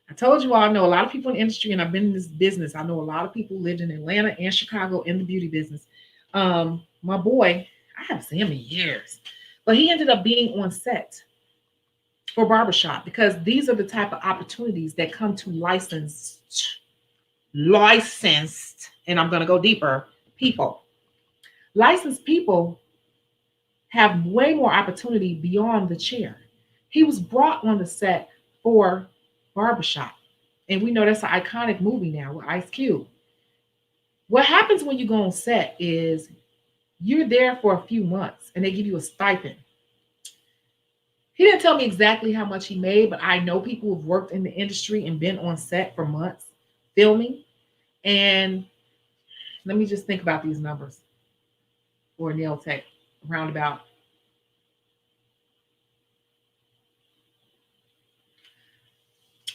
I told you all I know a lot of people in the industry, and I've been in this business. I know a lot of people lived in Atlanta and Chicago in the beauty business. My boy, I haven't seen him in years, but he ended up being on set for Barbershop because these are the type of opportunities that come to licensed, and I'm going to go deeper, people. Licensed people have way more opportunity beyond the chair. He was brought on the set for Barbershop. And we know that's an iconic movie now with Ice Cube. What happens when you go on set is you're there for a few months and they give you a stipend. He didn't tell me exactly how much he made, but I know people who've worked in the industry and been on set for months filming. And let me just think about these numbers for a nail tech roundabout.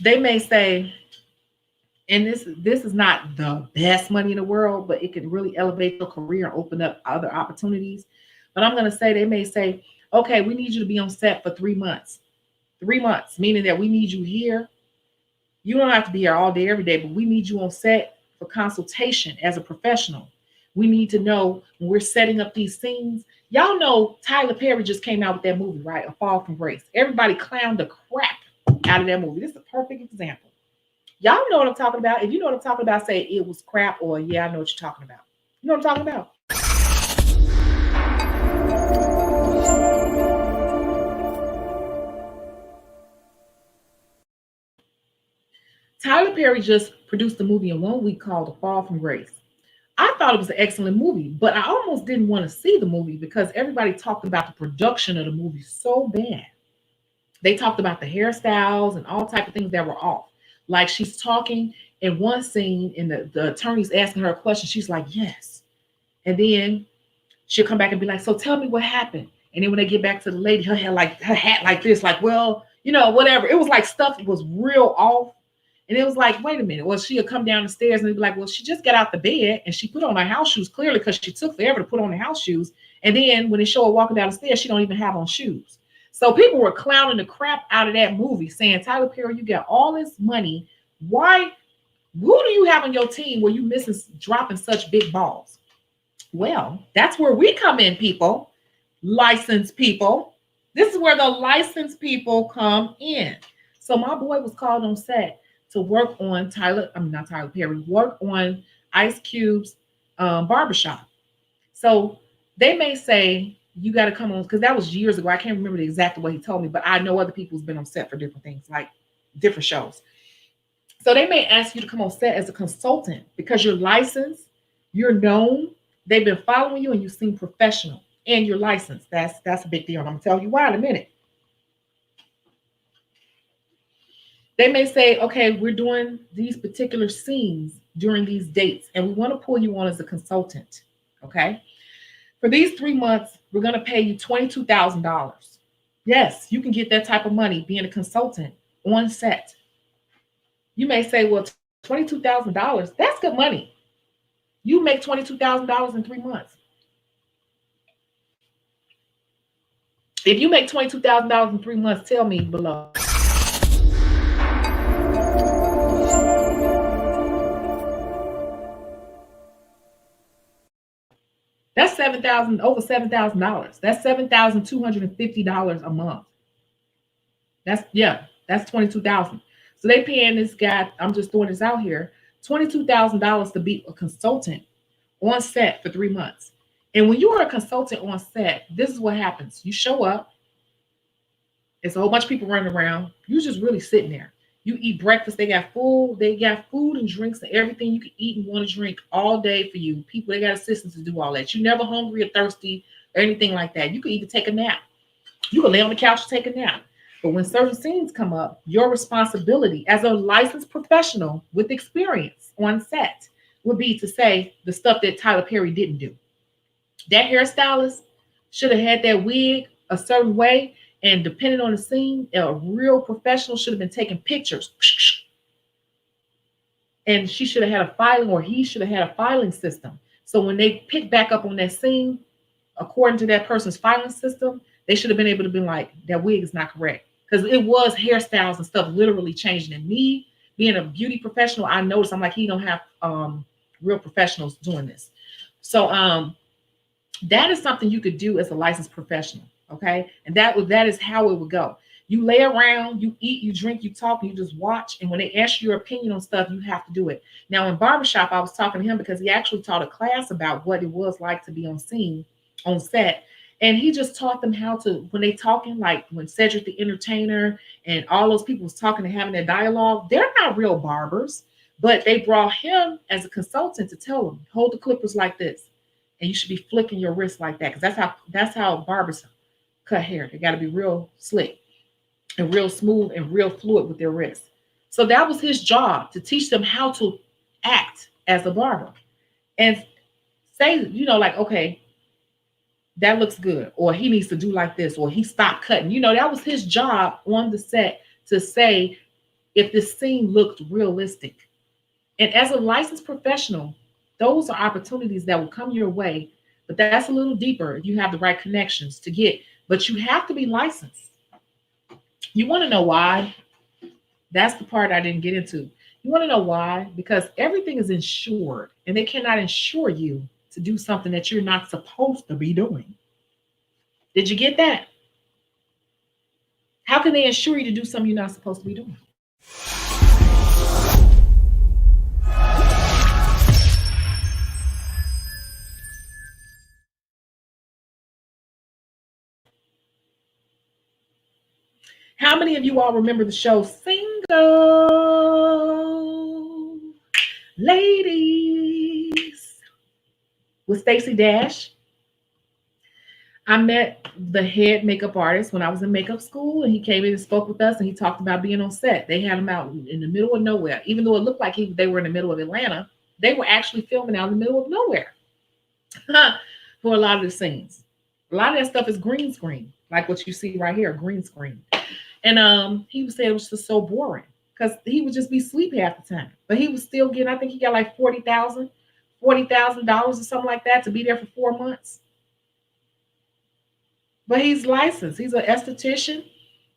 They may say, and this is not the best money in the world, but it can really elevate your career and open up other opportunities. But I'm going to say, they may say, okay, we need you to be on set for 3 months. 3 months, meaning that we need you here. You don't have to be here all day, every day, but we need you on set for consultation as a professional. We need to know when we're setting up these scenes. Y'all know Tyler Perry just came out with that movie, right? A Fall from Grace. Everybody clowned the crap out of that movie. This is a perfect example. Y'all know what I'm talking about. If you know what I'm talking about, say it was crap or yeah, I know what you're talking about. You know what I'm talking about? Tyler Perry just produced a movie in one week called A Fall from Grace. I thought it was an excellent movie, but I almost didn't want to see the movie because everybody talked about the production of the movie so bad. They talked about the hairstyles and all type of things that were off. Like she's talking in one scene and the attorney's asking her a question. She's like, yes. And then she'll come back and be like, so tell me what happened. And then when they get back to the lady, her hat like this, like, well, whatever. It was like stuff was real off. And it was like, wait a minute. Well, she'll come down the stairs and they'd be like, well, she just got out the bed and she put on her house shoes, clearly because she took forever to put on the house shoes. And then when they show her walking down the stairs, she don't even have on shoes. So people were clowning the crap out of that movie, saying, Tyler Perry, you got all this money. Why? Who do you have on your team where you missing dropping such big balls? Well, that's where we come in, people. Licensed people. This is where the licensed people come in. So my boy was called on set to work on not Tyler Perry, work on Ice Cube's barbershop. So they may say, you got to come on, because that was years ago. I can't remember the exact way he told me, but I know other people who's been on set for different things, like different shows. So they may ask you to come on set as a consultant because you're licensed, you're known, they've been following you, and you seem professional, and you're licensed. That's a big deal. And I'm gonna tell you why in a minute. They may say, okay, we're doing these particular scenes during these dates, and we want to pull you on as a consultant. Okay. For these 3 months, we're going to pay you $22,000. Yes, you can get that type of money being a consultant on set. You may say, well, $22,000, that's good money. You make $22,000 in 3 months. If you make $22,000 in 3 months, tell me below. That's over $7,000. That's $7,250 a month. That's 22,000. So they paying this guy, I'm just throwing this out here, $22,000 to be a consultant on set for 3 months. And when you are a consultant on set, this is what happens. You show up, it's a whole bunch of people running around. You just really sitting there. You eat breakfast. They got food and drinks and everything you can eat and want to drink all day for you. People, they got assistants to do all that. You're never hungry or thirsty or anything like that. You can even take a nap. You can lay on the couch and take a nap. But when certain scenes come up, your responsibility as a licensed professional with experience on set would be to say the stuff that Tyler Perry didn't do. That hairstylist should have had that wig a certain way. And depending on the scene, a real professional should have been taking pictures. And she should have had a filing, or he should have had a filing system. So when they pick back up on that scene, according to that person's filing system, they should have been able to be like, that wig is not correct. Because it was hairstyles and stuff literally changing. And me, being a beauty professional, I noticed, I'm like, he don't have real professionals doing this. So that is something you could do as a licensed professional. Okay. And that is how it would go. You lay around, you eat, you drink, you talk, and you just watch. And when they ask you your opinion on stuff, you have to do it. Now in barbershop, I was talking to him because he actually taught a class about what it was like to be on scene, on set. And he just taught them how to, when they talking, like when Cedric the Entertainer and all those people was talking and having their dialogue, they're not real barbers, but they brought him as a consultant to tell them, hold the clippers like this. And you should be flicking your wrist like that. Because that's how barbers cut hair. They got to be real slick and real smooth and real fluid with their wrists. So that was his job, to teach them how to act as a barber and say, like, okay, that looks good, or he needs to do like this, or he stopped cutting. That was his job on the set, to say if this scene looked realistic. And as a licensed professional, those are opportunities that will come your way, but that's a little deeper if you have the right connections to get. But you have to be licensed. You want to know why? That's the part I didn't get into. You want to know why? Because everything is insured, and they cannot insure you to do something that you're not supposed to be doing. Did you get that? How can they insure you to do something you're not supposed to be doing? How many of you all remember the show Single Ladies with Stacey Dash? I met the head makeup artist when I was in makeup school, and he came in and spoke with us, and he talked about being on set. They had him out in the middle of nowhere. Even though it looked like they were in the middle of Atlanta, they were actually filming out in the middle of nowhere for a lot of the scenes. A lot of that stuff is green screen, like what you see right here, green screen. And he said it was just so boring because he would just be asleep half the time. But he was still getting, I think he got like $40,000 or something like that to be there for 4 months. But he's licensed. He's an esthetician,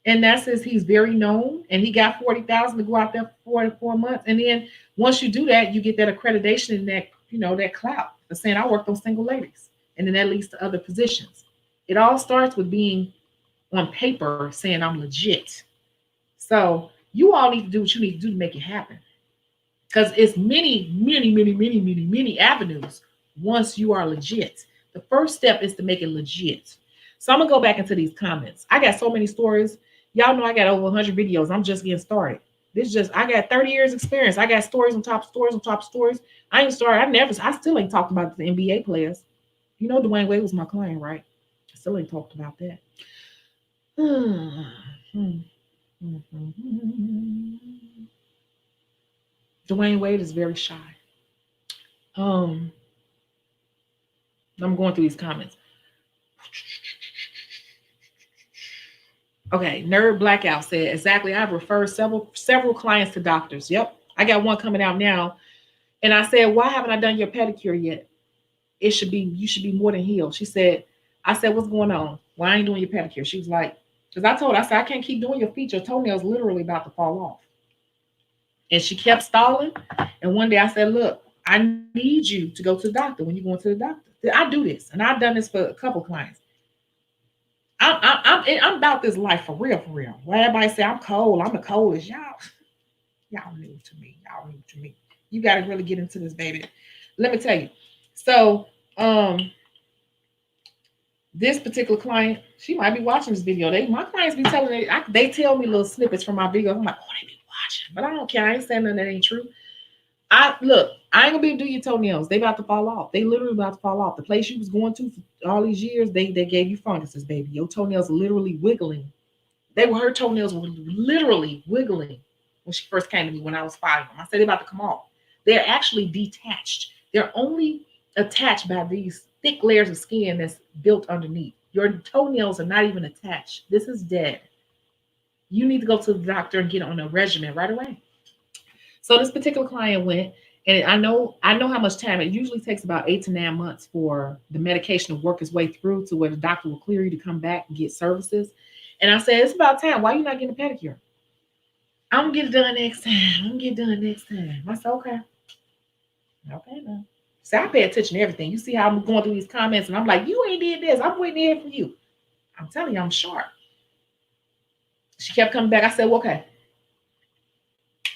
and that says he's very known. And he got 40,000 to go out there for 4 months. And then once you do that, you get that accreditation and that that clout for saying I worked on single ladies, and then that leads to other positions. It all starts with being on paper saying I'm legit. So you all need to do what you need to do to make it happen. Because it's many avenues once you are legit. The first step is to make it legit. So I'm gonna go back into these comments. I got so many stories. Y'all know I got over 100 videos. I'm just getting started. This just I got 30 years experience. I got stories on top of stories on top of stories. I ain't started. I still ain't talked about the NBA players. You know Dwayne Wade was my client, right? I still ain't talked about that. Dwayne Wade is very shy. I'm going through these comments. Okay, Nerd Blackout said exactly. I've referred several clients to doctors. Yep, I got one coming out now, and I said, "Why haven't I done your pedicure yet? You should be more than healed." She said, "I said, what's going on? Why ain't doing your pedicure?" She was like, "Because I told her, I said I can't keep doing your feet. Your toenails literally about to fall off." And she kept stalling. And one day I said, "Look, I need you to go to the doctor when you're going to the doctor." I do this, and I've done this for a couple clients. I'm about this life for real, for real. Why everybody say I'm cold, I'm the coldest. Y'all new to me. Y'all new to me. You got to really get into this, baby. Let me tell you. So, this particular client, she might be watching this video. My clients be telling me, they tell me little snippets from my videos. I'm like, oh, they be watching, but I don't care. I ain't saying nothing that ain't true. I ain't gonna be able to do your toenails. They about to fall off. They literally about to fall off. The place you was going to for all these years, they gave you funguses, baby. Your toenails are literally wiggling. Her toenails were literally wiggling when she first came to me when I was filing them. I said they're about to come off. They're actually detached. They're only attached by these thick layers of skin that's built underneath. Your toenails are not even attached. This is dead. You need to go to the doctor and get on a regimen right away. So this particular client went, and I know how much time it usually takes, about 8 to 9 months for the medication to work its way through to where the doctor will clear you to come back and get services. And I said, it's about time. Why are you not getting a pedicure? I'm gonna get it done next time. I'm gonna get it done next time. I said, okay. Okay, now. See, I pay attention to everything. You see how I'm going through these comments, and I'm like, you ain't did this. I'm waiting here for you. I'm telling you, I'm sharp. She kept coming back. I said, well, okay.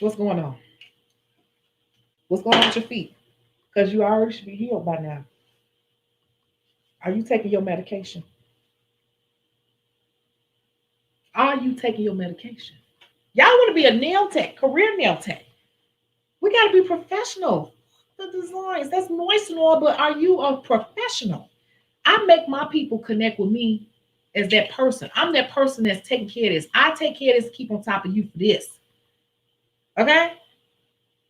What's going on? What's going on with your feet? Because you already should be healed by now. Are you taking your medication? Are you taking your medication? Y'all want to be a nail tech, career nail tech. We got to be professional. The designs, that's nice and all, but are you a professional? I make my people connect with me as that person. I'm that person that's taking care of this. I take care of this, keep on top of you for this. Okay?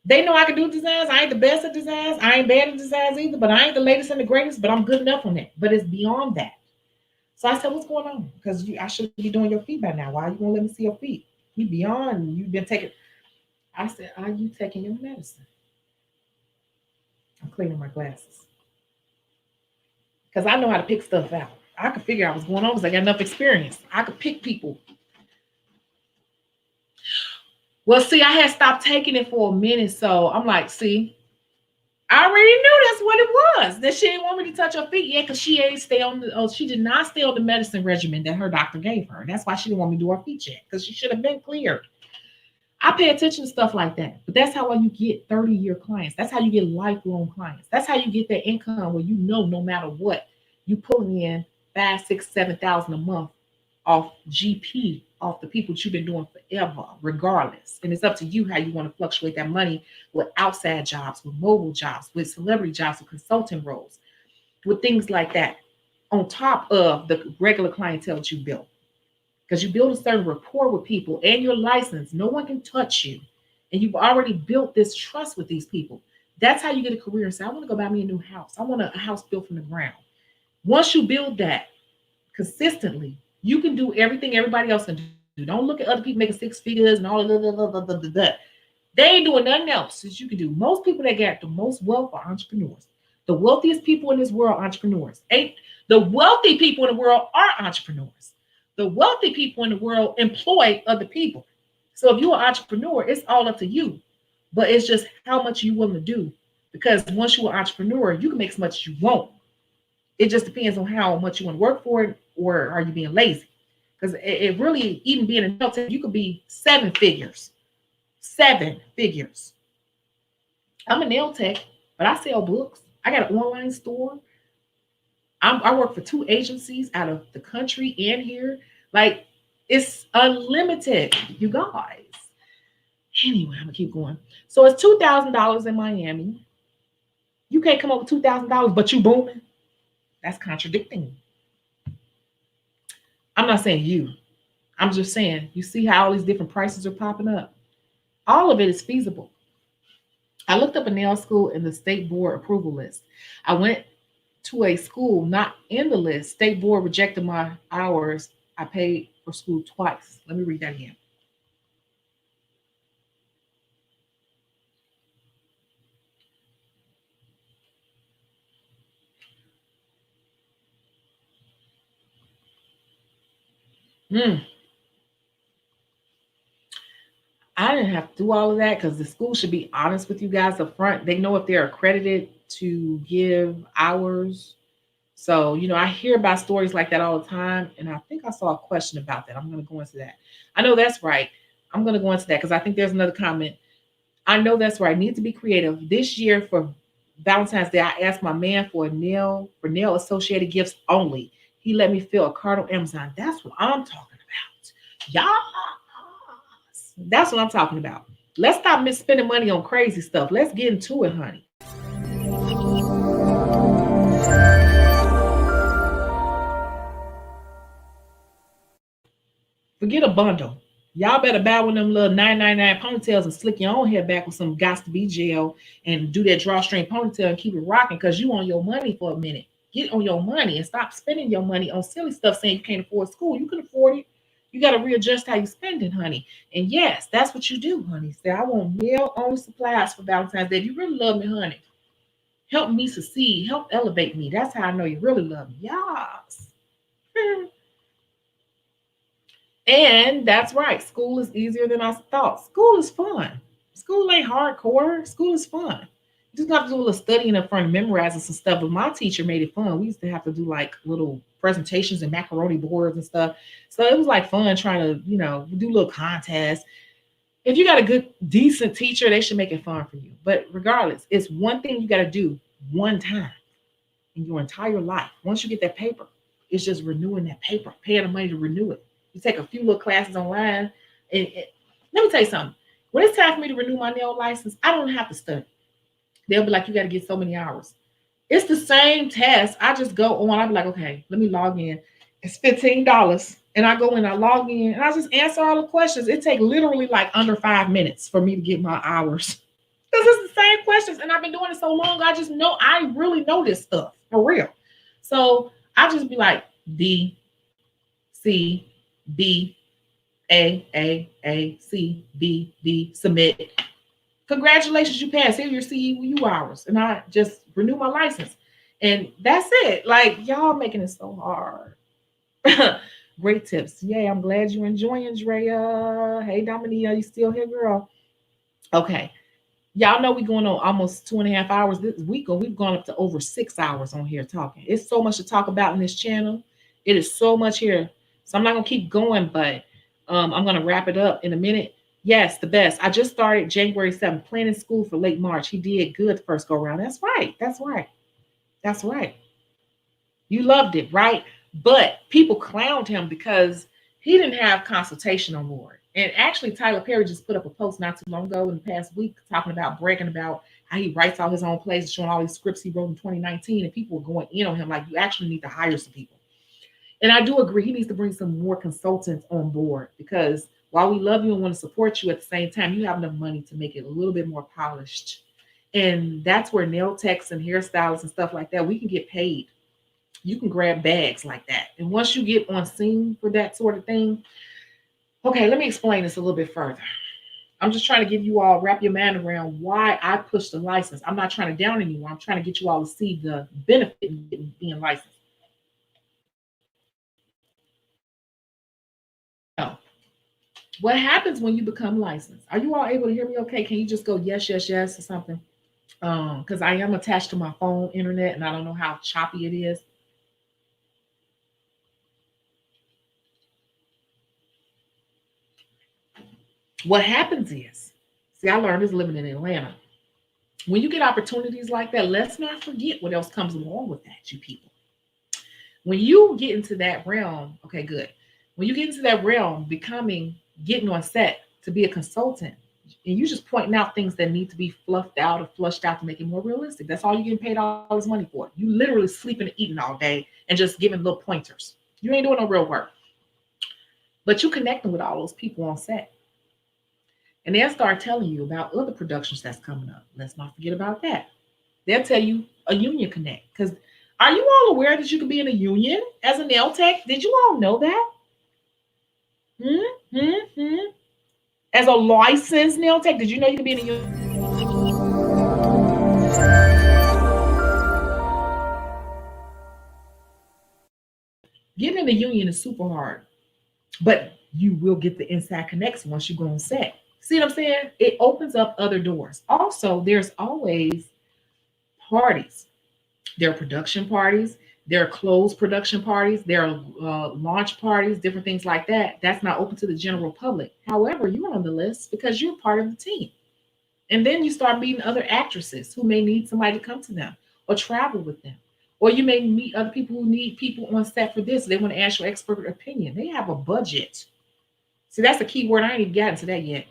They know I can do designs. I ain't the best at designs. I ain't bad at designs either, but I ain't the latest and the greatest, but I'm good enough on that. But it's beyond that. So I said, what's going on? Because I should be doing your feet by now. Why are you going to let me see your feet? You beyond. You've been taking. I said, are you taking your medicine? I'm cleaning my glasses. Because I know how to pick stuff out. I could figure out what's going on because I got enough experience. I could pick people. Well, see, I had stopped taking it for a minute. So I'm like, see, I already knew that's what it was. That she didn't want me to touch her feet yet because she she did not stay on the medicine regimen that her doctor gave her. That's why she didn't want me to do her feet yet, because she should have been cleared. I pay attention to stuff like that. But that's how you get 30-year clients. That's how you get lifelong clients. That's how you get that income where no matter what, you pulling in 5, 6, 7,000 a month off GP, off the people that you've been doing forever, regardless. And it's up to you how you want to fluctuate that money with outside jobs, with mobile jobs, with celebrity jobs, with consulting roles, with things like that, on top of the regular clientele that you built. Because you build a certain rapport with people and you're licensed. No one can touch you. And you've already built this trust with these people. That's how you get a career and say, I want to go buy me a new house. I want a house built from the ground. Once you build that consistently, you can do everything everybody else can do. do. Don't look at other people making six figures and all of that. They ain't doing nothing else that you can do. Most people that got the most wealth are entrepreneurs. The wealthiest people in this world are entrepreneurs. Ain't the wealthy people in the world are entrepreneurs. The wealthy people in the world employ other people. So if you're an entrepreneur, it's all up to you. But it's just how much you willing to do. Because once you're an entrepreneur, you can make as much as you want. It just depends on how much you want to work for it, or are you being lazy? Because it really, even being an adult, you could be seven figures. Seven figures. I'm a nail tech, but I sell books. I got an online store. I work for two agencies out of the country and here. Like, it's unlimited, you guys. Anyway, I'm gonna keep going. So it's $2,000 in Miami. You can't come up with $2,000, but you booming. That's contradicting. I'm not saying you. I'm just saying, you see how all these different prices are popping up. All of it is feasible. I looked up a nail school in the state board approval list. I went to a school not in the list. State board rejected my hours. I paid for school twice. Let me read that again. Mm, I didn't have to do all of that because the school should be honest with you guys up front. They know if they're accredited to give hours. So, I hear about stories like that all the time. And I think I saw a question about that. I'm going to go into that. I know that's right. I'm going to go into that because I think there's another comment. I know that's right. I need to be creative. This year for Valentine's Day, I asked my man for nail associated gifts only. He let me fill a cart on Amazon. That's what I'm talking about. Y'all, that's what I'm talking about. Let's stop spending money on crazy stuff. Let's get into it, honey. Forget a bundle. Y'all better buy one of them little 9.99 ponytails and slick your own hair back with some Gots to Be gel and do that drawstring ponytail and keep it rocking because you on your money for a minute. Get on your money and stop spending your money on silly stuff saying you can't afford school. You can afford it. You got to readjust how you spend it, honey. And yes, that's what you do, honey. Say, I want male only supplies for Valentine's Day. If you really love me, honey, help me succeed. Help elevate me. That's how I know you really love me. Yes. And that's right. School is easier than I thought. School is fun. School ain't hardcore. School is fun. You just have to do a little studying up front and memorizing some stuff. But my teacher made it fun. We used to have to do like little presentations and macaroni boards and stuff. So it was like fun trying to, do little contests. If you got a good, decent teacher, they should make it fun for you. But regardless, it's one thing you got to do one time in your entire life. Once you get that paper, it's just renewing that paper, paying the money to renew it. You take a few little classes online. And let me tell you something. When it's time for me to renew my nail license, I don't have to study. They'll be like, you got to get so many hours. It's the same test. I just go on. I'll be like, okay, let me log in. It's $15. And I go in, I log in, and I just answer all the questions. It takes literally like under 5 minutes for me to get my hours. Because it's the same questions. And I've been doing it so long, I really know this stuff for real. So I just be like, D, C, B, A, C, B, D, submit. Congratulations, you passed. Here your CEU hours. And I just renew my license. And that's it. Like, y'all making it so hard. Great tips. Yay, I'm glad you're enjoying, Drea. Hey, Dominia, you still here, girl? Okay. Y'all know we're going on almost 2.5 hours this week, or we've gone up to over 6 hours on here talking. It's so much to talk about in this channel. It is so much here. So I'm not going to keep going, but I'm going to wrap it up in a minute. Yes, the best. I just started January 7th, planning school for late March. He did good the first go around. That's right. That's right. That's right. You loved it, right? But people clowned him because he didn't have consultation on board. And actually, Tyler Perry just put up a post not too long ago in the past week talking about bragging about how he writes all his own plays, showing all these scripts he wrote in 2019, and people were going in on him like, you actually need to hire some people. And I do agree, he needs to bring some more consultants on board because while we love you and want to support you at the same time, you have enough money to make it a little bit more polished. And that's where nail techs and hairstylists and stuff like that, we can get paid. You can grab bags like that. And once you get on scene for that sort of thing, Okay, let me explain this a little bit further. I'm just trying to give you all wrap your mind around why I push the license. I'm not trying to down anyone. I'm trying to get you all to see the benefit in being licensed. So, what happens when you become licensed? Are you all able to hear me okay? Can you just go yes, yes, yes or something? Because I am attached to my phone internet and I don't know how choppy it is. What happens is, see, I learned this living in Atlanta. When you get opportunities like that, let's not forget what else comes along with that, you people. When you get into that realm, okay, good. When you get into that realm, getting on set to be a consultant, and you just pointing out things that need to be fluffed out or flushed out to make it more realistic. That's all you're getting paid all this money for. You literally sleeping and eating all day and just giving little pointers. You ain't doing no real work. But you connecting with all those people on set. And they'll start telling you about other productions that's coming up. Let's not forget about that. They'll tell you a union connect. Because are you all aware that you could be in a union as a nail tech? Did you all know that? Hmm? Hmm? Hmm? As a licensed nail tech, did you know you could be in a union? Getting in a union is super hard, but you will get the inside connects once you go on set. See what I'm saying? It opens up other doors. Also, there's always parties. There are production parties. There are closed production parties. There are launch parties, different things like that. That's not open to the general public. However, you're on the list because you're part of the team. And then you start meeting other actresses who may need somebody to come to them or travel with them. Or you may meet other people who need people on set for this. They want to ask your expert opinion. They have a budget. See, that's the key word. I ain't even gotten to that yet.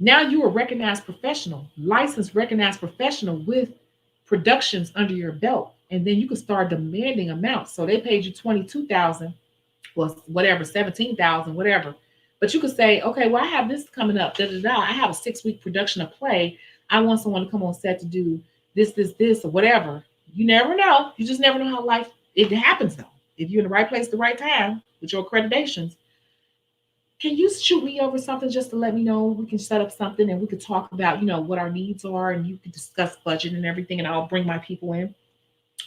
Now you are recognized professional, licensed, recognized professional with productions under your belt. And then you can start demanding amounts. So they paid you 22,000 or whatever, 17,000, whatever. But you could say, okay, well, I have this coming up. Da, da, da. I have a 6-week production of play. I want someone to come on set to do this, or whatever. You never know. You just never know how life it happens though. If you're in the right place at the right time with your accreditations, can you shoot me over something just to let me know? We can set up something and we could talk about, what our needs are and you can discuss budget and everything and I'll bring my people in.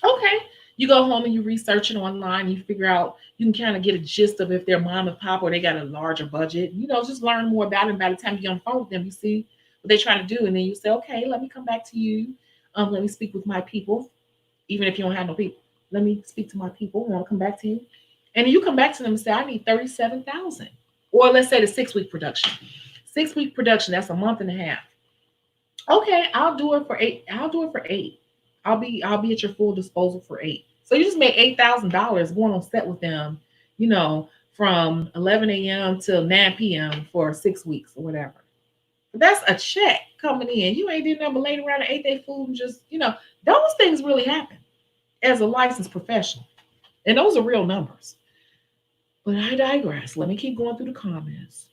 Okay. You go home and you research it online, you figure out, you can kind of get a gist of if they're mom and pop or they got a larger budget, just learn more about it. And by the time you get on the phone with them, you see what they're trying to do. And then you say, okay, let me come back to you. Let me speak with my people, even if you don't have no people. Let me speak to my people. I want to come back to you. And then you come back to them and say, I need 37,000. Or let's say the 6-week production. 6-week production, that's a month and a half. Okay, I'll do it for 8. I'll do it for 8. I'll be at your full disposal for 8. So you just made $8,000 going on set with them, you know, from 11 a.m. till 9 p.m. for 6 weeks or whatever. But that's a check coming in. You ain't doing nothing but laying around and ate their food and just, those things really happen as a licensed professional. And those are real numbers. But I digress. Let me keep going through the comments.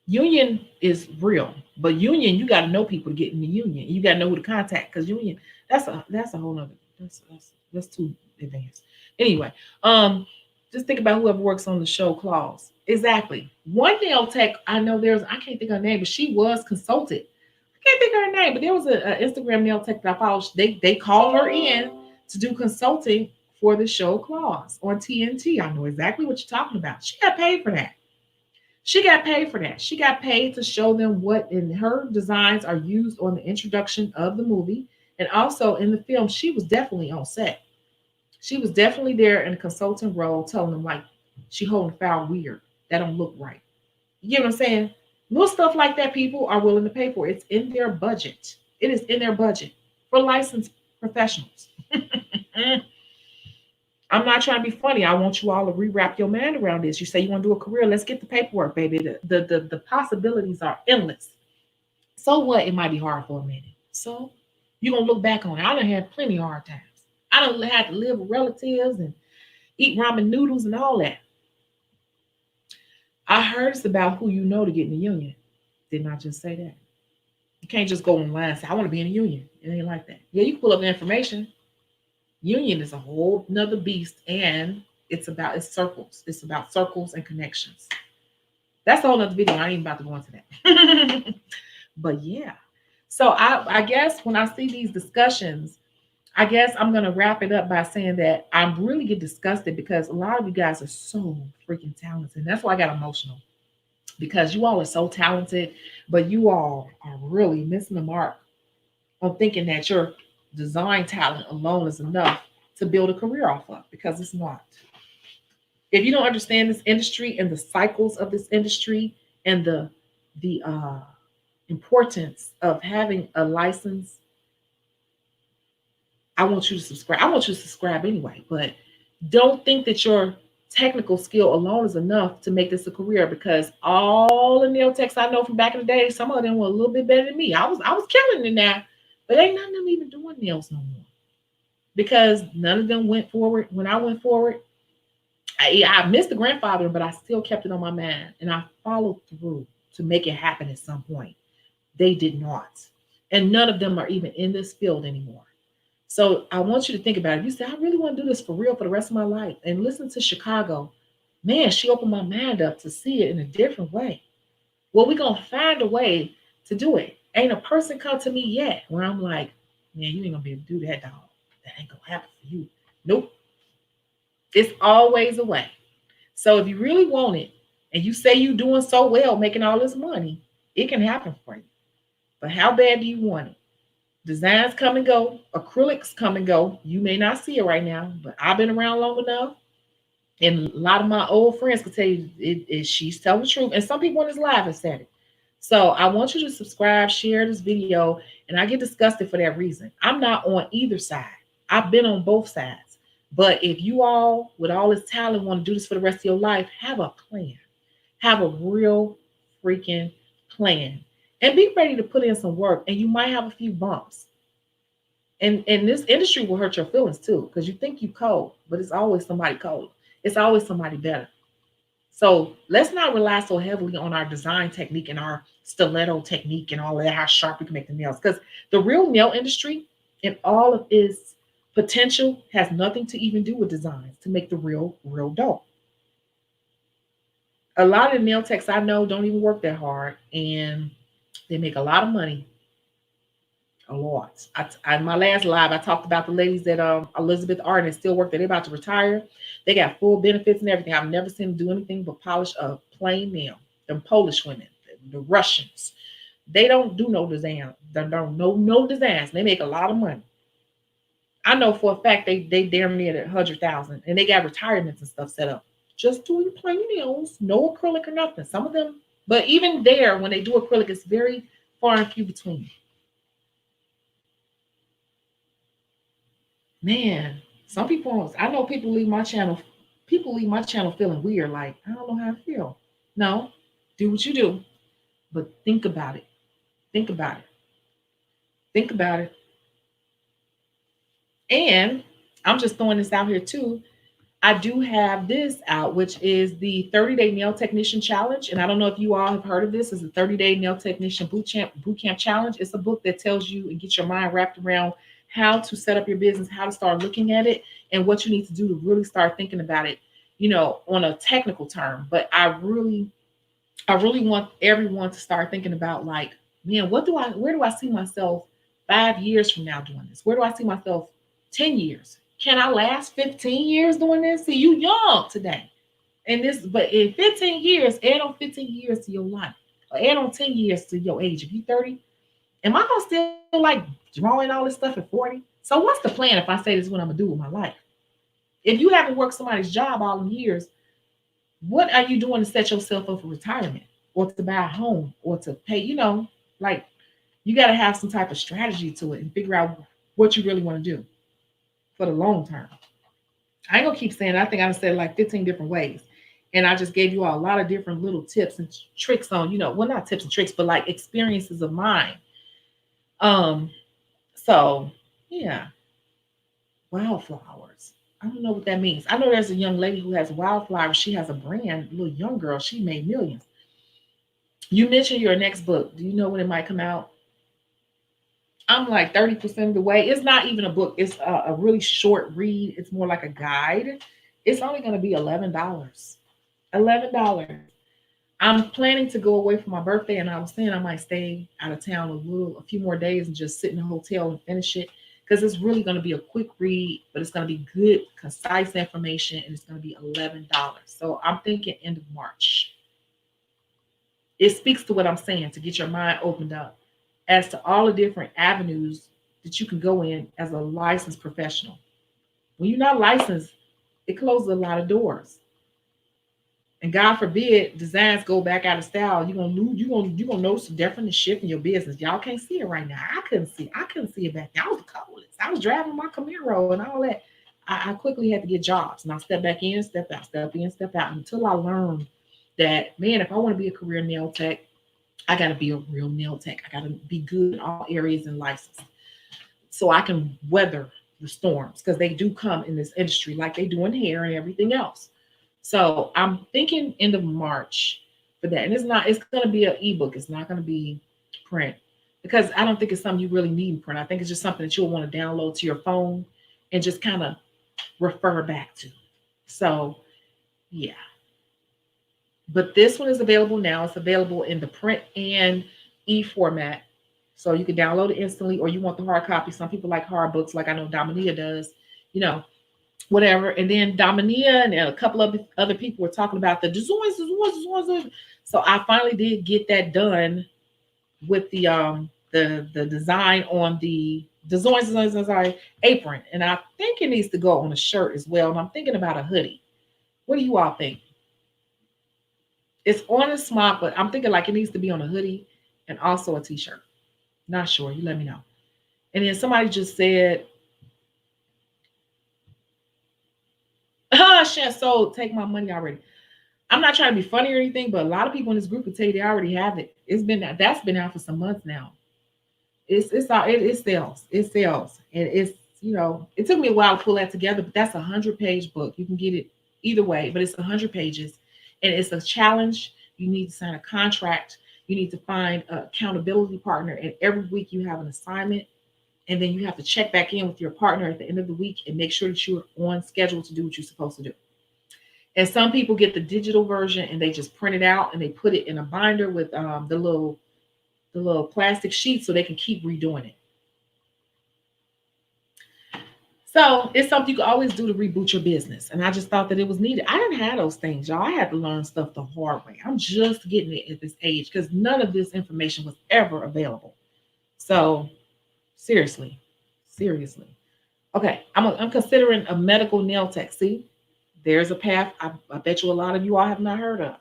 Union is real, but union, you got to know people to get in the union. You got to know who to contact because union, that's a whole nother, that's too advanced. Anyway, just think about whoever works on the show clause. Exactly. One nail tech, I know I can't think of her name, but she was consulted. I can't think of her name, but there was a Instagram nail tech that I followed. They called her in to do consulting for the show clause on TNT. I know exactly what you're talking about. She got paid for that. She got paid for that. She got paid to show them what in her designs are used on the introduction of the movie. And also in the film, she was definitely on set. She was definitely there in a consultant role telling them, like, she holding foul weird. That don't look right. You get what I'm saying? Little stuff like that people are willing to pay for. It's in their budget. It is in their budget for licensed professionals. I'm not trying to be funny. I want you all to rewrap your mind around this. You say you want to do a career. Let's get the paperwork, baby. The possibilities are endless. So what? It might be hard for a minute. So you're going to look back on it. I done had plenty of hard times. I done had to live with relatives and eat ramen noodles and all that. I heard it's about who you know to get in the union. Didn't I just say that? You can't just go online and say, I want to be in a union. It ain't like that. Yeah, you can pull up the information. Union is a whole nother beast. And It's circles. It's about circles and connections. That's a whole other video. I ain't even about to go into that. But yeah. So I guess when I see these discussions, I guess I'm gonna wrap it up by saying that I really get disgusted because a lot of you guys are so freaking talented. And that's why I got emotional because you all are so talented, but you all are really missing the mark on thinking that your design talent alone is enough to build a career off of because it's not. If you don't understand this industry and the cycles of this industry and the importance of having a license, I want you to subscribe. I want you to subscribe anyway, but don't think that your technical skill alone is enough to make this a career because all the nail techs I know from back in the day, some of them were a little bit better than me. I was killing it now, but ain't none of them even doing nails no more because none of them went forward. When I went forward, I missed the grandfather, but I still kept it on my mind and I followed through to make it happen at some point. They did not. And none of them are even in this field anymore. So I want you to think about it. If you say, I really want to do this for real for the rest of my life, and listen to Chicago, man, she opened my mind up to see it in a different way. Well, we're going to find a way to do it. Ain't a person come to me yet where I'm like, man, you ain't going to be able to do that, dog. That ain't going to happen for you. Nope. It's always a way. So if you really want it, and you say you're doing so well, making all this money, it can happen for you. But how bad do you want it? Designs come and go, acrylics come and go. You may not see it right now, but I've been around long enough. And a lot of my old friends could tell you she's telling the truth. And some people in this live have said it. So I want you to subscribe, share this video, and I get disgusted for that reason. I'm not on either side. I've been on both sides. But if you all, with all this talent, want to do this for the rest of your life, have a plan. Have a real freaking plan. And be ready to put in some work. And you might have a few bumps. And this industry will hurt your feelings too, because you think you cold, but it's always somebody cold. It's always somebody better. So let's not rely so heavily on our design technique and our stiletto technique and all of that, how sharp we can make the nails. Because the real nail industry and all of its potential has nothing to even do with designs to make the real dope. A lot of the nail techs I know don't even work that hard and they make a lot of money. A lot. In my last live, I talked about the ladies that Elizabeth Arden still work there. They're about to retire. They got full benefits and everything. I've never seen them do anything but polish a plain nail. Them Polish women, the Russians, they don't do no design. They don't know no designs. They make a lot of money. I know for a fact they damn near at 100,000, and they got retirements and stuff set up. Just doing plain nails, no acrylic or nothing. Some of them, but even there, when they do acrylic, it's very far and few between. Man, some people, I know people leave my channel. People leave my channel feeling weird, like I don't know how to feel. No, do what you do, but think about it. Think about it. Think about it. And I'm just throwing this out here too. I do have this out, which is the 30-day nail technician challenge. And I don't know if you all have heard of this. It's a 30-day nail technician boot camp challenge. It's a book that tells you and gets your mind wrapped around how to set up your business, how to start looking at it, and what you need to do to really start thinking about it, on a technical term. But I really want everyone to start thinking about like, man, where do I see myself 5 years from now doing this? Where do I see myself 10 years? Can I last 15 years doing this? See, you young today. But in 15 years, add on 15 years to your life. Or add on 10 years to your age. If you're 30, am I gonna still like drawing all this stuff at 40? So what's the plan if I say this is what I'm gonna do with my life? If you haven't worked somebody's job all them years, what are you doing to set yourself up for retirement or to buy a home or to pay, like you got to have some type of strategy to it and figure out what you really want to do for the long term. I ain't gonna keep saying it. I think I've said it like 15 different ways. And I just gave you all a lot of different little tips and tricks on, well, not tips and tricks, but like experiences of mine. So yeah, wildflowers. I don't know what that means. I know there's a young lady who has wildflowers. She has a brand, a little young girl. She made millions. You mentioned your next book. Do you know when it might come out? I'm like 30% of the way. It's not even a book. It's a really short read. It's more like a guide. It's only going to be $11. $11. I'm planning to go away for my birthday, and I was saying I might stay out of town a few more days and just sit in a hotel and finish it because it's really going to be a quick read, but it's going to be good, concise information, and it's going to be $11. So I'm thinking end of March. It speaks to what I'm saying to get your mind opened up as to all the different avenues that you can go in as a licensed professional. When you're not licensed, it closes a lot of doors. And God forbid designs go back out of style. You're gonna lose, you're gonna notice a different shift in your business. Y'all can't see it right now. I couldn't see it back then. I was the coldest. I was driving my Camaro and all that. I quickly had to get jobs. And I step back in, step out, step in, step out until I learned that, man, if I want to be a career nail tech, I gotta be a real nail tech. I gotta be good in all areas and licensed. So I can weather the storms because they do come in this industry like they do in hair and everything else. So I'm thinking end of March for that. And it's going to be an ebook. It's not going to be print because I don't think it's something you really need in print. I think it's just something that you'll want to download to your phone and just kind of refer back to. So, yeah. But this one is available now. It's available in the print and e format. So you can download it instantly or you want the hard copy. Some people like hard books, like I know Dominia does, you know, whatever. And then Dominia and a couple of other people were talking about the designs. So I finally did get that done with the design on the designs, sorry, apron. And I think it needs to go on a shirt as well. And I'm thinking about a hoodie. What do you all think? It's on a smock, but I'm thinking like it needs to be on a hoodie and also a t-shirt. Not sure. You let me know. And then somebody just said, shit, so take my money already. I'm not trying to be funny or anything, but a lot of people in this group will tell you they already have it. That's been out for some months now. It sells. It sells. And it's, it took me a while to pull that together, but that's a 100-page book. You can get it either way, but it's 100 pages. And it's a challenge. You need to sign a contract. You need to find an accountability partner. And every week you have an assignment. And then you have to check back in with your partner at the end of the week and make sure that you're on schedule to do what you're supposed to do. And some people get the digital version and they just print it out and they put it in a binder with the little plastic sheet so they can keep redoing it. So it's something you can always do to reboot your business. And I just thought that it was needed. I didn't have those things, y'all. I had to learn stuff the hard way. I'm just getting it at this age because none of this information was ever available. So seriously. Okay, I'm considering a medical nail tech. See, there's a path I bet you a lot of you all have not heard of.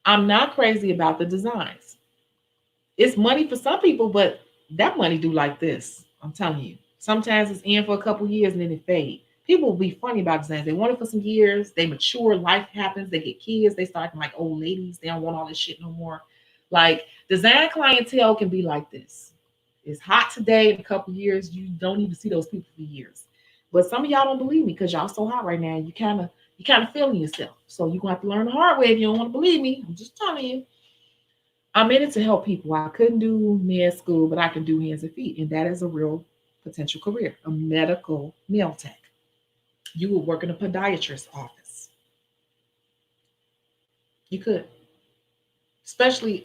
I'm not crazy about the designs. It's money for some people, but that money do like this. I'm telling you. Sometimes it's in for a couple years and then it fades. People will be funny about designs. They want it for some years. They mature. Life happens. They get kids. They start acting like old ladies. They don't want all this shit no more. Like design clientele can be like this. It's hot today. In a couple years, you don't even see those people for years. But some of y'all don't believe me because y'all so hot right now. You kind of feeling yourself. So you're gonna have to learn the hard way if you don't want to believe me. I'm just telling you. I'm in it to help people. I couldn't do med school, but I can do hands and feet, and that is a real potential career. A medical nail tech. You would work in a podiatrist's office. You could, especially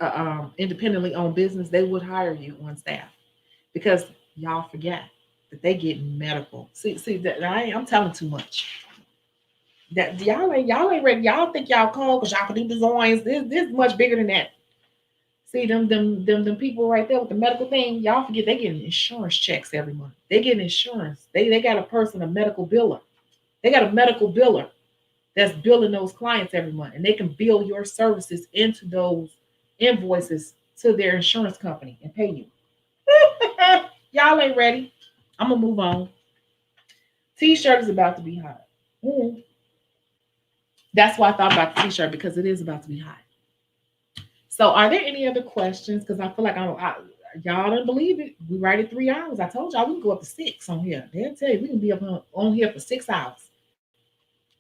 independently owned business. They would hire you on staff because y'all forget that they get medical. See that I'm telling too much. That y'all ain't ready. Y'all think y'all cold because y'all can do designs. This much bigger than that. See them people right there with the medical thing. Y'all forget they getting insurance checks every month. They getting insurance. They got a medical biller. They got a medical biller that's billing those clients every month, and they can bill your services into those invoices to their insurance company and pay you. Y'all ain't ready. I'm gonna move on. T-shirt is about to be hot. That's why I thought about the t-shirt because it is about to be hot. So, are there any other questions? Because I feel like y'all don't believe it. We write it 3 hours. I told y'all we can go up to 6 on here. They'll tell you we can be up on here for 6 hours.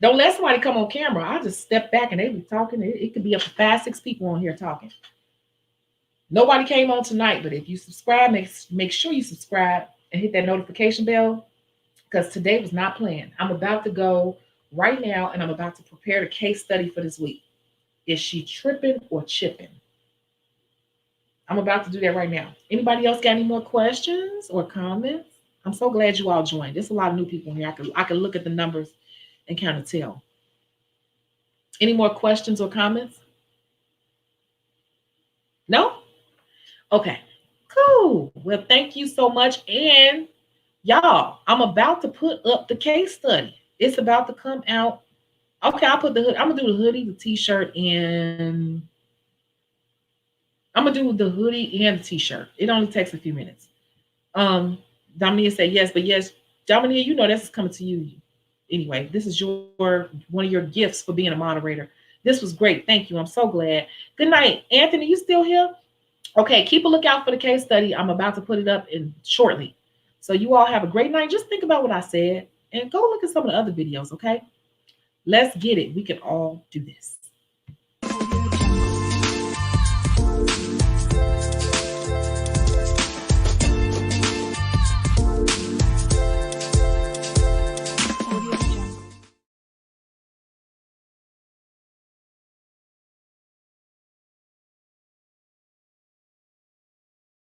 Don't let somebody come on camera. I'll just step back and they be talking. It could be up to 5, 6 people on here talking. Nobody came on tonight, but if you subscribe, make sure you subscribe and hit that notification bell because today was not planned. I'm about to go right now, and I'm about to prepare the case study for this week. Is she tripping or chipping? I'm about to do that right now. Anybody else got any more questions or comments? I'm so glad you all joined. There's a lot of new people here. I can look at the numbers and kind of tell. Any more questions or comments? No? Okay. Cool. Well, thank you so much. And y'all, I'm about to put up the case study. It's about to come out. Okay, I'll put the hood. I'm gonna do the hoodie, the t-shirt, and I'm gonna do the hoodie and the t-shirt. It only takes a few minutes. Um, Dominia said yes, but yes, Dominia, you know this is coming to you. Anyway, this is your one of your gifts for being a moderator. This was great. Thank you. I'm so glad. Good night. Anthony, you still here? Okay, keep a lookout for the case study. I'm about to put it up in shortly. So you all have a great night. Just think about what I said and go look at some of the other videos, okay? Let's get it. We can all do this.